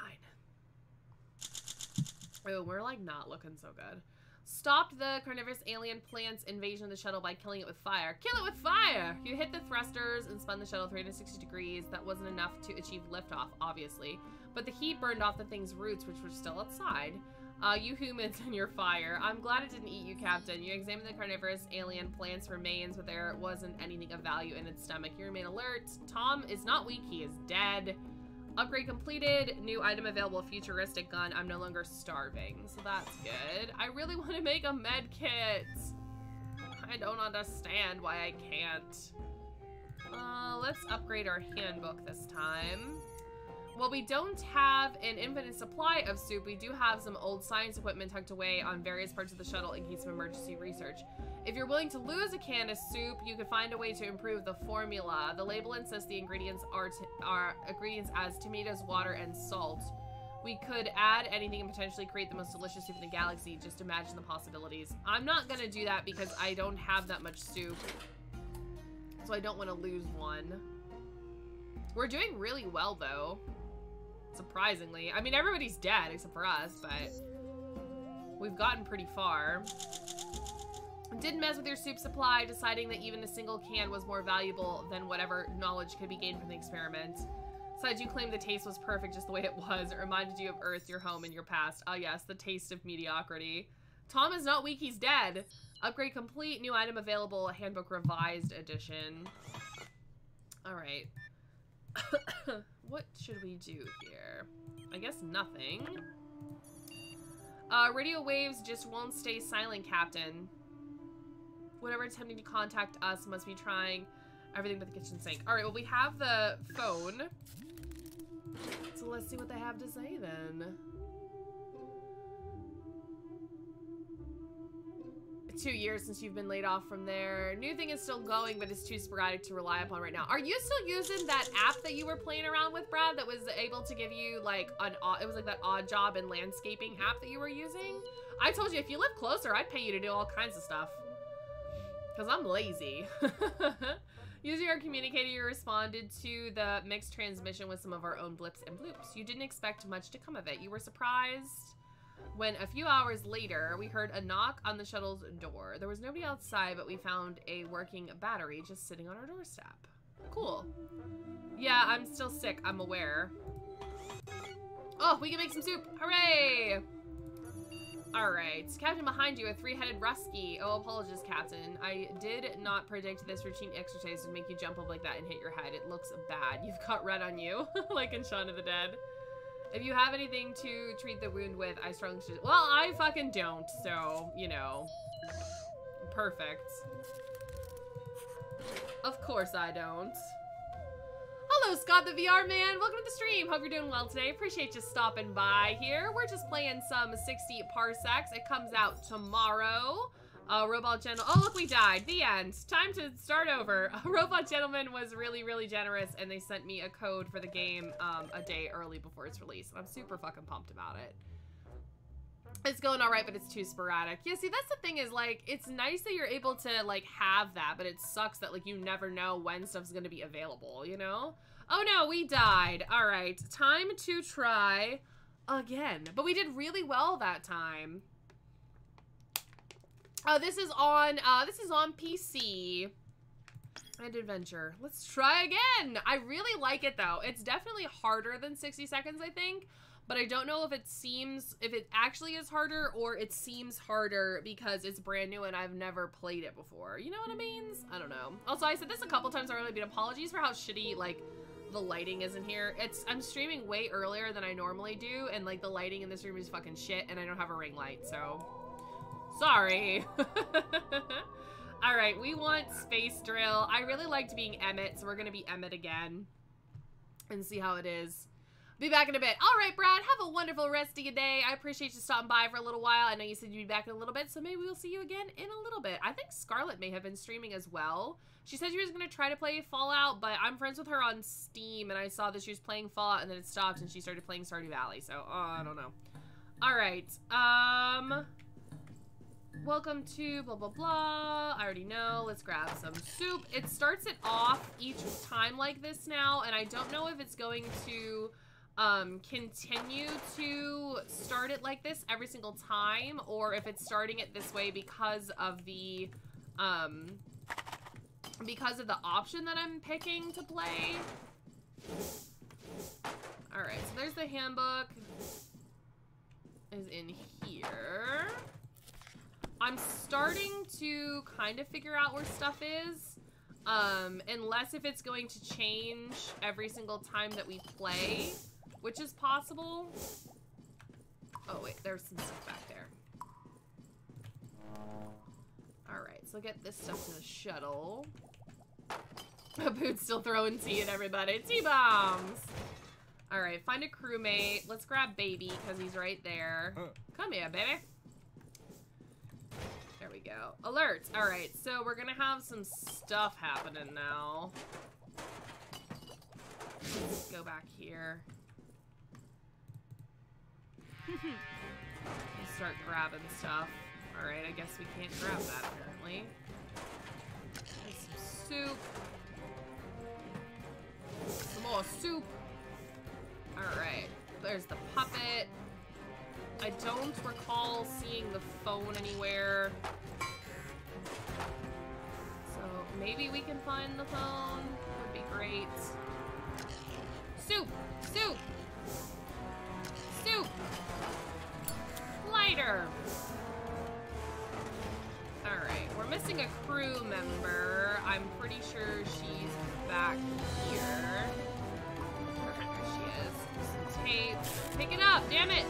Oh, we're like not looking so good. Stopped the carnivorous alien plant's invasion of the shuttle by killing it with fire. Kill it with fire! You hit the thrusters and spun the shuttle 360 degrees. That wasn't enough to achieve liftoff, obviously. But the heat burned off the thing's roots, which were still outside. You humans and your fire. I'm glad it didn't eat you, Captain. You examined the carnivorous alien plant's remains, but there wasn't anything of value in its stomach. You remain alert. Tom is not weak. He is dead. Upgrade completed. New item available. Futuristic gun. I'm no longer starving, so that's good. I really want to make a med kit. I don't understand why I can't. Let's upgrade our handbook this time. While we don't have an infinite supply of soup, we do have some old science equipment tucked away on various parts of the shuttle in case of emergency research. If you're willing to lose a can of soup, you could find a way to improve the formula. The label insists the ingredients are ingredients as tomatoes, water, and salt. We could add anything and potentially create the most delicious soup in the galaxy. Just imagine the possibilities. I'm not gonna do that because I don't have that much soup. So I don't want to lose one. We're doing really well, though. Surprisingly. I mean, everybody's dead except for us, but we've gotten pretty far. Didn't mess with your soup supply, deciding that even a single can was more valuable than whatever knowledge could be gained from the experiment. Besides, you claimed the taste was perfect just the way it was. It reminded you of Earth, your home, and your past. Ah, yes, the taste of mediocrity. Tom is not weak, he's dead. Upgrade complete, new item available, handbook revised edition. Alright. What should we do here? I guess nothing. Radio waves just won't stay silent, Captain. Whatever attempting to contact us must be trying everything but the kitchen sink. Alright, well, we have the phone. So let's see what they have to say then. 2 years since you've been laid off from there. New thing is still going, but it's too sporadic to rely upon right now. Are you still using that app that you were playing around with, Brad, that was able to give you like it was like that odd job and landscaping app that you were using? I told you if you live closer, I'd pay you to do all kinds of stuff. Because I'm lazy. Using our communicator, you responded to the mixed transmission with some of our own blips and bloops. You didn't expect much to come of it. You were surprised when a few hours later, we heard a knock on the shuttle's door. There was nobody outside, but we found a working battery just sitting on our doorstep. Cool. Yeah, I'm still sick. I'm aware. Oh, we can make some soup. Hooray! Alright, Captain, behind you, a three-headed Rusky. Oh, apologies, Captain. I did not predict this routine exercise would make you jump up like that and hit your head. It looks bad. You've got red on you, like in Shaun of the Dead. If you have anything to treat the wound with, I strongly suggest. Well, I fucking don't, so, you know. Perfect. Of course I don't. Hello, Scott the VR man. Welcome to the stream. Hope you're doing well today. Appreciate you stopping by here. We're just playing some 60 Parsecs. It comes out tomorrow. Robot Gentleman. Oh, look, we died. The end. Time to start over. Robot Gentleman was really, really generous, and they sent me a code for the game a day early before its release. And I'm super fucking pumped about it. It's going all right, but it's too sporadic. Yeah, see, that's the thing is, like, it's nice that you're able to, like, have that, but it sucks that, like, you never know when stuff's gonna be available, you know? Oh, no, we died. All right, time to try again. But we did really well that time. Oh, this is on PC and Adventure. Let's try again. I really like it, though. It's definitely harder than 60 seconds, I think. But I don't know if it actually is harder or it seems harder because it's brand new and I've never played it before. You know what I mean? I don't know. Also, I said this a couple times already, but apologies for how shitty, like, the lighting is in here. I'm streaming way earlier than I normally do, and, like, the lighting in this room is fucking shit, and I don't have a ring light, so... Sorry. Alright, we want Space Drill. I really liked being Emmett, so we're gonna be Emmett again. And see how it is. Be back in a bit. All right, Brad, have a wonderful rest of your day. I appreciate you stopping by for a little while. I know you said you'd be back in a little bit, so maybe we'll see you again in a little bit. I think Scarlett may have been streaming as well. She said she was going to try to play Fallout, but I'm friends with her on Steam, and I saw that she was playing Fallout, and then it stopped, and she started playing Stardew Valley, so, I don't know. All right, welcome to blah, blah, blah. I already know. Let's grab some soup. It starts it off each time like this now, and I don't know if it's going to... continue to start it like this every single time, or if it's starting it this way because of the option that I'm picking to play. Alright, so there's the handbook. Is in here. I'm starting to kind of figure out where stuff is. Unless if it's going to change every single time that we play. Which is possible. Oh, wait, there's some stuff back there. Alright, so get this stuff to the shuttle. Boot's still throwing tea at everybody. T-bombs! Alright, find a crewmate. Let's grab Baby, because he's right there. Come here, baby. There we go. Alert! Alright, so we're gonna have some stuff happening now. Let's go back here. We'll start grabbing stuff. Alright, I guess we can't grab that apparently. There's some soup. Some more soup. Alright, there's the puppet. I don't recall seeing the phone anywhere. So maybe we can find the phone. Would be great. Soup! Soup! Soup! Lighter! Alright, we're missing a crew member. I'm pretty sure she's back here. There she is. Some tape. Pick it up, damn it!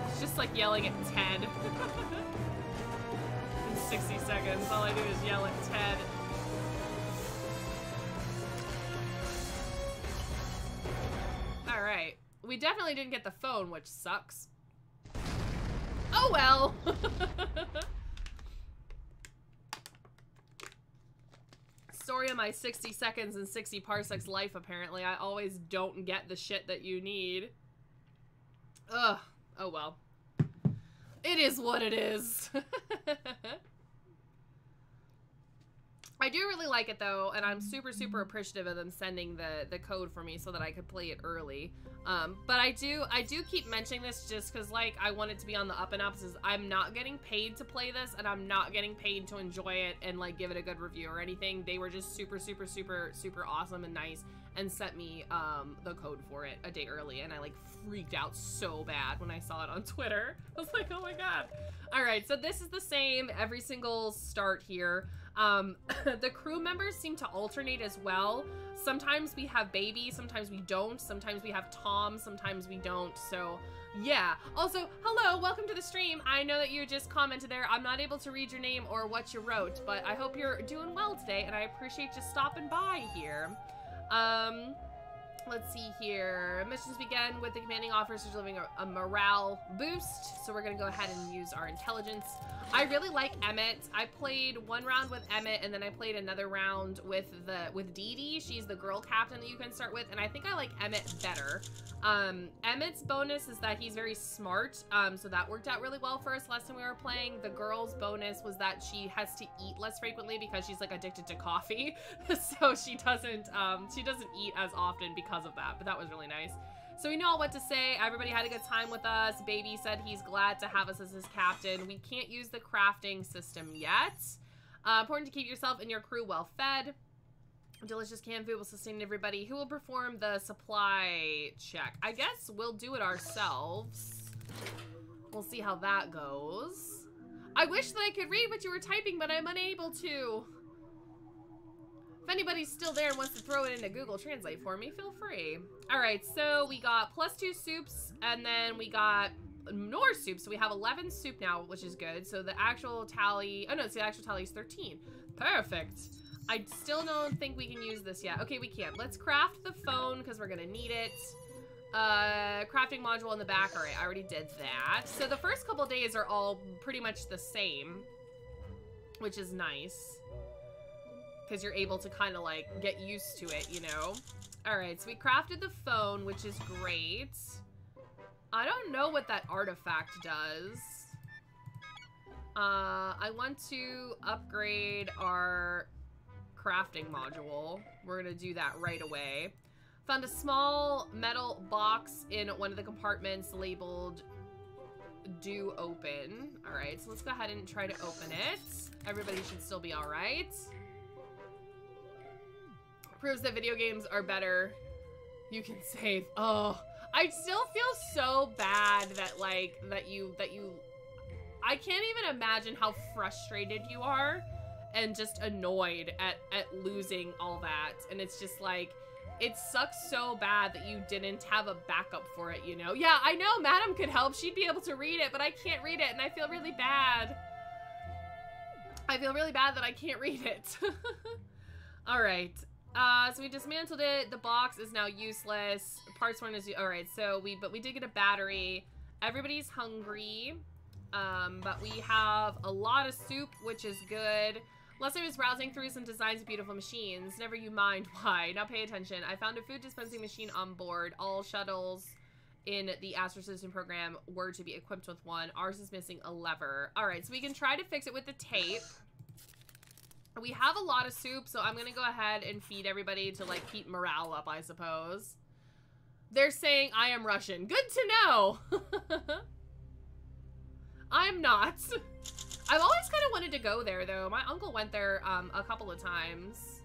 It's just like yelling at Ted. In 60 seconds, all I do is yell at Ted. Alright. We definitely didn't get the phone, which sucks. Oh well! Story of my 60 seconds and 60 parsecs life, apparently. I always don't get the shit that you need. Ugh. Oh well. It is what it is. I do really like it though, and I'm super, super appreciative of them sending the code for me so that I could play it early. But I do keep mentioning this just because, like, I want it to be on the up and ups. Is I'm not getting paid to play this, and I'm not getting paid to enjoy it and, like, give it a good review or anything. They were just super, super, super, super awesome and nice and sent me the code for it a day early, and I, like, freaked out so bad when I saw it on Twitter. I was like, oh my god. Alright, so this is the same every single start here. The crew members seem to alternate as well. Sometimes we have Baby, sometimes we don't, sometimes we have Tom, sometimes we don't, so yeah. Also, hello, welcome to the stream. I know that you just commented there. I'm not able to read your name or what you wrote, but I hope you're doing well today, and I appreciate you stopping by here. Let's see here. Missions begin with the commanding officers delivering a morale boost. So we're gonna go ahead and use our intelligence. I really like Emmett. I played one round with Emmett, and then I played another round with Dee Dee. She's the girl captain that you can start with, and I think I like Emmett better. Emmett's bonus is that he's very smart, so that worked out really well for us last time we were playing. The girl's bonus was that she has to eat less frequently because she's like addicted to coffee, so she doesn't eat as often because of that, but that was really nice. So we know all what to say. Everybody had a good time with us. Baby said he's glad to have us as his captain. We can't use the crafting system yet. Important to keep yourself and your crew well fed. Delicious canned food will sustain everybody. Who will perform the supply check? I guess we'll do it ourselves. We'll see how that goes. I wish that I could read what you were typing, but I'm unable to. If anybody's still there and wants to throw it into Google Translate for me, feel free. All right, so we got +2 soups, and then we got more soups. So we have 11 soup now, which is good. So the actual tally, oh no, it's the actual tally is 13. Perfect. I still don't think we can use this yet. Okay, we can. Let's craft the phone because we're gonna need it. Crafting module in the back. All right, I already did that. So the first couple days are all pretty much the same, which is nice. Because you're able to kind of like get used to it, you know? Alright, so we crafted the phone, which is great. I don't know what that artifact does. I want to upgrade our crafting module. We're gonna do that right away. Found a small metal box in one of the compartments labeled do open. Alright, so let's go ahead and try to open it. Everybody should still be alright. Proves that video games are better. You can save. Oh, I still feel so bad that like that you I can't even imagine how frustrated you are and just annoyed at losing all that. And it's just like, it sucks so bad that you didn't have a backup for it, you know? Yeah, I know Madam could help. She'd be able to read it, but I can't read it, and I feel really bad. I feel really bad that I can't read it. All right. So we dismantled it. The box is now useless. Parts weren't as alright, so but we did get a battery. Everybody's hungry. But we have a lot of soup, which is good. Last time I was browsing through some designs of beautiful machines. Never you mind why. Now pay attention. I found a food dispensing machine on board. All shuttles in the Astrocytosine program were to be equipped with one. Ours is missing a lever. All right, so we can try to fix it with the tape. We have a lot of soup, so I'm gonna go ahead and feed everybody to, like, keep morale up, I suppose. They're saying I am Russian. Good to know! I'm not. I've always kind of wanted to go there, though. My uncle went there a couple of times.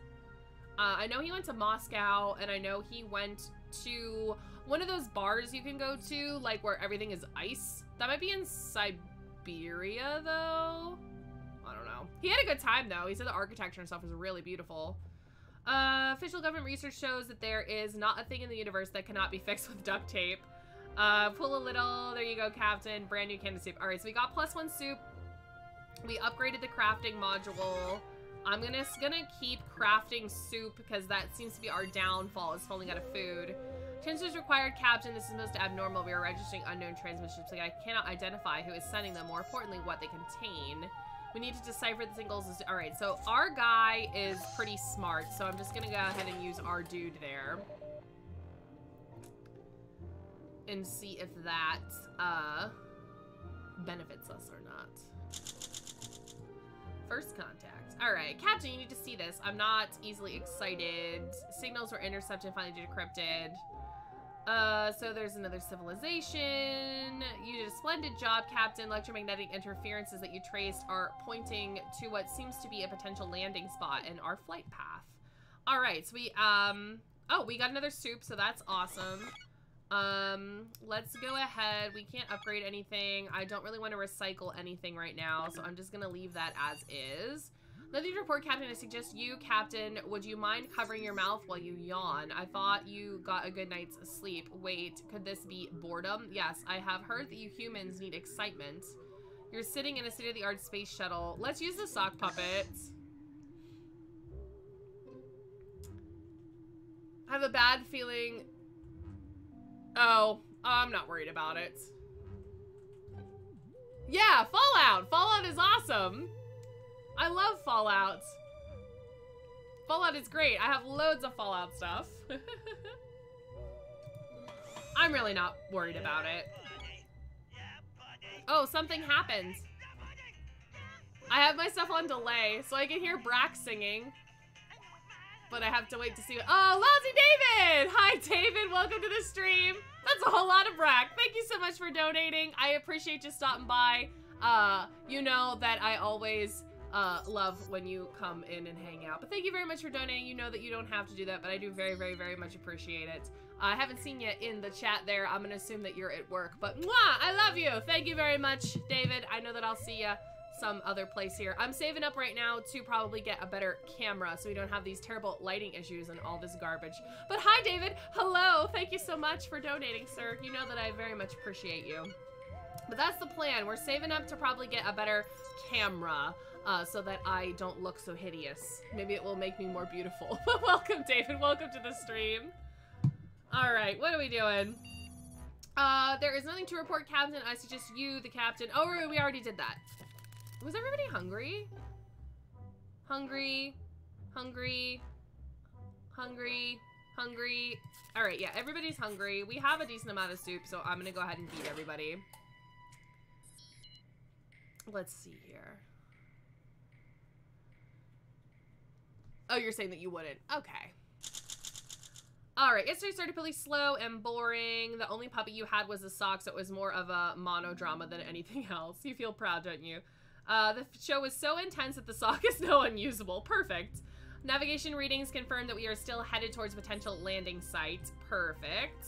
I know he went to Moscow, and I know he went to one of those bars you can go to, like, where everything is ice. That might be in Siberia, though. I don't know. He had a good time, though. He said the architecture and stuff was really beautiful. Official government research shows that there is not a thing in the universe that cannot be fixed with duct tape. Pull a little. There you go, Captain. Brand new can of soup. All right, so we got +1 soup. We upgraded the crafting module. I'm gonna keep crafting soup because that seems to be our downfall, is falling out of food. Attention is required, Captain. This is most abnormal. We are registering unknown transmissions. Like, I cannot identify who is sending them. More importantly, what they contain. We need to decipher the singles. All right, so our guy is pretty smart, so I'm just gonna go ahead and use our dude there and see if that benefits us or not. First contact. All right, Captain, you need to see this. I'm not easily excited. Signals were intercepted, finally decrypted. So there's another civilization. You did a splendid job, Captain. Electromagnetic interferences that you traced are pointing to what seems to be a potential landing spot in our flight path. All right, so we, oh, we got another soup, so that's awesome. Let's go ahead. We can't upgrade anything. I don't really want to recycle anything right now, so I'm just gonna leave that as is. Nothing to report, Captain. I suggest you, Captain, would you mind covering your mouth while you yawn? I thought you got a good night's sleep. Wait, could this be boredom? Yes, I have heard that you humans need excitement. You're sitting in a state-of-the-art space shuttle. Let's use the sock puppets. I have a bad feeling. Oh, I'm not worried about it. Yeah, Fallout. Fallout is awesome. I love Fallout. Fallout is great. I have loads of Fallout stuff. I'm really not worried about it. Oh, something happened. I have my stuff on delay, so I can hear Brack singing. But I have to wait to see what— oh, Lousy David! Hi, David. Welcome to the stream. That's a whole lot of Brack. Thank you so much for donating. I appreciate you stopping by. You know that I always love when you come in and hang out. But thank you very much for donating. You know that you don't have to do that, but I do very, very, very much appreciate it. I haven't seen you in the chat there. I'm gonna assume that you're at work, but mwah, I love you. Thank you very much, David. I know that I'll see you some other place here. I'm saving up right now to probably get a better camera so we don't have these terrible lighting issues and all this garbage. But hi, David. Hello. Thank you so much for donating, sir. You know that I very much appreciate you. But that's the plan. We're saving up to probably get a better camera so that I don't look so hideous. Maybe it will make me more beautiful. Welcome, David. Welcome to the stream. All right, what are we doing? There is nothing to report, Captain. I suggest you, the captain. Oh, we already did that. Was everybody hungry? Hungry, hungry, hungry, hungry. All right, yeah, everybody's hungry. We have a decent amount of soup, so I'm gonna go ahead and feed everybody. Let's see here. Oh, you're saying that you wouldn't. Okay. All right, yesterday started pretty slow and boring. The only puppet you had was the sock, so it was more of a monodrama than anything else. You feel proud, don't you? The show was so intense that the sock is now unusable. Perfect. Navigation readings confirm that we are still headed towards potential landing site. Perfect.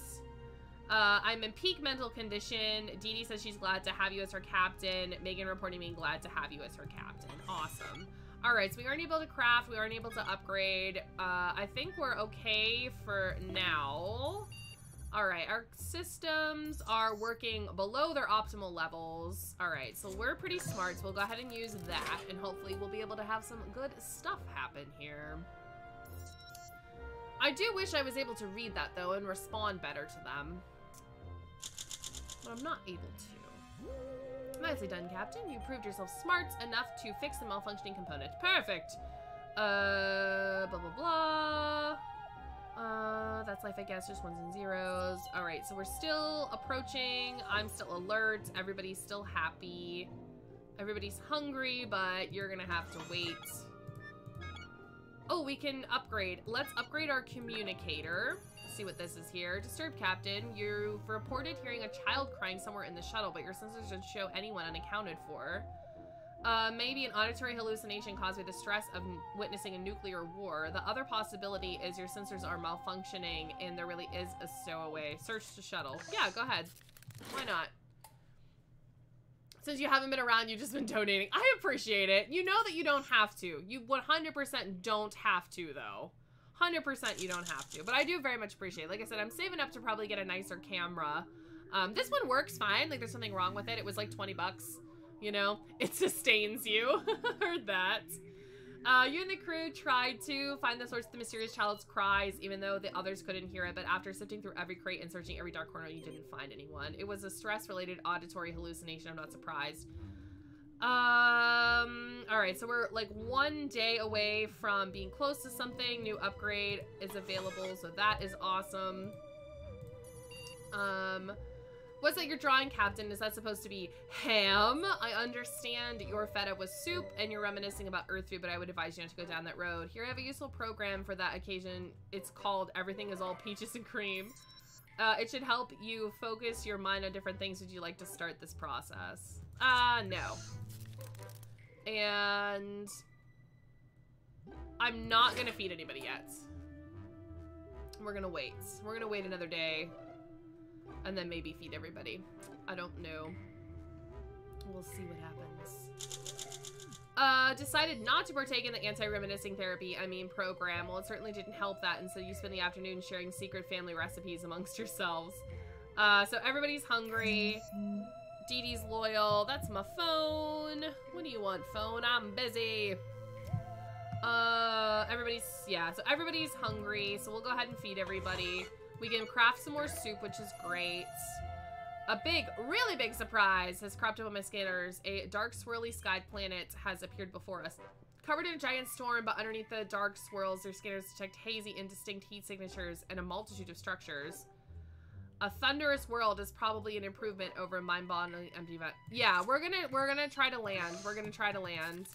I'm in peak mental condition. Dee Dee says she's glad to have you as her captain. Megan reporting being glad to have you as her captain. Awesome. All right, so we aren't able to craft. We aren't able to upgrade. I think we're okay for now. All right, our systems are working below their optimal levels. All right, so we're pretty smart, so we'll go ahead and use that, and hopefully we'll be able to have some good stuff happen here. I do wish I was able to read that, though, and respond better to them. But I'm not able to. Nicely done, Captain. You proved yourself smart enough to fix the malfunctioning component. Perfect. Blah, blah, blah. That's like life, I guess, just ones and zeros. All right, so we're still approaching. I'm still alert. Everybody's still happy. Everybody's hungry, but you're gonna have to wait. Oh, we can upgrade. Let's upgrade our communicator. See what this is here. Disturbed Captain, you've reported hearing a child crying somewhere in the shuttle, but your sensors don't show anyone unaccounted for. Maybe an auditory hallucination caused by the stress of witnessing a nuclear war. The other possibility is your sensors are malfunctioning and there really is a stowaway. Search the shuttle. Yeah, go ahead. Why not? Since you haven't been around, you've just been donating. I appreciate it. You know that you don't have to. You 100% don't have to, though. 100% you don't have to. But I do very much appreciate it. Like I said, I'm saving up to probably get a nicer camera. This one works fine. Like, there's something wrong with it. It was like 20 bucks. You know? It sustains you. Heard that. You and the crew tried to find the source of the mysterious child's cries, even though the others couldn't hear it, but after sifting through every crate and searching every dark corner, you didn't find anyone. It was a stress-related auditory hallucination. I'm not surprised. Alright, so we're like 1 day away from being close to something. New upgrade is available, so that is awesome. What's that you're drawing, Captain? Is that supposed to be ham? I understand you're fed up with soup and you're reminiscing about Earth food, but I would advise you not to go down that road. Here I have a useful program for that occasion. It's called Everything is All Peaches and Cream. It should help you focus your mind on different things. Would you like to start this process? No. And I'm not gonna feed anybody yet. We're gonna wait. We're gonna wait another day. And then maybe feed everybody. I don't know. We'll see what happens. Decided not to partake in the anti-reminiscing therapy, program. Well, it certainly didn't help that, and so you spend the afternoon sharing secret family recipes amongst yourselves. So everybody's hungry. Dee Dee's loyal. That's my phone. What do you want, phone? I'm busy. So everybody's hungry, so we'll go ahead and feed everybody. We can craft some more soup, which is great. A big, really big surprise has cropped up on my scanners. A dark, swirly sky planet has appeared before us. Covered in a giant storm, but underneath the dark swirls, their scanners detect hazy, indistinct heat signatures and a multitude of structures. A thunderous world is probably an improvement over a mind-boggling empty event. Yeah, we're gonna try to land. We're gonna try to land,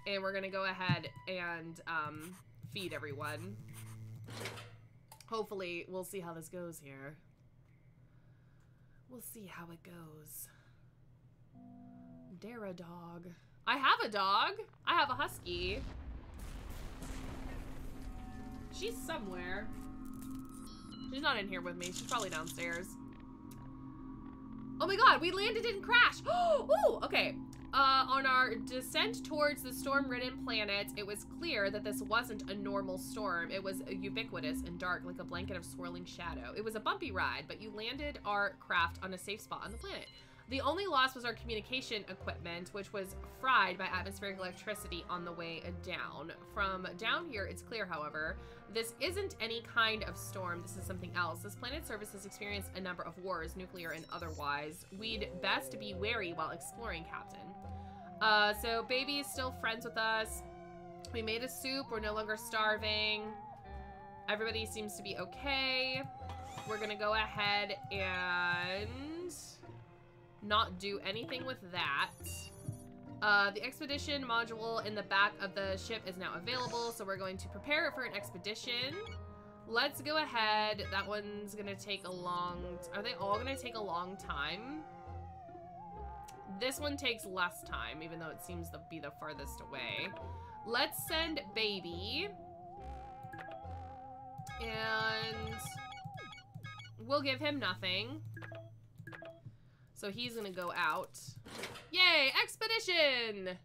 and we're gonna go ahead and feed everyone. Hopefully, we'll see how this goes here. We'll see how it goes. Dare a dog. I have a dog. I have a husky. She's somewhere. She's not in here with me. She's probably downstairs. Oh my god, we landed and crashed. Ooh, okay. On our descent towards the storm-ridden planet, it was clear that this wasn't a normal storm. It was ubiquitous and dark, like a blanket of swirling shadow. It was a bumpy ride, but you landed our craft on a safe spot on the planet. The only loss was our communication equipment, which was fried by atmospheric electricity on the way down. From down here, it's clear, however, this isn't any kind of storm. This is something else. This planet's surface has experienced a number of wars, nuclear and otherwise. We'd best be wary while exploring, Captain. So baby is still friends with us. We made a soup. We're no longer starving. Everybody seems to be okay. We're gonna go ahead and not do anything with that. The expedition module in the back of the ship is now available, so we're going to prepare it for an expedition. Let's go ahead. That one's gonna take a long... Are they all gonna take a long time? This one takes less time, even though it seems to be the farthest away. Let's send baby. And we'll give him nothing. So he's gonna go out. Yay, expedition!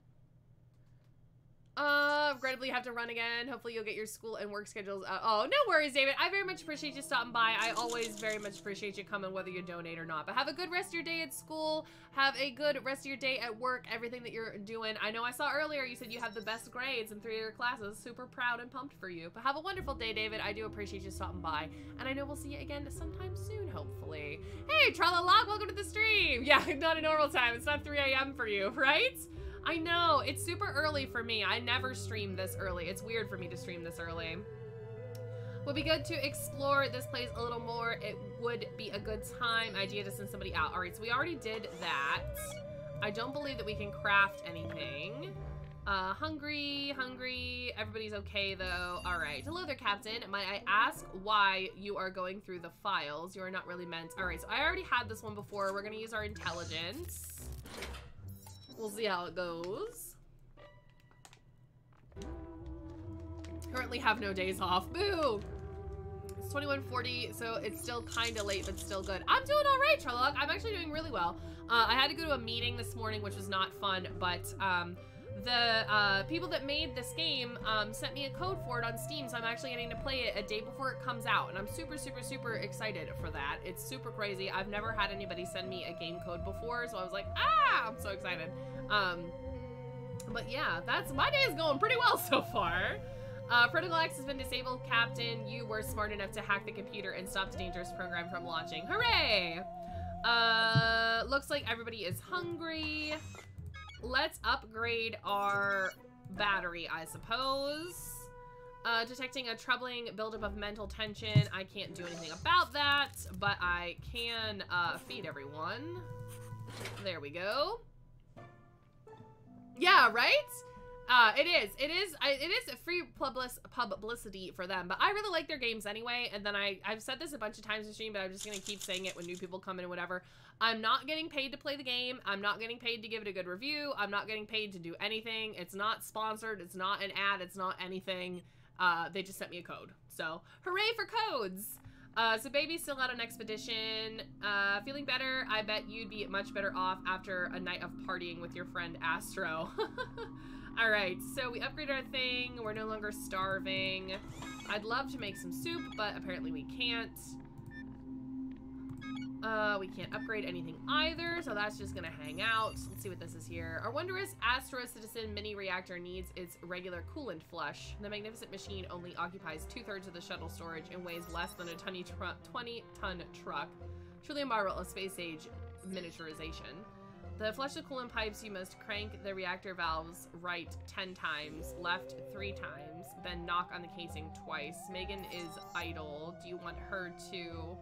Regrettably have to run again. Hopefully you'll get your school and work schedules out. Oh, no worries, David. I very much appreciate you stopping by. I always very much appreciate you coming, whether you donate or not. But have a good rest of your day at school. Have a good rest of your day at work, everything that you're doing. I know I saw earlier you said you have the best grades in 3 of your classes. Super proud and pumped for you. But have a wonderful day, David. I do appreciate you stopping by. And I know we'll see you again sometime soon, hopefully. Hey, Tralala, welcome to the stream. Yeah, not a normal time. It's not 3 a.m. for you, right? I know, it's super early for me. I never stream this early. It's weird for me to stream this early. Would be good to explore this place a little more. It would be a good time. Idea to send somebody out. All right, so we already did that. I don't believe that we can craft anything. Hungry. Everybody's okay, though. All right. Hello there, Captain. Might I ask why you are going through the files? You are not really meant. All right, so I already had this one before. We're going to use our intelligence. We'll see how it goes. Currently have no days off. Boo! It's 21:40, so it's still kind of late, but still good. I'm doing all right, Trelloc. I'm actually doing really well. I had to go to a meeting this morning, which was not fun, but the people that made this game sent me a code for it on Steam, so I'm actually getting to play it a day before it comes out, and I'm super, super, super excited for that. It's super crazy. I've never had anybody send me a game code before, so I was like, ah, I'm so excited. But yeah, my day is going pretty well so far. Protocol X has been disabled, Captain. You were smart enough to hack the computer and stop the dangerous program from launching. Hooray! Looks like everybody is hungry. Let's upgrade our battery, I suppose. Detecting a troubling buildup of mental tension. I can't do anything about that, but I can feed everyone. There we go. Yeah, right? It is a free publicity for them, but I really like their games anyway, and then I've said this a bunch of times in stream, but I'm just gonna keep saying it when new people come in and whatever. I'm not getting paid to play the game. I'm not getting paid to give it a good review. I'm not getting paid to do anything. It's not sponsored. It's not an ad. It's not anything. They just sent me a code. So, hooray for codes! So baby's still out on expedition. Feeling better. I bet you'd be much better off after a night of partying with your friend Astro. Alright, so we upgraded our thing. We're no longer starving. I'd love to make some soup, but apparently we can't. We can't upgrade anything either, so that's just gonna hang out. Let's see what this is here. Our wondrous Astro Citizen mini reactor needs its regular coolant flush. The magnificent machine only occupies 2/3 of the shuttle storage and weighs less than a 20-ton truck. Truly a marvel of space age miniaturization. The flush the coolant pipes, you must crank the reactor valves right 10 times, left 3 times, then knock on the casing twice. Megan is idle. Do you want her to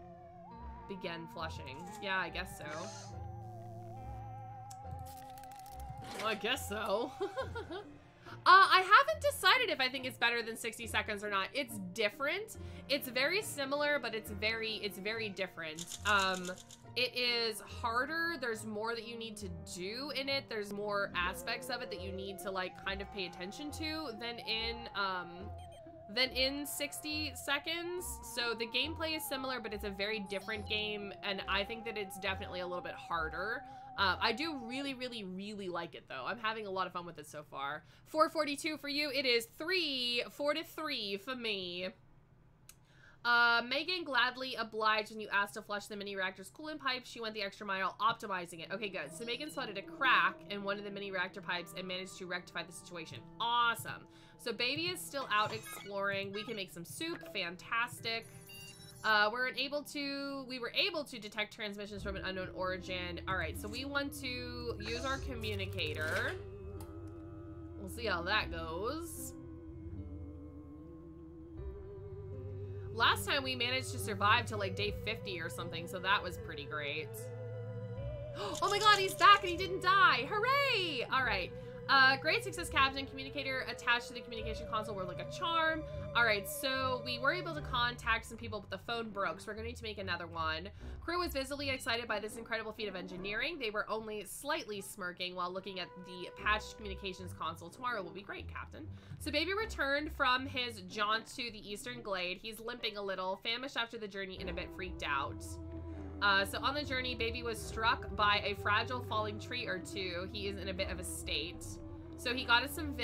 begin flushing? Yeah, I guess so. Well, I guess so. I haven't decided if I think it's better than 60 seconds or not. It's different. It's very similar, but it's very different. It is harder. There's more that you need to do in it. There's more aspects of it that you need to like kind of pay attention to than in 60 seconds. So the gameplay is similar, but it's a very different game, and I think that it's definitely a little bit harder. I do really, really, really like it though. I'm having a lot of fun with it so far. 442 for you. It is 4 to 3 for me. Megan gladly obliged when you asked to flush the mini reactor's coolant pipe. She went the extra mile optimizing it. Okay, good. So Megan spotted a crack in one of the mini reactor pipes and managed to rectify the situation. Awesome. So baby is still out exploring. We can make some soup. Fantastic. We were able to detect transmissions from an unknown origin. All right, so we want to use our communicator. We'll see how that goes. Last time we managed to survive to like day 50 or something, so that was pretty great. Oh my god, he's back and he didn't die. Hooray! All right. Great success, Captain. Communicator attached to the communication console worked like a charm. All right, so we were able to contact some people, but the phone broke, so we're going to need to make another one. Crew was visibly excited by this incredible feat of engineering. They were only slightly smirking while looking at the patched communications console. Tomorrow will be great, Captain. So baby returned from his jaunt to the Eastern Glade. He's limping a little, famished after the journey and a bit freaked out. So on the journey, baby was struck by a fragile falling tree or two. He is in a bit of a state. So he got us some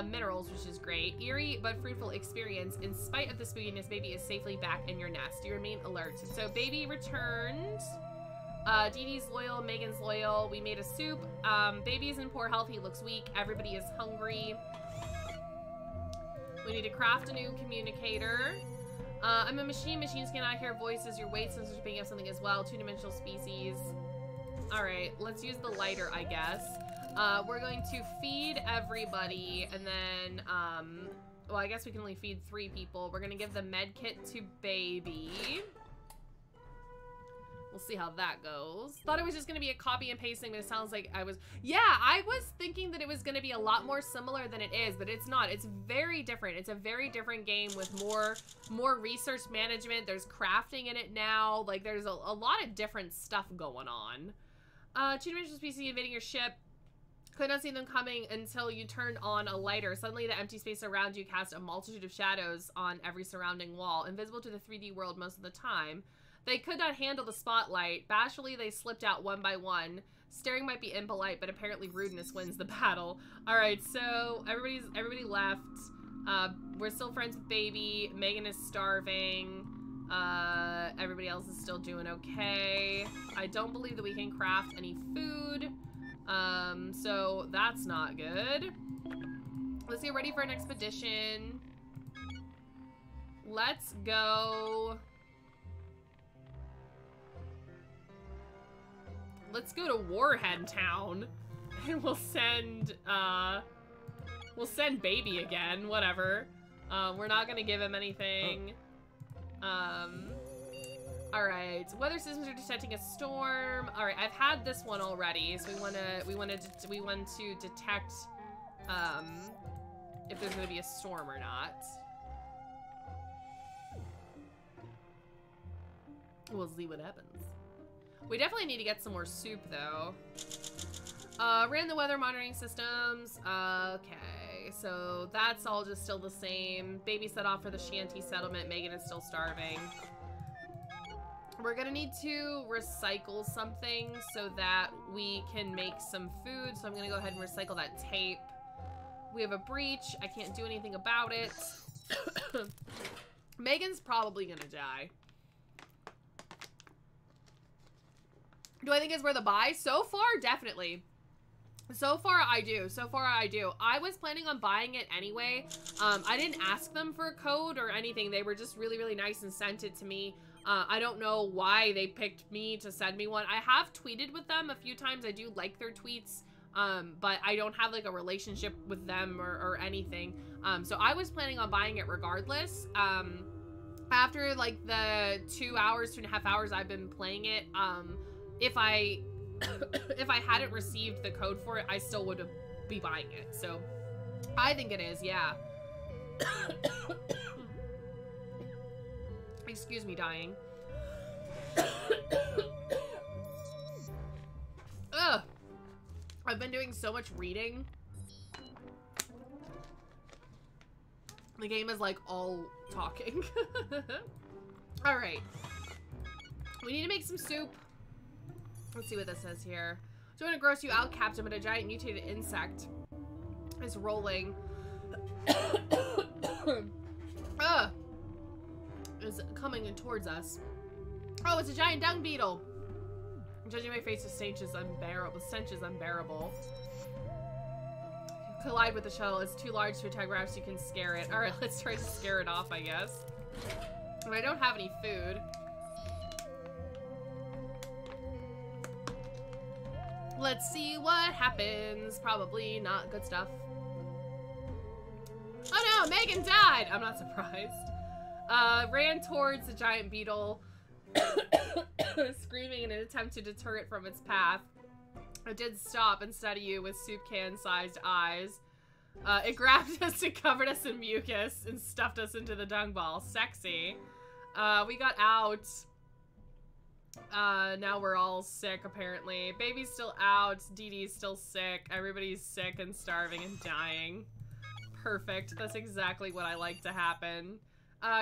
minerals, which is great. Eerie but fruitful experience. In spite of the spookiness, baby is safely back in your nest. You remain alert. So baby returned. Dee Dee's loyal, Megan's loyal. We made a soup. Baby is in poor health. He looks weak. Everybody is hungry. We need to craft a new communicator. I'm a machine. Machines cannot hear voices. Your weight sensors are picking up something as well. Two-dimensional species. All right, let's use the lighter, I guess. We're going to feed everybody, and then well, I guess we can only feed 3 people. We're gonna give the med kit to baby. We'll see how that goes. Thought it was just gonna be a copy and pasting, but it sounds like I was... Yeah, I was thinking that it was gonna be a lot more similar than it is, but it's not. It's very different. It's a very different game with more research management. There's crafting in it now. Like, there's a lot of different stuff going on. Two-dimensional species invading your ship. Could not see them coming until you turned on a lighter. Suddenly, the empty space around you cast a multitude of shadows on every surrounding wall, invisible to the 3D world most of the time. They could not handle the spotlight. Bashfully, they slipped out one by one. Staring might be impolite, but apparently rudeness wins the battle. All right, so everybody left. We're still friends with baby. Megan is starving. Everybody else is still doing okay. I don't believe that we can craft any food. So that's not good. Let's get ready for an expedition. Let's go. Let's go to Warhead Town, and we'll send baby again, whatever. We're not gonna give him anything. All right, weather systems are detecting a storm. All right, I've had this one already, so we want to detect if there's gonna be a storm or not. We'll see what happens. We definitely need to get some more soup, though. Ran the weather monitoring systems. Okay, so that's all just still the same. Baby set off for the shanty settlement. Megan is still starving. We're gonna need to recycle something so that we can make some food. So I'm gonna go ahead and recycle that tape. We have a breach. I can't do anything about it. Megan's probably gonna die. Do I think it's worth a buy? So far, definitely. So far, I do. So far, I do. I was planning on buying it anyway. I didn't ask them for a code or anything. They were just really, really nice and sent it to me. I don't know why they picked me to send me one. I have tweeted with them a few times. I do like their tweets, but I don't have like a relationship with them or anything. So I was planning on buying it regardless. After like the 2.5 hours I've been playing it, if I hadn't received the code for it, I still would be buying it. So I think it is, yeah. Excuse me, dying. Ugh. I've been doing so much reading. The game is like all talking. All right. We need to make some soup. Let's see what this says here. Don't want to gross you out, Captain, but a giant mutated insect is rolling. Is coming towards us. Oh, it's a giant dung beetle. Judging my face, the stench is unbearable. The stench is unbearable. Collide with the shuttle. It's too large to attack. Perhaps you can scare it. All right, let's try to scare it off, I guess. But I don't have any food. Let's see what happens. Probably not good stuff. Oh no, Megan died! I'm not surprised. Ran towards the giant beetle, screaming in an attempt to deter it from its path. It did stop and study you with soup can-sized eyes. It grabbed us and covered us in mucus and stuffed us into the dung ball. Sexy. We got out. Now we're all sick, apparently. Baby's still out. Dee Dee's still sick. Everybody's sick and starving and dying. Perfect. That's exactly what I like to happen.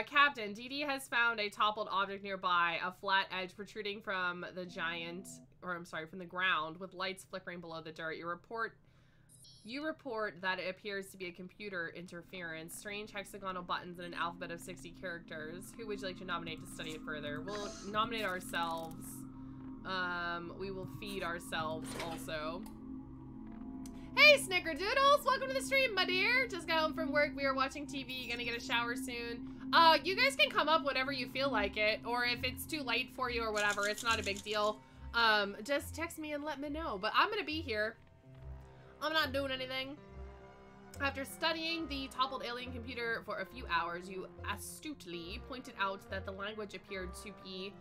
Captain, Dee Dee has found a toppled object nearby, a flat edge protruding from the from the ground, with lights flickering below the dirt. You report that it appears to be a computer interference. Strange hexagonal buttons and an alphabet of 60 characters. Who would you like to nominate to study it further? We'll nominate ourselves. We will feed ourselves also. Hey, Snickerdoodles! Welcome to the stream, my dear! Just got home from work. We are watching TV. Gonna get a shower soon. You guys can come up whenever you feel like it, or if it's too late for you or whatever, it's not a big deal. Just text me and let me know. But I'm gonna be here. I'm not doing anything. After studying the toppled alien computer for a few hours, you astutely pointed out that the language appeared to be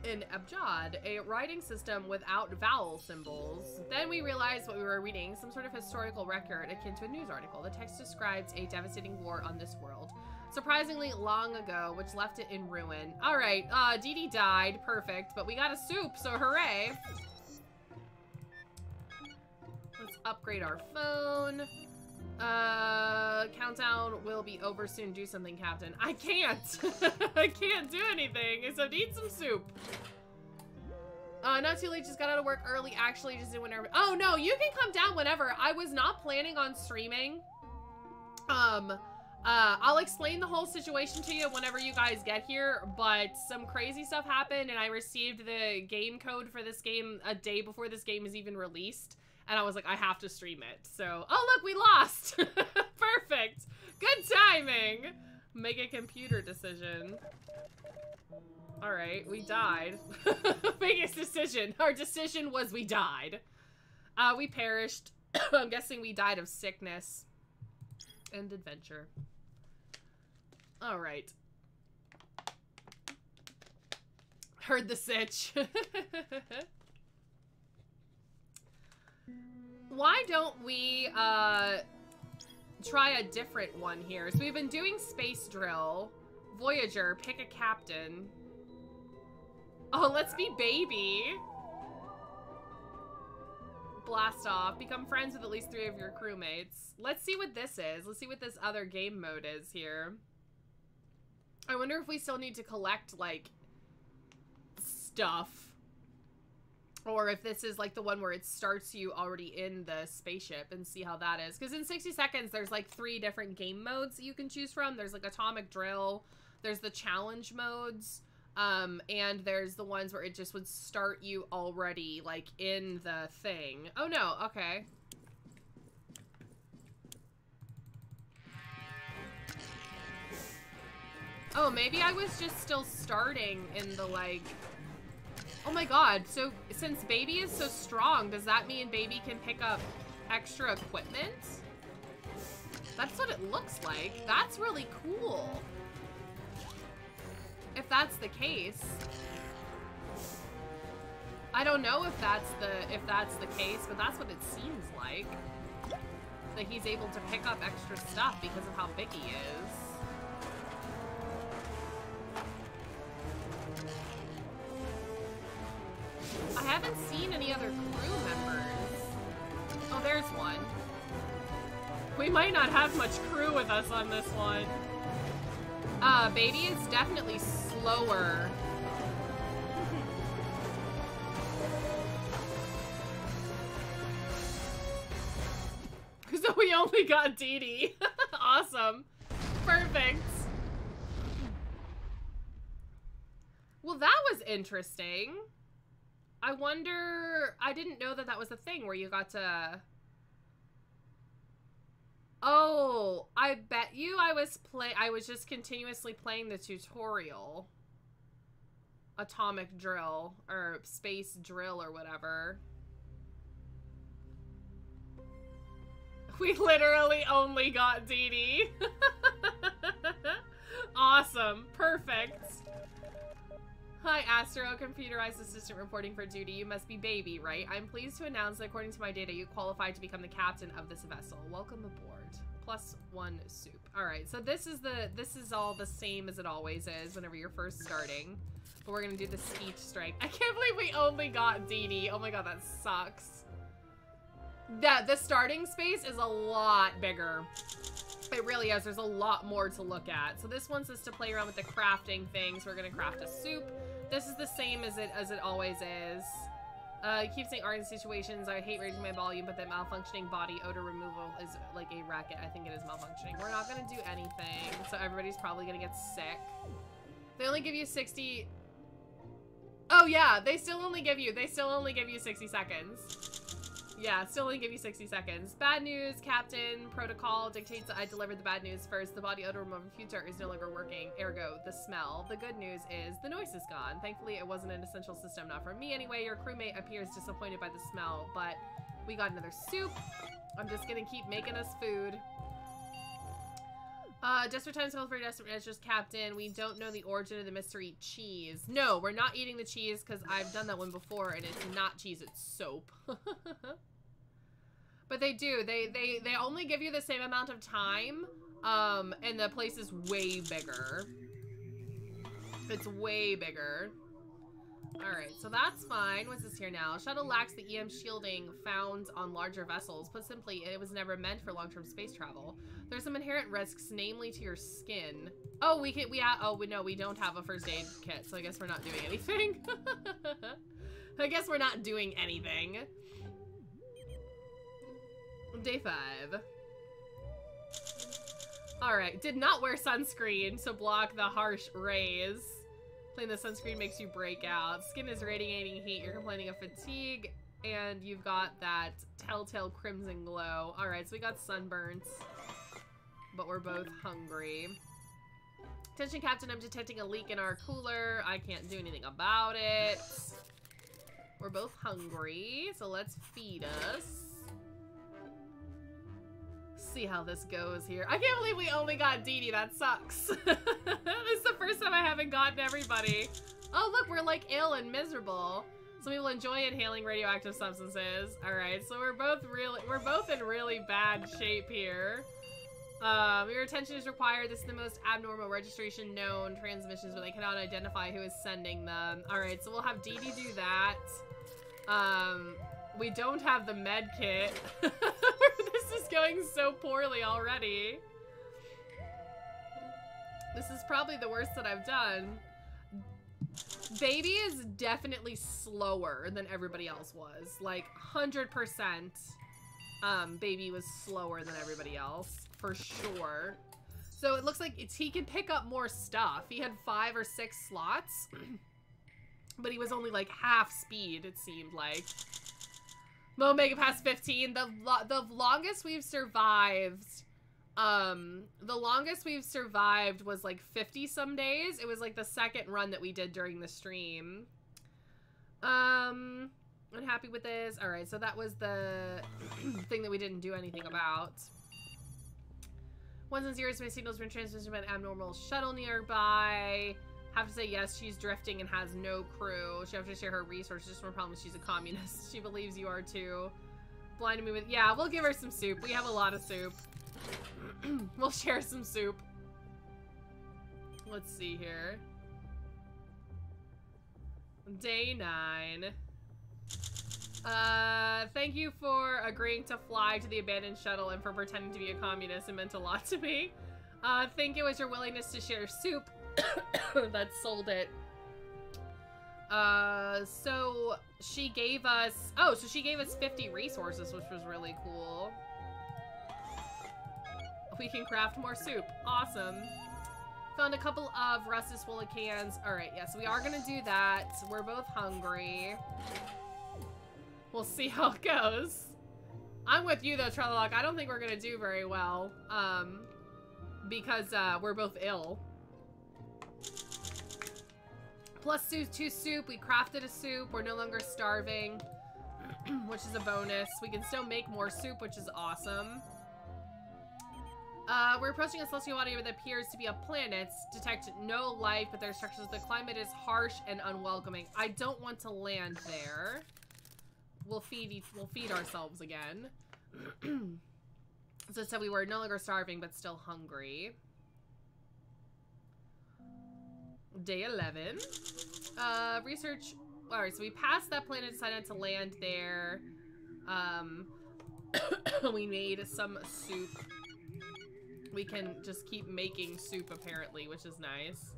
in Abjad, a writing system without vowel symbols. Then we realized what we were reading, some sort of historical record akin to a news article. The text describes a devastating war on this world, surprisingly long ago, which left it in ruin. All right, Dee Dee died, perfect, but we got a soup, so hooray. Let's upgrade our phone. Countdown will be over soon. Do something, Captain. I can't. I can't do anything, so eat some soup. Not too late, just got out of work early. Actually, just did whenever. Oh, no, you can come down whenever. I was not planning on streaming. I'll explain the whole situation to you whenever you guys get here, but some crazy stuff happened, and I received the game code for this game a day before this game is even released. And I was like, I have to stream it. So, oh, look, we lost. Perfect. Good timing. Make a computer decision. All right, we died. Biggest decision. Our decision was we died. We perished. I'm guessing we died of sickness and adventure. All right. Heard the sitch. Why don't we try a different one here? So we've been doing space drill, Voyager, pick a captain. Oh, let's be baby. Blast off, become friends with at least 3 of your crewmates. Let's see what this is. Let's see what this other game mode is here. I wonder if we still need to collect, like, stuff. Or if this is like the one where it starts you already in the spaceship and see how that is. Because in 60 seconds, there's like 3 different game modes that you can choose from. There's like atomic drill, there's the challenge modes, and there's the ones where it just would start you already like in the thing. Oh no, okay. Oh, maybe I was just still starting in the like... Oh my god, so since baby is so strong, does that mean baby can pick up extra equipment? That's what it looks like. That's really cool. If that's the case. I don't know if that's the case, but that's what it seems like. That he's able to pick up extra stuff because of how big he is. I haven't seen any other crew members. Oh, there's one. We might not have much crew with us on this one. Baby is definitely slower. So we only got Dee Dee. Awesome. Perfect. Well, that was interesting. I wonder, I didn't know that that was a thing where you got to... Oh, I bet you I was just continuously playing the tutorial. Atomic drill, or space drill, or whatever. We literally only got Dee Dee. Awesome. Perfect. Hi, Astro, computerized assistant reporting for duty. You must be baby, right? I'm pleased to announce that according to my data, you qualified to become the captain of this vessel. Welcome aboard. +1 soup. All right, so this is all the same as it always is whenever you're first starting. But we're gonna do the speech strike. I can't believe we only got Dee Dee. Oh my god, that sucks. The starting space is a lot bigger. It really is. There's a lot more to look at. So this wants us to play around with the crafting thing. So we're gonna craft a soup. This is the same as it always is. I keep saying art in situations. I hate raising my volume, but that malfunctioning body odor removal is like a racket. I think it is malfunctioning. We're not gonna do anything. So everybody's probably gonna get sick. They only give you 60. Oh yeah, they still only give you 60 seconds. Yeah, still only give you 60 seconds. Bad news, Captain. Protocol dictates that I delivered the bad news first. The body odor removal filter is no longer working. Ergo, the smell. The good news is the noise is gone. Thankfully, it wasn't an essential system. Not for me anyway. Your crewmate appears disappointed by the smell, but We got another soup. I'm just gonna keep making us food. Desperate times call for desperate measures, Captain. We don't know the origin of the mystery cheese. No, we're not eating the cheese because I've done that one before and it's not cheese, it's soap. But they do. They only give you the same amount of time, and the place is way bigger. It's way bigger. Alright, so that's fine. What's this here now? Shuttle lacks the EM shielding found on larger vessels. Put simply, it was never meant for long-term space travel. There's some inherent risks, namely to your skin. Oh, no, we don't have a first aid kit, so I guess we're not doing anything. I guess we're not doing anything. Day 5. Alright, did not wear sunscreen to block the harsh rays. Playing the sunscreen makes you break out. Skin is radiating heat. You're complaining of fatigue. And you've got that telltale crimson glow. Alright, so we got sunburns. But we're both hungry. Attention, Captain. I'm detecting a leak in our cooler. I can't do anything about it. We're both hungry. So let's feed us. See how this goes here. I can't believe we only got Dee Dee. That sucks. This is the first time I haven't gotten everybody. Oh, look, we're like ill and miserable. Some people enjoy inhaling radioactive substances. All right, so we're both in really bad shape here. Your attention is required. This is the most abnormal registration known transmissions, but they cannot identify who is sending them. All right, so we'll have Dee Dee do that. We don't have the med kit. This is going so poorly already. This is probably the worst that I've done. Baby is definitely slower than everybody else was. Like, 100%. Baby was slower than everybody else, for sure. So it looks like he can pick up more stuff. He had 5 or 6 slots, but he was only like half speed, it seemed like. Mo make it past 15. The longest we've survived, was like 50 some days. It was like the second run that we did during the stream. Unhappy with this. All right, so that was the thing that we didn't do anything about. Ones and zeros, my signal's been transmitted by an abnormal shuttle nearby. Have to say yes, she's drifting and has no crew. She have to share her resources. Just one problem, she's a communist. She believes you are too. Blinded me with, yeah, we'll give her some soup. We have a lot of soup. We'll share some soup. Let's see here. Day 9. Thank you for agreeing to fly to the abandoned shuttle and for pretending to be a communist. It meant a lot to me. Think it was your willingness to share soup that sold it. So she gave us, oh, so she gave us 50 resources, which was really cool. We can craft more soup. Awesome. Found a couple of rusted swallow cans. All right, yes, we are gonna do that. We're both hungry. We'll see how it goes. I'm with you though, Trelloc. I don't think we're gonna do very well, because we're both ill. Plus 2 soup. We crafted a soup. We're no longer starving, which is a bonus. We can still make more soup, which is awesome. We're approaching a celestial body that appears to be a planet. Detect no life, but there are structures. The climate is harsh and unwelcoming. I don't want to land there. We'll feed ourselves again. So it said we were no longer starving, but still hungry. Day 11. Research. Alright, so we passed that planet, decided to land there. We made some soup. We can just keep making soup, apparently, which is nice.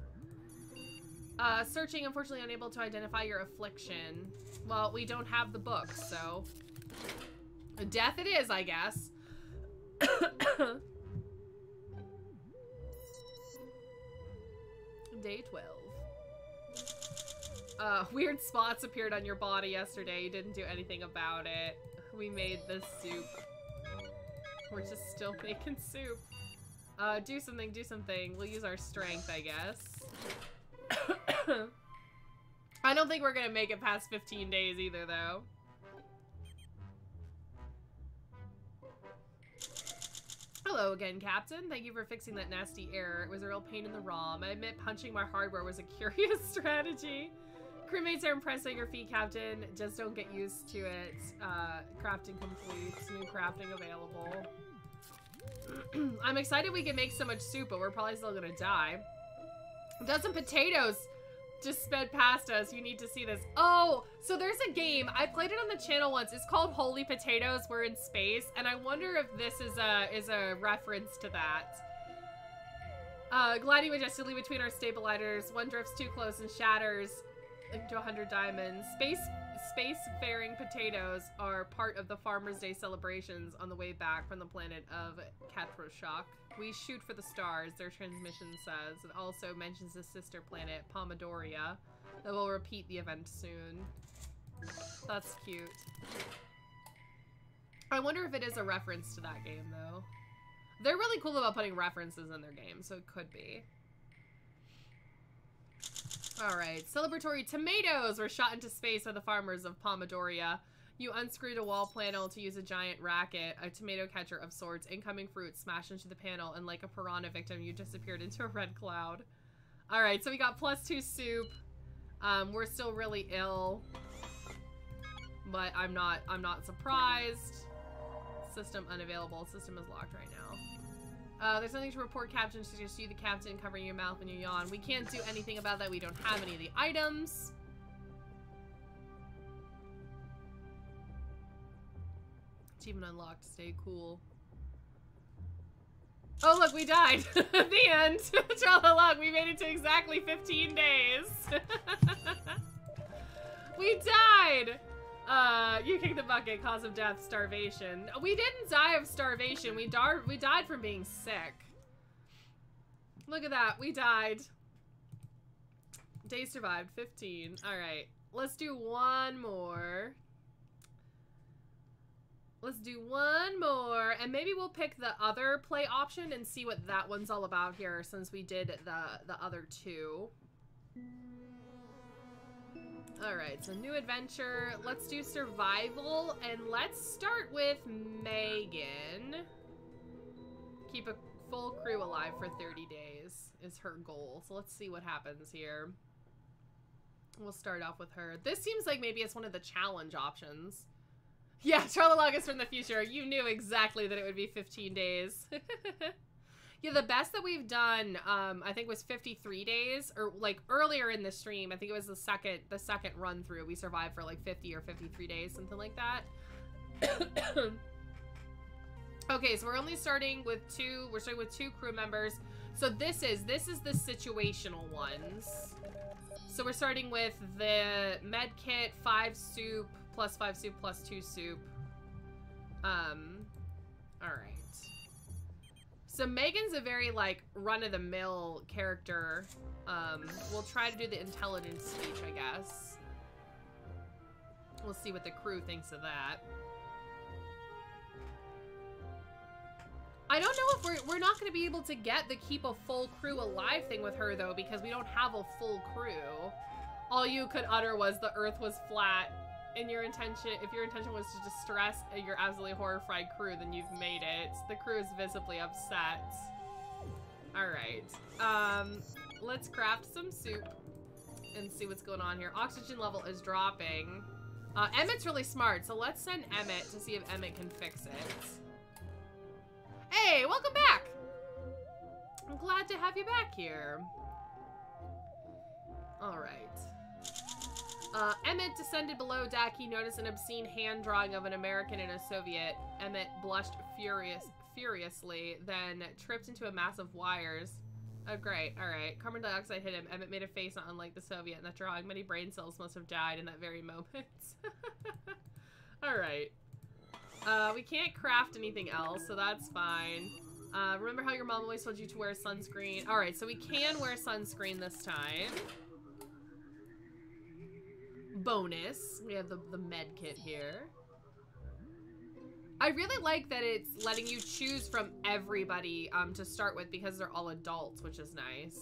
Searching, unfortunately unable to identify your affliction. Well, we don't have the book, so... Death it is, I guess. Day 12. Weird spots appeared on your body yesterday. You didn't do anything about it. We made this soup. We're just still making soup. Do something, do something. We'll use our strength, I guess. I don't think we're gonna make it past 15 days either, though. Hello again, Captain. Thank you for fixing that nasty error. It was a real pain in the ROM. I admit punching my hardware was a curious strategy. Crewmates are impressed at your feat, Captain. Just don't get used to it. Crafting complete. New crafting available. I'm excited we can make so much soup, but we're probably still gonna die. A dozen potatoes just sped past us. You need to see this. Oh, so there's a game. I played it on the channel once. It's called Holy Potatoes. We're in space, and I wonder if this is a reference to that. Gliding majestically between our stabilizers. One drifts too close and shatters into 100 diamonds. Spacefaring potatoes are part of the Farmer's Day celebrations on the way back from the planet of Katroshak. We shoot for the stars, their transmission says. It also mentions the sister planet, Pomodoria, that will repeat the event soon. That's cute. I wonder if it is a reference to that game, though. They're really cool about putting references in their game, so it could be. Alright, celebratory tomatoes were shot into space by the farmers of Pomodoria. You unscrewed a wall panel to use a giant racket, a tomato catcher of sorts. Incoming fruit smashed into the panel, and like a piranha victim, you disappeared into a red cloud. Alright, so we got +2 soup. We're still really ill. But I'm not surprised. System unavailable. System is locked right now. There's nothing to report, Captain. It's just you, the captain, covering your mouth when you yawn. We can't do anything about that. We don't have any of the items. Achievement unlocked. Stay cool. Oh, look, we died. The end. Look, we made it to exactly 15 days. We died. You kicked the bucket, cause of death, starvation. We didn't die of starvation. We died from being sick. Look at that. We died. Days survived. 15. All right. Let's do one more. Let's do one more, and maybe we'll pick the other play option and see what that one's all about here, since we did the other two. Alright, so new adventure. Let's do survival, and let's start with Megan. Keep a full crew alive for 30 days is her goal. So let's see what happens here. We'll start off with her. This seems like maybe it's one of the challenge options. Yeah, Charlotte from the future. You knew exactly that it would be 15 days. Yeah, the best that we've done, I think, was 53 days, or like earlier in the stream. I think it was the second run through. We survived for like 50 or 53 days, something like that. Okay, so we're only starting with two. We're starting with 2 crew members. So this is the situational ones. So we're starting with the med kit, 5 soup, plus 5 soup, plus 2 soup. Alright. So Megan's a very, like, run-of-the-mill character. We'll try to do the intelligence speech, I guess. We'll see what the crew thinks of that. I don't know if we're not going to be able to get the keep a full crew alive thing with her, though, because we don't have a full crew. All you could utter was the earth was flat. And your intention, if your intention was to distress your absolutely horrified crew, then you've made it. The crew is visibly upset. Alright. Let's craft some soup and see what's going on here. Oxygen level is dropping. Emmett's really smart, so let's send Emmett to see if Emmett can fix it. Hey, welcome back! I'm glad to have you back here. Alright. Emmett descended below deck. He noticed an obscene hand drawing of an American and a Soviet. Emmett blushed furiously, then tripped into a mass of wires. Oh, great. Alright. Carbon dioxide hit him. Emmett made a face not unlike the Soviet in that drawing. Many brain cells must have died in that very moment. Alright. We can't craft anything else, so that's fine. Remember how your mom always told you to wear sunscreen? Alright, so we can wear sunscreen this time. Bonus. We have the med kit here. I really like that it's letting you choose from everybody to start with because they're all adults, which is nice.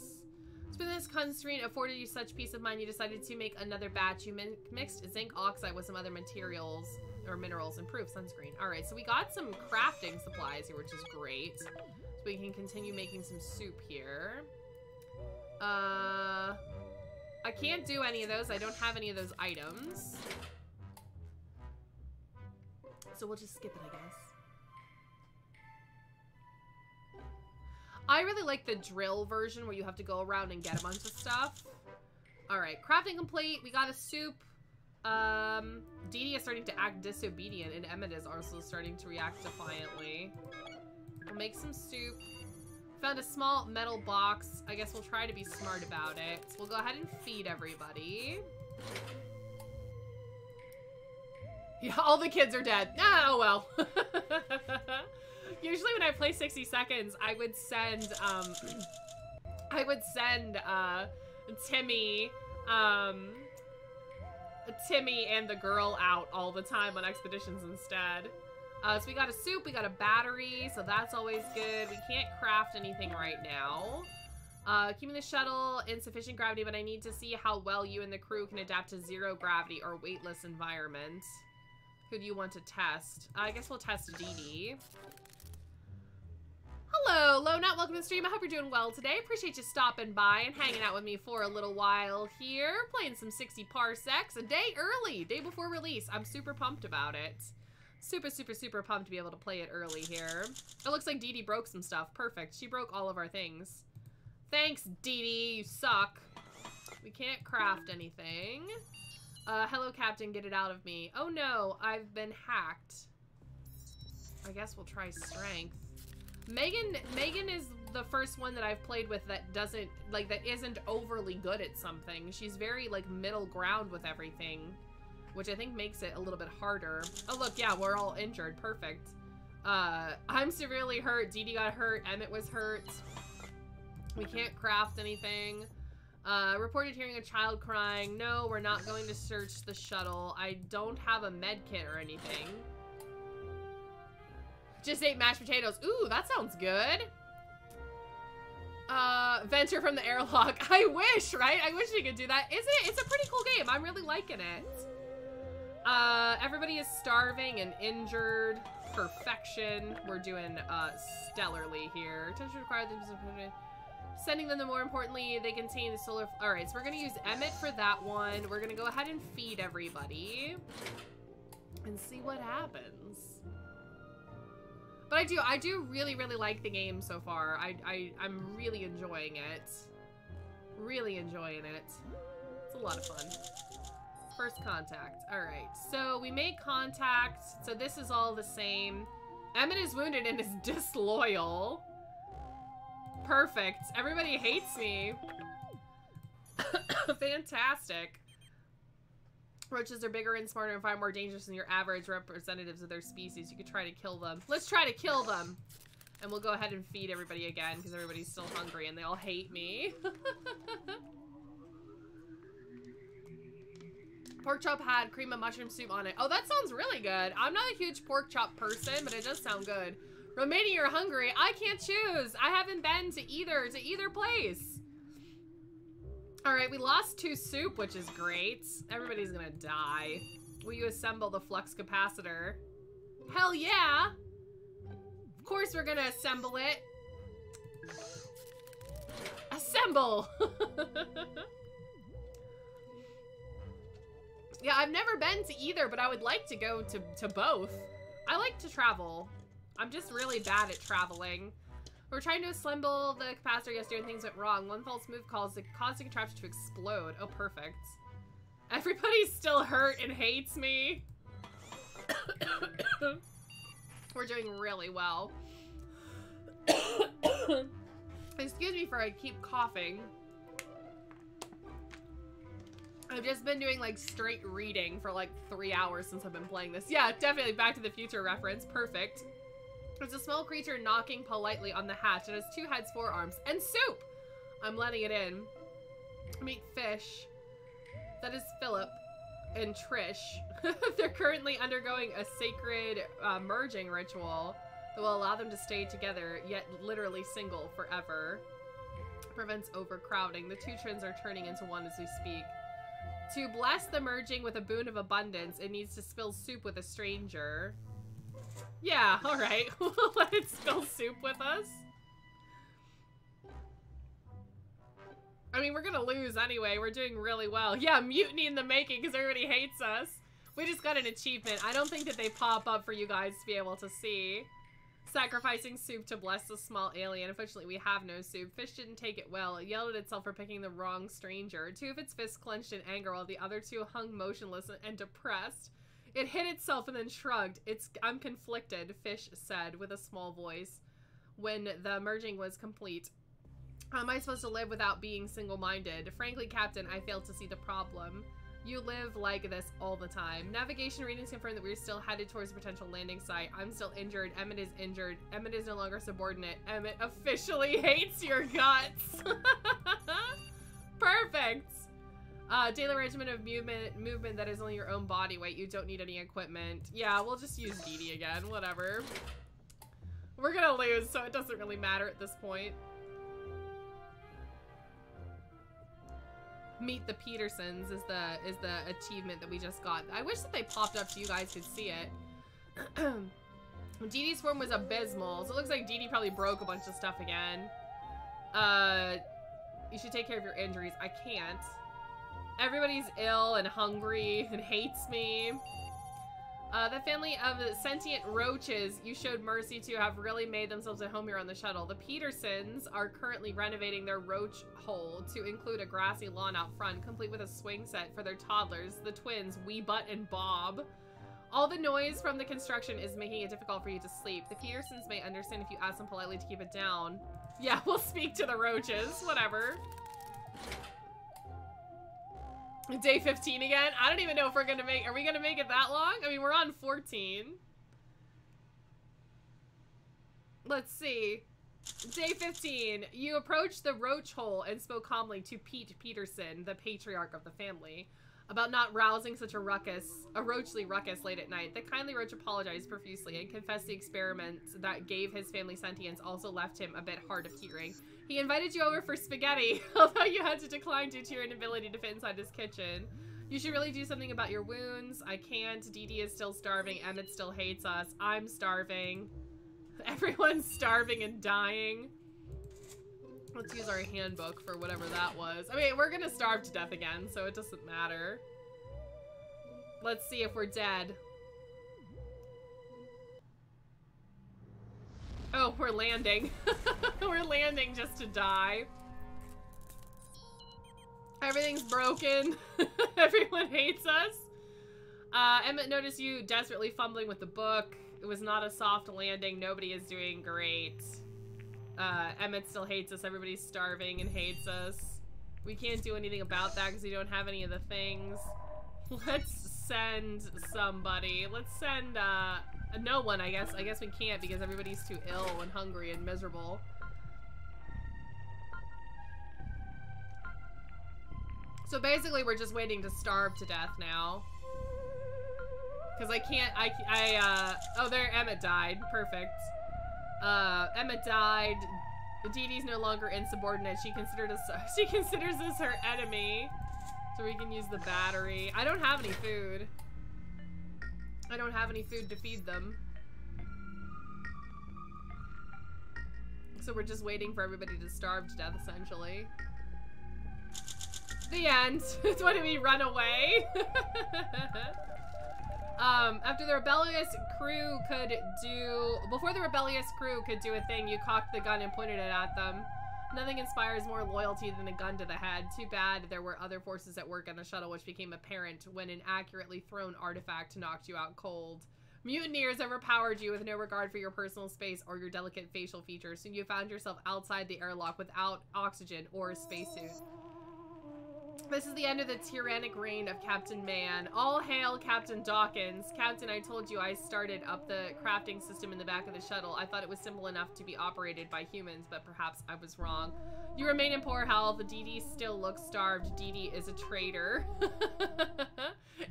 So when this constraint afforded you such peace of mind, you decided to make another batch. You mixed zinc oxide with some other materials or minerals, improve sunscreen. All right, so we got some crafting supplies here, which is great. So we can continue making some soup here. I can't do any of those. I don't have any of those items. So we'll just skip it, I guess. I really like the drill version where you have to go around and get a bunch of stuff. All right, crafting complete. We got a soup. Dee Dee is starting to act disobedient, and Emmett is also starting to react defiantly. We'll make some soup. Found a small metal box. I guess we'll try to be smart about it. So we'll go ahead and feed everybody. Yeah, all the kids are dead. Oh, well. Usually when I play 60 seconds, I would send Timmy and the girl out all the time on expeditions instead. So we got a soup, we got a battery, so that's always good. We can't craft anything right now. Keeping the shuttle in sufficient gravity, but I need to see how well you and the crew can adapt to zero gravity or weightless environment. Who do you want to test? I guess we'll test Dee Dee. Hello, Lonut. Welcome to the stream. I hope you're doing well today. Appreciate you stopping by and hanging out with me for a little while here. Playing some 60 Parsecs. A day early. Day before release. I'm super pumped about it. Super, super, super pumped to be able to play it early here. It looks like Dee Dee broke some stuff. Perfect. She broke all of our things. Thanks, Dee Dee. You suck. We can't craft anything. Hello, Captain. Get it out of me. Oh, no. I've been hacked. I guess we'll try strength. Megan is the first one that I've played with that doesn't, like, that isn't overly good at something. She's very, like, middle ground with everything, which I think makes it a little bit harder. Oh, look, yeah, we're all injured. Perfect. I'm severely hurt. Dee Dee got hurt. Emmett was hurt. We can't craft anything. Reported hearing a child crying. No, we're not going to search the shuttle. I don't have a med kit or anything. Just ate mashed potatoes. Ooh, that sounds good. Venture from the airlock. I wish, right? I wish we could do that. It's a pretty cool game. I'm really liking it. Everybody is starving and injured. Perfection. We're doing stellarly here. Attention required. Sending them to, more importantly, they contain the solar. All right, so we're gonna use Emmett for that one. We're gonna go ahead and feed everybody and see what happens. But I do really, really like the game so far. I'm really enjoying it. Really enjoying it. It's a lot of fun. First contact. All right, so we make contact. So this is all the same. Emmett is wounded and is disloyal. Perfect. Everybody hates me. Fantastic. Roaches are bigger and smarter and far more dangerous than your average representatives of their species. You could try to kill them. Let's try to kill them. And we'll go ahead and feed everybody again because everybody's still hungry and they all hate me. Pork chop had cream and mushroom soup on it. Oh, that sounds really good. I'm not a huge pork chop person, but it does sound good. Romania, you're hungry. I can't choose. I haven't been to either place. All right, we lost 2 soup, which is great. Everybody's gonna die. Will you assemble the flux capacitor? Hell yeah! Of course we're gonna assemble it. Assemble! Yeah, I've never been to either, but I would like to go to both. I like to travel. I'm just really bad at traveling. We're trying to assemble the capacitor yesterday and things went wrong. One false move caused the contraption to explode. Oh, perfect. Everybody's still hurt and hates me. We're doing really well. Excuse me for I keep coughing. I've just been doing like straight reading for like 3 hours since I've been playing this. Yeah, definitely Back to the Future reference. Perfect. There's a small creature knocking politely on the hatch. It has 2 heads, 4 arms, and soup! I'm letting it in. Meet fish. That is Philip and Trish. They're currently undergoing a sacred merging ritual that will allow them to stay together, yet literally single forever. Prevents overcrowding. The 2 twins are turning into one as we speak. To bless the merging with a boon of abundance, it needs to spill soup with a stranger. Yeah, alright. We'll let it spill soup with us. I mean, we're gonna lose anyway. We're doing really well. Yeah, mutiny in the making because everybody hates us. We just got an achievement. I don't think that they pop up for you guys to be able to see. Sacrificing soup to bless the small alien. Unfortunately, we have no soup. Fish didn't take it well. It yelled at itself for picking the wrong stranger. Two of its fists clenched in anger while the other two hung motionless and depressed. It hit itself and then shrugged. I'm conflicted, Fish said with a small voice when the merging was complete. How am I supposed to live without being single-minded? Frankly, Captain, I fail to see the problem. You live like this all the time. Navigation readings confirm that we're still headed towards a potential landing site. I'm still injured. Emmett is injured. Emmett is no longer subordinate. Emmett officially hates your guts. Perfect. Daily regimen of movement that is only your own body weight. You don't need any equipment. Yeah, we'll just use Dee Dee again. Whatever. We're gonna lose, so it doesn't really matter at this point. Meet the Petersons is the achievement that we just got. I wish that they popped up so you guys could see it. Dee Dee's form was abysmal, so it looks like Dee Dee probably broke a bunch of stuff again. You should take care of your injuries. I can't. Everybody's ill and hungry and hates me. The family of sentient roaches you showed mercy to have really made themselves at home here on the shuttle. The Petersons are currently renovating their roach hole to include a grassy lawn out front, complete with a swing set for their toddlers, the twins, Wee Butt and Bob. All the noise from the construction is making it difficult for you to sleep. The Petersons may understand if you ask them politely to keep it down. Yeah, we'll speak to the roaches, whatever. Day 15 again? I don't even know if we're gonna make- are we gonna make it that long? I mean, we're on 14. Let's see. Day 15. You approached the roach hole and spoke calmly to Pete Peterson, the patriarch of the family, about not rousing such a roachly ruckus late at night. The kindly roach apologized profusely and confessed the experiment that gave his family sentience also left him a bit hard of hearing. He invited you over for spaghetti, although you had to decline due to your inability to fit inside his kitchen. You should really do something about your wounds. I can't. Dee Dee is still starving. Emmett still hates us. I'm starving. Everyone's starving and dying. Let's use our handbook for whatever that was. I mean, we're gonna starve to death again, so it doesn't matter. Let's see if we're dead. Oh, we're landing. We're landing just to die. Everything's broken. Everyone hates us. Emmett noticed you desperately fumbling with the book. It was not a soft landing. Nobody is doing great. Emmett still hates us. Everybody's starving and hates us. We can't do anything about that because we don't have any of the things. Let's send somebody. Let's send, no one, I guess. I guess we can't because everybody's too ill and hungry and miserable. So basically we're just waiting to starve to death now. Because I can't, oh there, Emmett died. Perfect. Emmett died. Dee Dee's no longer insubordinate. She considers us her enemy. So we can use the battery. I don't have any food. I don't have any food to feed them. So we're just waiting for everybody to starve to death, essentially. The end. What did we run away? After the rebellious crew before the rebellious crew could do a thing, you cocked the gun and pointed it at them. Nothing inspires more loyalty than a gun to the head. Too bad there were other forces at work on the shuttle, which became apparent when an accurately thrown artifact knocked you out cold. Mutineers overpowered you with no regard for your personal space or your delicate facial features, so you found yourself outside the airlock without oxygen or a spacesuit. This is the end of the tyrannic reign of Captain Man. All hail Captain Dawkins. Captain, I told you I started up the crafting system in the back of the shuttle. I thought it was simple enough to be operated by humans, but perhaps I was wrong. You remain in poor health. Dee Dee still looks starved. Dee Dee is a traitor.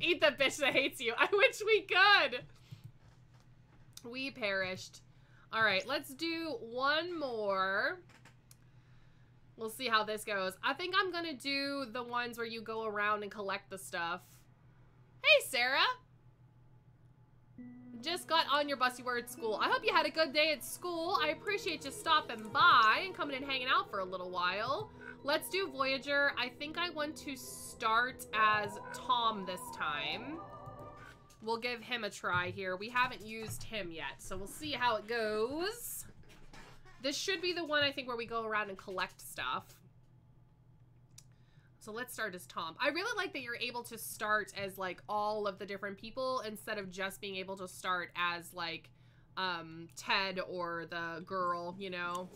Eat the bitch that hates you. I wish we could. We perished. All right, let's do one more. We'll see how this goes. I think I'm gonna do the ones where you go around and collect the stuff. Hey, Sarah! Just got on your bus. You were at school. I hope you had a good day at school. I appreciate you stopping by and coming and hanging out for a little while. Let's do Voyager. I think I want to start as Tom this time. We'll give him a try here. We haven't used him yet, so we'll see how it goes. This should be the one, I think, where we go around and collect stuff. So let's start as Tom. I really like that you're able to start as, like, all of the different people instead of just being able to start as, like, Ted or the girl, you know?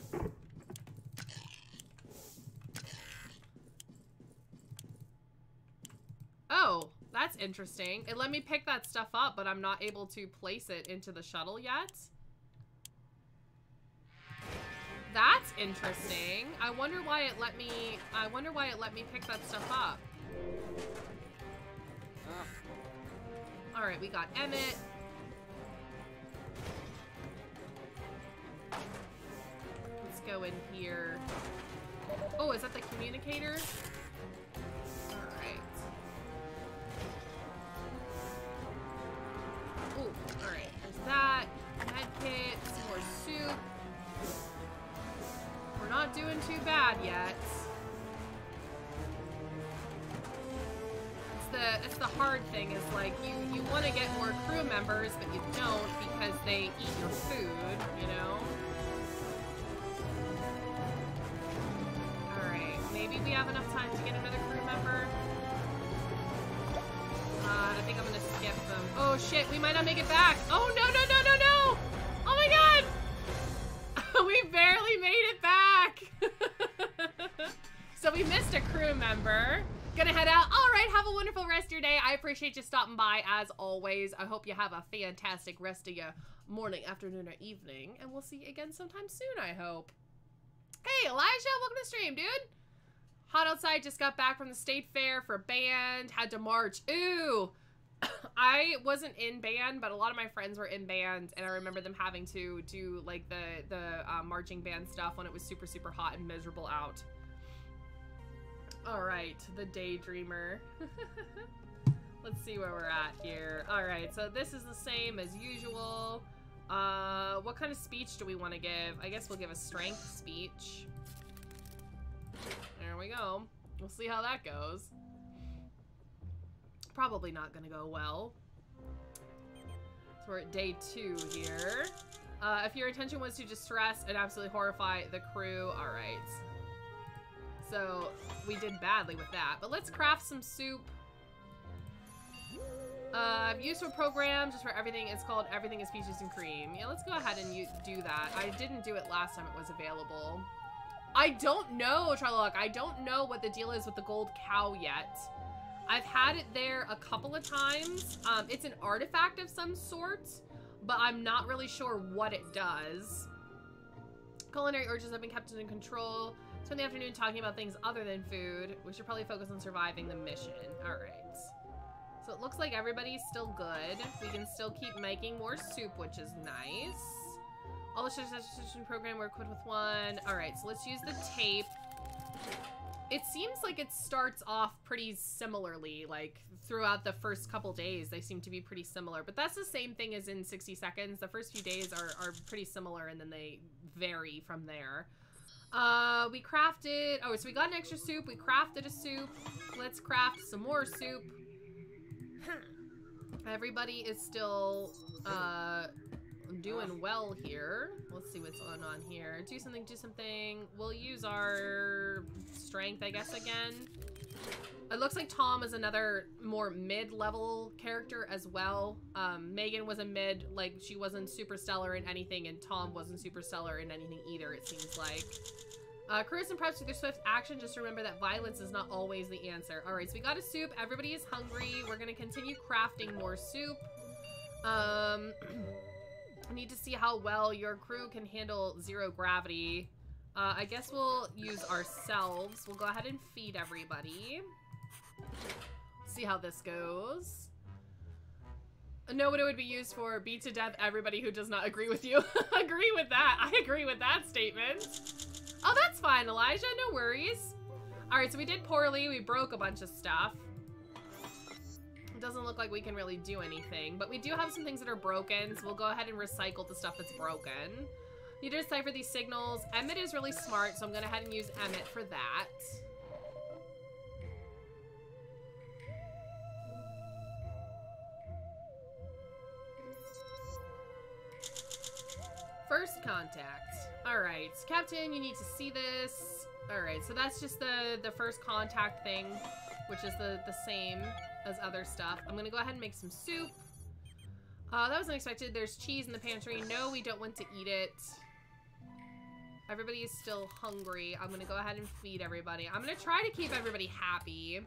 Oh, that's interesting. It let me pick that stuff up, but I'm not able to place it into the shuttle yet. That's interesting. I wonder why it let me pick that stuff up. All right, we got Emmett. Let's go in here. Oh, is that the communicator? All right. Oh, all right. There's that. Med kit, some more soup. We're not doing too bad yet. It's the hard thing is like you want to get more crew members, but you don't because they eat your food, you know? Alright, maybe we have enough time to get another crew member. I think I'm gonna skip them. Oh shit, we might not make it back. Oh no, no, no, no, no! Oh my god! We barely made it back! So we missed a crew member. Gonna head out. All right, have a wonderful rest of your day. I appreciate you stopping by as always. I hope you have a fantastic rest of your morning, afternoon, or evening. And we'll see you again sometime soon, I hope. Hey, Elijah, welcome to the stream, dude. Hot outside, just got back from the state fair for band. Had to march. Ooh. I wasn't in band, but a lot of my friends were in band, and I remember them having to do like the marching band stuff when it was super, super hot and miserable out. All right, the Daydreamer. Let's see where we're at here. All right, so this is the same as usual. What kind of speech do we want to give? I guess we'll give a strength speech. There we go. We'll see how that goes. Probably not gonna go well. So we're at day 2 here. If your intention was to distress and absolutely horrify the crew, all right. So we did badly with that, but let's craft some soup. I've used a program just for everything. It's called Everything is Peaches and Cream. Yeah, let's go ahead and do that. I didn't do it last time it was available. I don't know, Charlotte. I don't know what the deal is with the gold cow yet. I've had it there a couple of times. It's an artifact of some sort, but I'm not really sure what it does. Culinary urges have been kept in control. Spend the afternoon talking about things other than food. We should probably focus on surviving the mission. All right. So it looks like everybody's still good. We can still keep making more soup, which is nice. All the substitution program, we're equipped with one. All right, so let's use the tape. It seems like it starts off pretty similarly, like throughout the first couple days, they seem to be pretty similar, but that's the same thing as in 60 seconds. The first few days are pretty similar and then they vary from there. We crafted, oh, so we got an extra soup. We crafted a soup. Let's craft some more soup. Everybody is still, doing well here. Let's see what's going on here. Do something, do something. We'll use our strength, I guess, again. It looks like Tom is another more mid-level character as well. Megan was a mid, like, she wasn't super stellar in anything, and Tom wasn't super stellar in anything either, it seems like. Crews and preps with their swift action. Just remember that violence is not always the answer. All right, so we got a soup. Everybody is hungry. We're going to continue crafting more soup. I need to see how well your crew can handle zero gravity. I guess we'll use ourselves. We'll go ahead and feed everybody. See how this goes. Know what it would be used for. Beat to death everybody who does not agree with you. Agree with that. I agree with that statement. Oh, that's fine, Elijah. No worries. All right, so we did poorly. We broke a bunch of stuff. It doesn't look like we can really do anything, but we do have some things that are broken, so we'll go ahead and recycle the stuff that's broken. You need to decipher these signals. Emmett is really smart, so I'm going to go ahead and use Emmett for that. First contact. All right, Captain, you need to see this. All right, so that's just the first contact thing, which is the same as other stuff. I'm gonna go ahead and make some soup. That was unexpected. There's cheese in the pantry. No, we don't want to eat it. Everybody is still hungry. I'm gonna go ahead and feed everybody. I'm gonna try to keep everybody happy.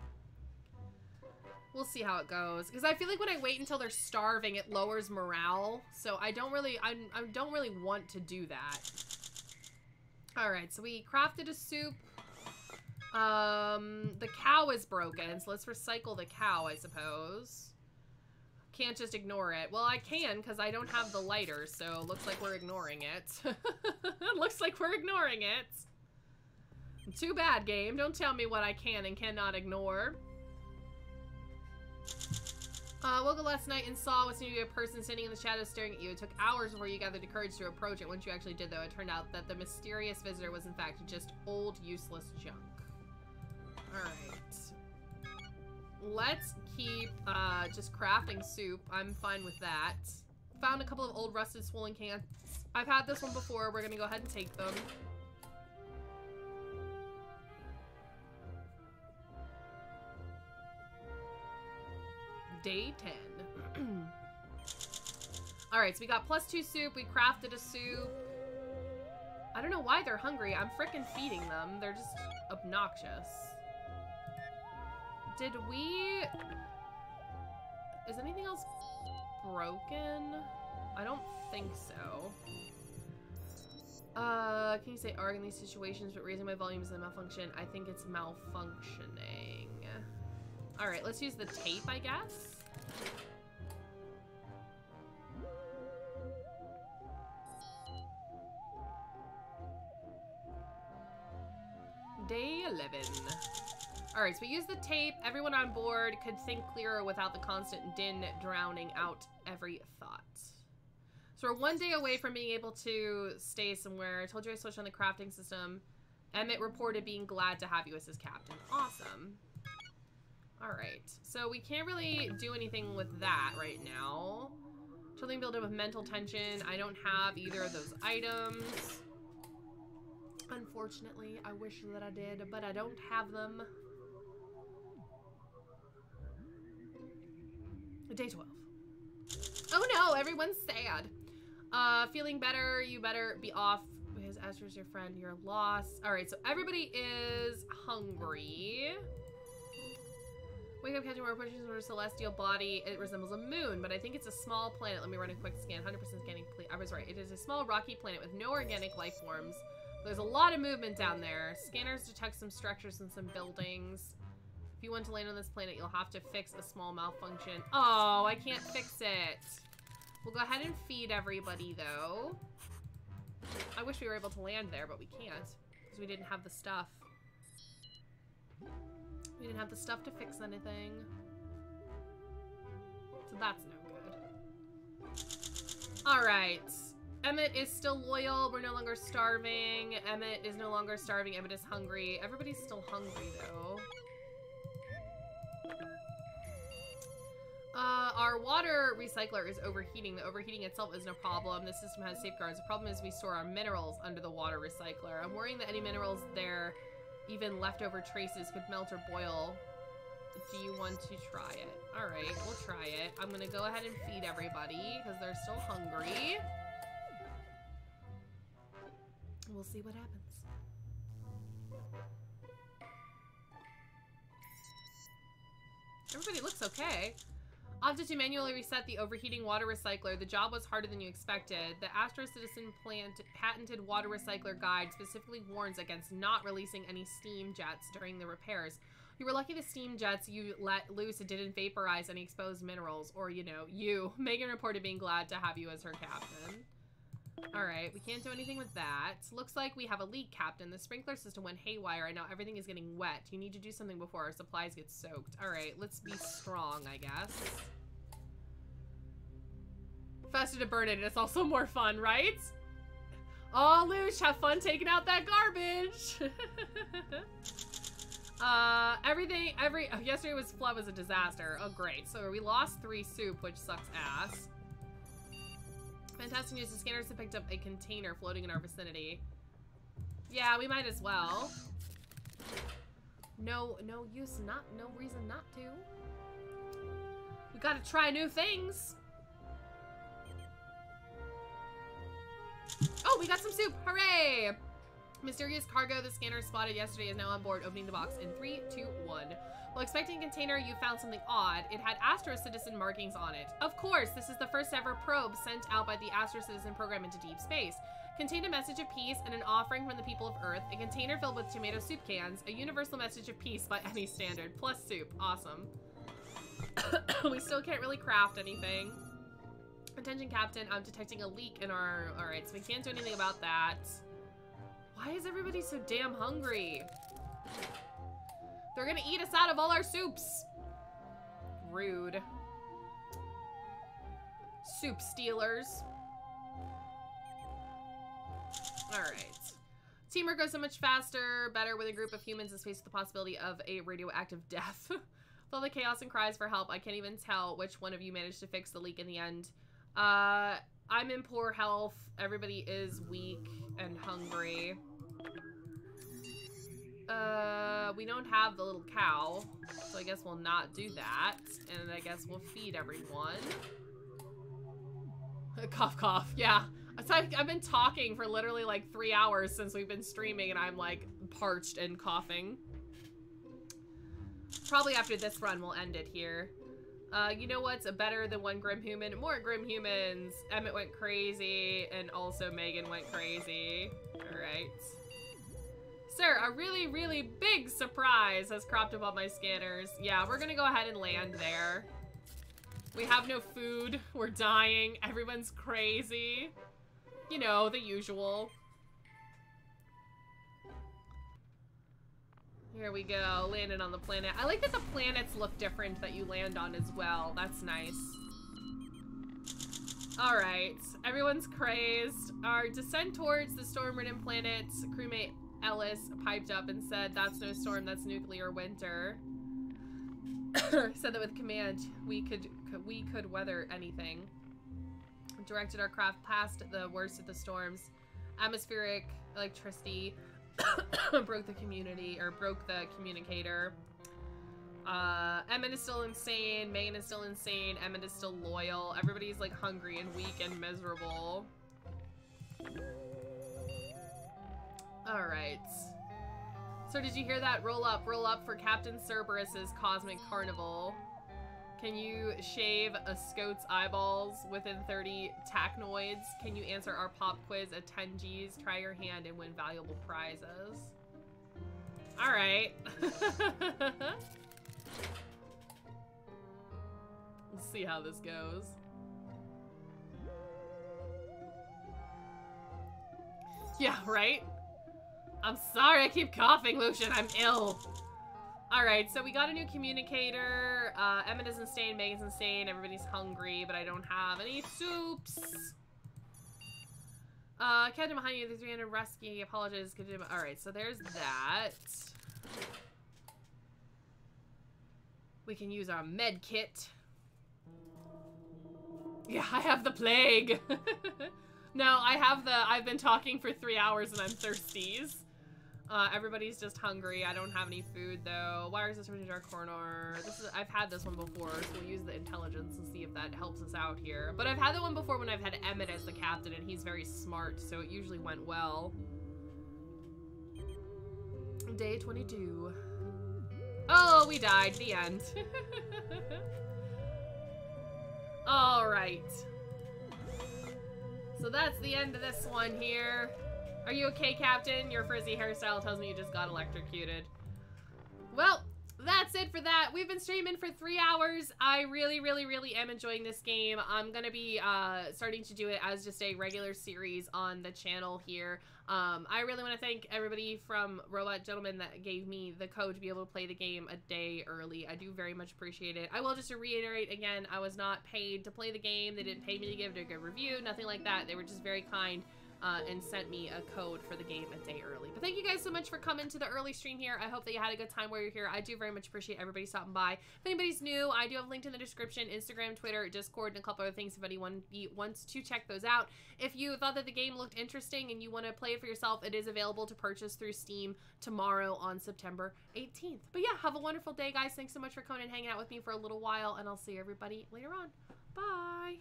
We'll see how it goes. Because I feel like when I wait until they're starving, it lowers morale. So I don't really want to do that. Alright, so we crafted a soup. The cow is broken, so let's recycle the cow, I suppose. Can't just ignore it. Well, I can, because I don't have the lighter, so looks like we're ignoring it. Looks like we're ignoring it. Too bad, game. Don't tell me what I can and cannot ignore. Woke up last night and saw what seemed to be a person standing in the shadows staring at you. It took hours before you gathered the courage to approach it. Once you actually did, though, it turned out that the mysterious visitor was, in fact, just old, useless junk. Alright. Let's keep, just crafting soup. I'm fine with that. Found a couple of old, rusted, swollen cans. I've had this one before. We're gonna go ahead and take them. Day 10. Alright, so we got +2 soup. We crafted a soup. I don't know why they're hungry. I'm frickin' feeding them. They're just obnoxious. Did we... Is anything else broken? I don't think so. Can you say arg in these situations, but raising my volume is a malfunction? I think it's malfunctioning. Alright, let's use the tape, I guess. Day 11. Alright, so we use the tape. Everyone on board could think clearer without the constant din drowning out every thought. So we're 1 day away from being able to stay somewhere. I told you I switched on the crafting system. Emmett reported being glad to have you as his captain. Awesome. Alright, so we can't really do anything with that right now. Something built up with mental tension. I don't have either of those items. Unfortunately, I wish that I did, but I don't have them. Day 12. Oh no, everyone's sad. Feeling better, you better be off because Astra's your friend, you're lost. Alright, so everybody is hungry. Wake up, catching more pushes for a celestial body. It resembles a moon, but I think it's a small planet. Let me run a quick scan. 100% scanning complete. I was right. It is a small rocky planet with no organic life forms. There's a lot of movement down there. Scanners detect some structures and some buildings. If you want to land on this planet, you'll have to fix a small malfunction. Oh, I can't fix it. We'll go ahead and feed everybody, though. I wish we were able to land there, but we can't. Because we didn't have the stuff. We didn't have the stuff to fix anything. So that's no good. Alright. Emmett is still loyal. We're no longer starving. Emmett is no longer starving. Emmett is hungry. Everybody's still hungry, though. Our water recycler is overheating. The overheating itself is no problem. This system has safeguards. The problem is we store our minerals under the water recycler. I'm worrying that any minerals there, even leftover traces, could melt or boil. Do you want to try it? Alright, we'll try it. I'm gonna go ahead and feed everybody because they're still hungry. We'll see what happens. Everybody looks okay. Opted to manually reset the overheating water recycler. The job was harder than you expected. The Astro Citizen patented water recycler guide specifically warns against not releasing any steam jets during the repairs. You were lucky the steam jets you let loose didn't vaporize any exposed minerals. Or, you know, you. Megan reported being glad to have you as her captain. Alright, we can't do anything with that. Looks like we have a leak, Captain. The sprinkler system went haywire and now everything is getting wet. You need to do something before our supplies get soaked. Alright, let's be strong, I guess. Faster to burn it, and it's also more fun, right? Oh, Luch, have fun taking out that garbage! Yesterday's flood was a disaster. Oh, great. So we lost 3 soup, which sucks ass. Fantastic news, the scanners have picked up a container floating in our vicinity. Yeah, we might as well. No reason not to. We gotta try new things. Oh, we got some soup, hooray! Mysterious cargo the scanner spotted yesterday is now on board, opening the box in 3, 2, 1. While expecting a container, you found something odd. It had Astro Citizen markings on it. Of course, this is the first ever probe sent out by the Astro Citizen program into deep space. Contained a message of peace and an offering from the people of Earth, a container filled with tomato soup cans, a universal message of peace by any standard, plus soup. Awesome. We still can't really craft anything. Attention, Captain, I'm detecting a leak in our... Alright, so we can't do anything about that. Why is everybody so damn hungry? They're gonna eat us out of all our soups. Rude. Soup stealers. Alright. Teamwork goes so much faster, better with a group of humans is faced with the possibility of a radioactive death. With all the chaos and cries for help, I can't even tell which one of you managed to fix the leak in the end. I'm in poor health. Everybody is weak and hungry. We don't have the little cow, so I guess we'll not do that. And I guess we'll feed everyone. Cough, cough. Yeah. So I've been talking for literally like 3 hours since we've been streaming, and I'm like parched and coughing. Probably after this run, we'll end it here. You know what's better than one grim human? More grim humans. Emmett went crazy, and also Megan went crazy. Alright. Sir, a really, really big surprise has cropped up on my scanners. Yeah, we're gonna go ahead and land there. We have no food. We're dying. Everyone's crazy. You know, the usual. Here we go, landed on the planet. I like that the planets look different that you land on as well. That's nice. Alright, everyone's crazed. Our descent towards the storm-ridden planet, crewmate Ellis piped up and said, "That's no storm, that's nuclear winter." Said that with command, we could weather anything. Directed our craft past the worst of the storms. Atmospheric electricity broke the communicator. Emmett is still insane. Megan is still insane. Emmett is still loyal. Everybody's like hungry and weak and miserable. Alright. So did you hear that? Roll up for Captain Cerberus's Cosmic Carnival. Can you shave a Scout's eyeballs within 30 tachnoids? Can you answer our pop quiz at 10 Gs? Try your hand and win valuable prizes. Alright. Let's see how this goes. Yeah, right? I'm sorry I keep coughing, Lucian. I'm ill. Alright, so we got a new communicator. Emmett is insane, Megan's insane, everybody's hungry, but I don't have any soups. Captain behind you, the 300 rescue, apologize. Alright, so there's that. We can use our med kit. Yeah, I have the plague. No, I've been talking for 3 hours and I'm thirsties. Everybody's just hungry. I don't have any food though. Why is this in our corner? I've had this one before, so we'll use the intelligence and see if that helps us out here. But I've had that one before when I've had Emmett as the captain, and he's very smart, so it usually went well. Day 22. Oh, we died. The end. Alright. So that's the end of this one here. Are you okay, Captain? Your frizzy hairstyle tells me you just got electrocuted. Well, that for that. We've been streaming for 3 hours. I really, really, really am enjoying this game. I'm gonna be starting to do it as just a regular series on the channel here. I really want to thank everybody from Robot Gentleman that gave me the code to be able to play the game a day early. I do very much appreciate it. I will just reiterate again, I was not paid to play the game. They didn't pay me to give it a good review, nothing like that. They were just very kind and sent me a code for the game a day early. But thank you guys so much for coming to the early stream here. I hope that you had a good time while you're here. I do very much appreciate everybody stopping by. If anybody's new, I do have linked in the description, Instagram, Twitter, Discord, and a couple other things if anyone wants to check those out. If you thought that the game looked interesting and you want to play it for yourself, it is available to purchase through Steam tomorrow on September 18th. But yeah, have a wonderful day, guys. Thanks so much for coming and hanging out with me for a little while, and I'll see everybody later on. Bye!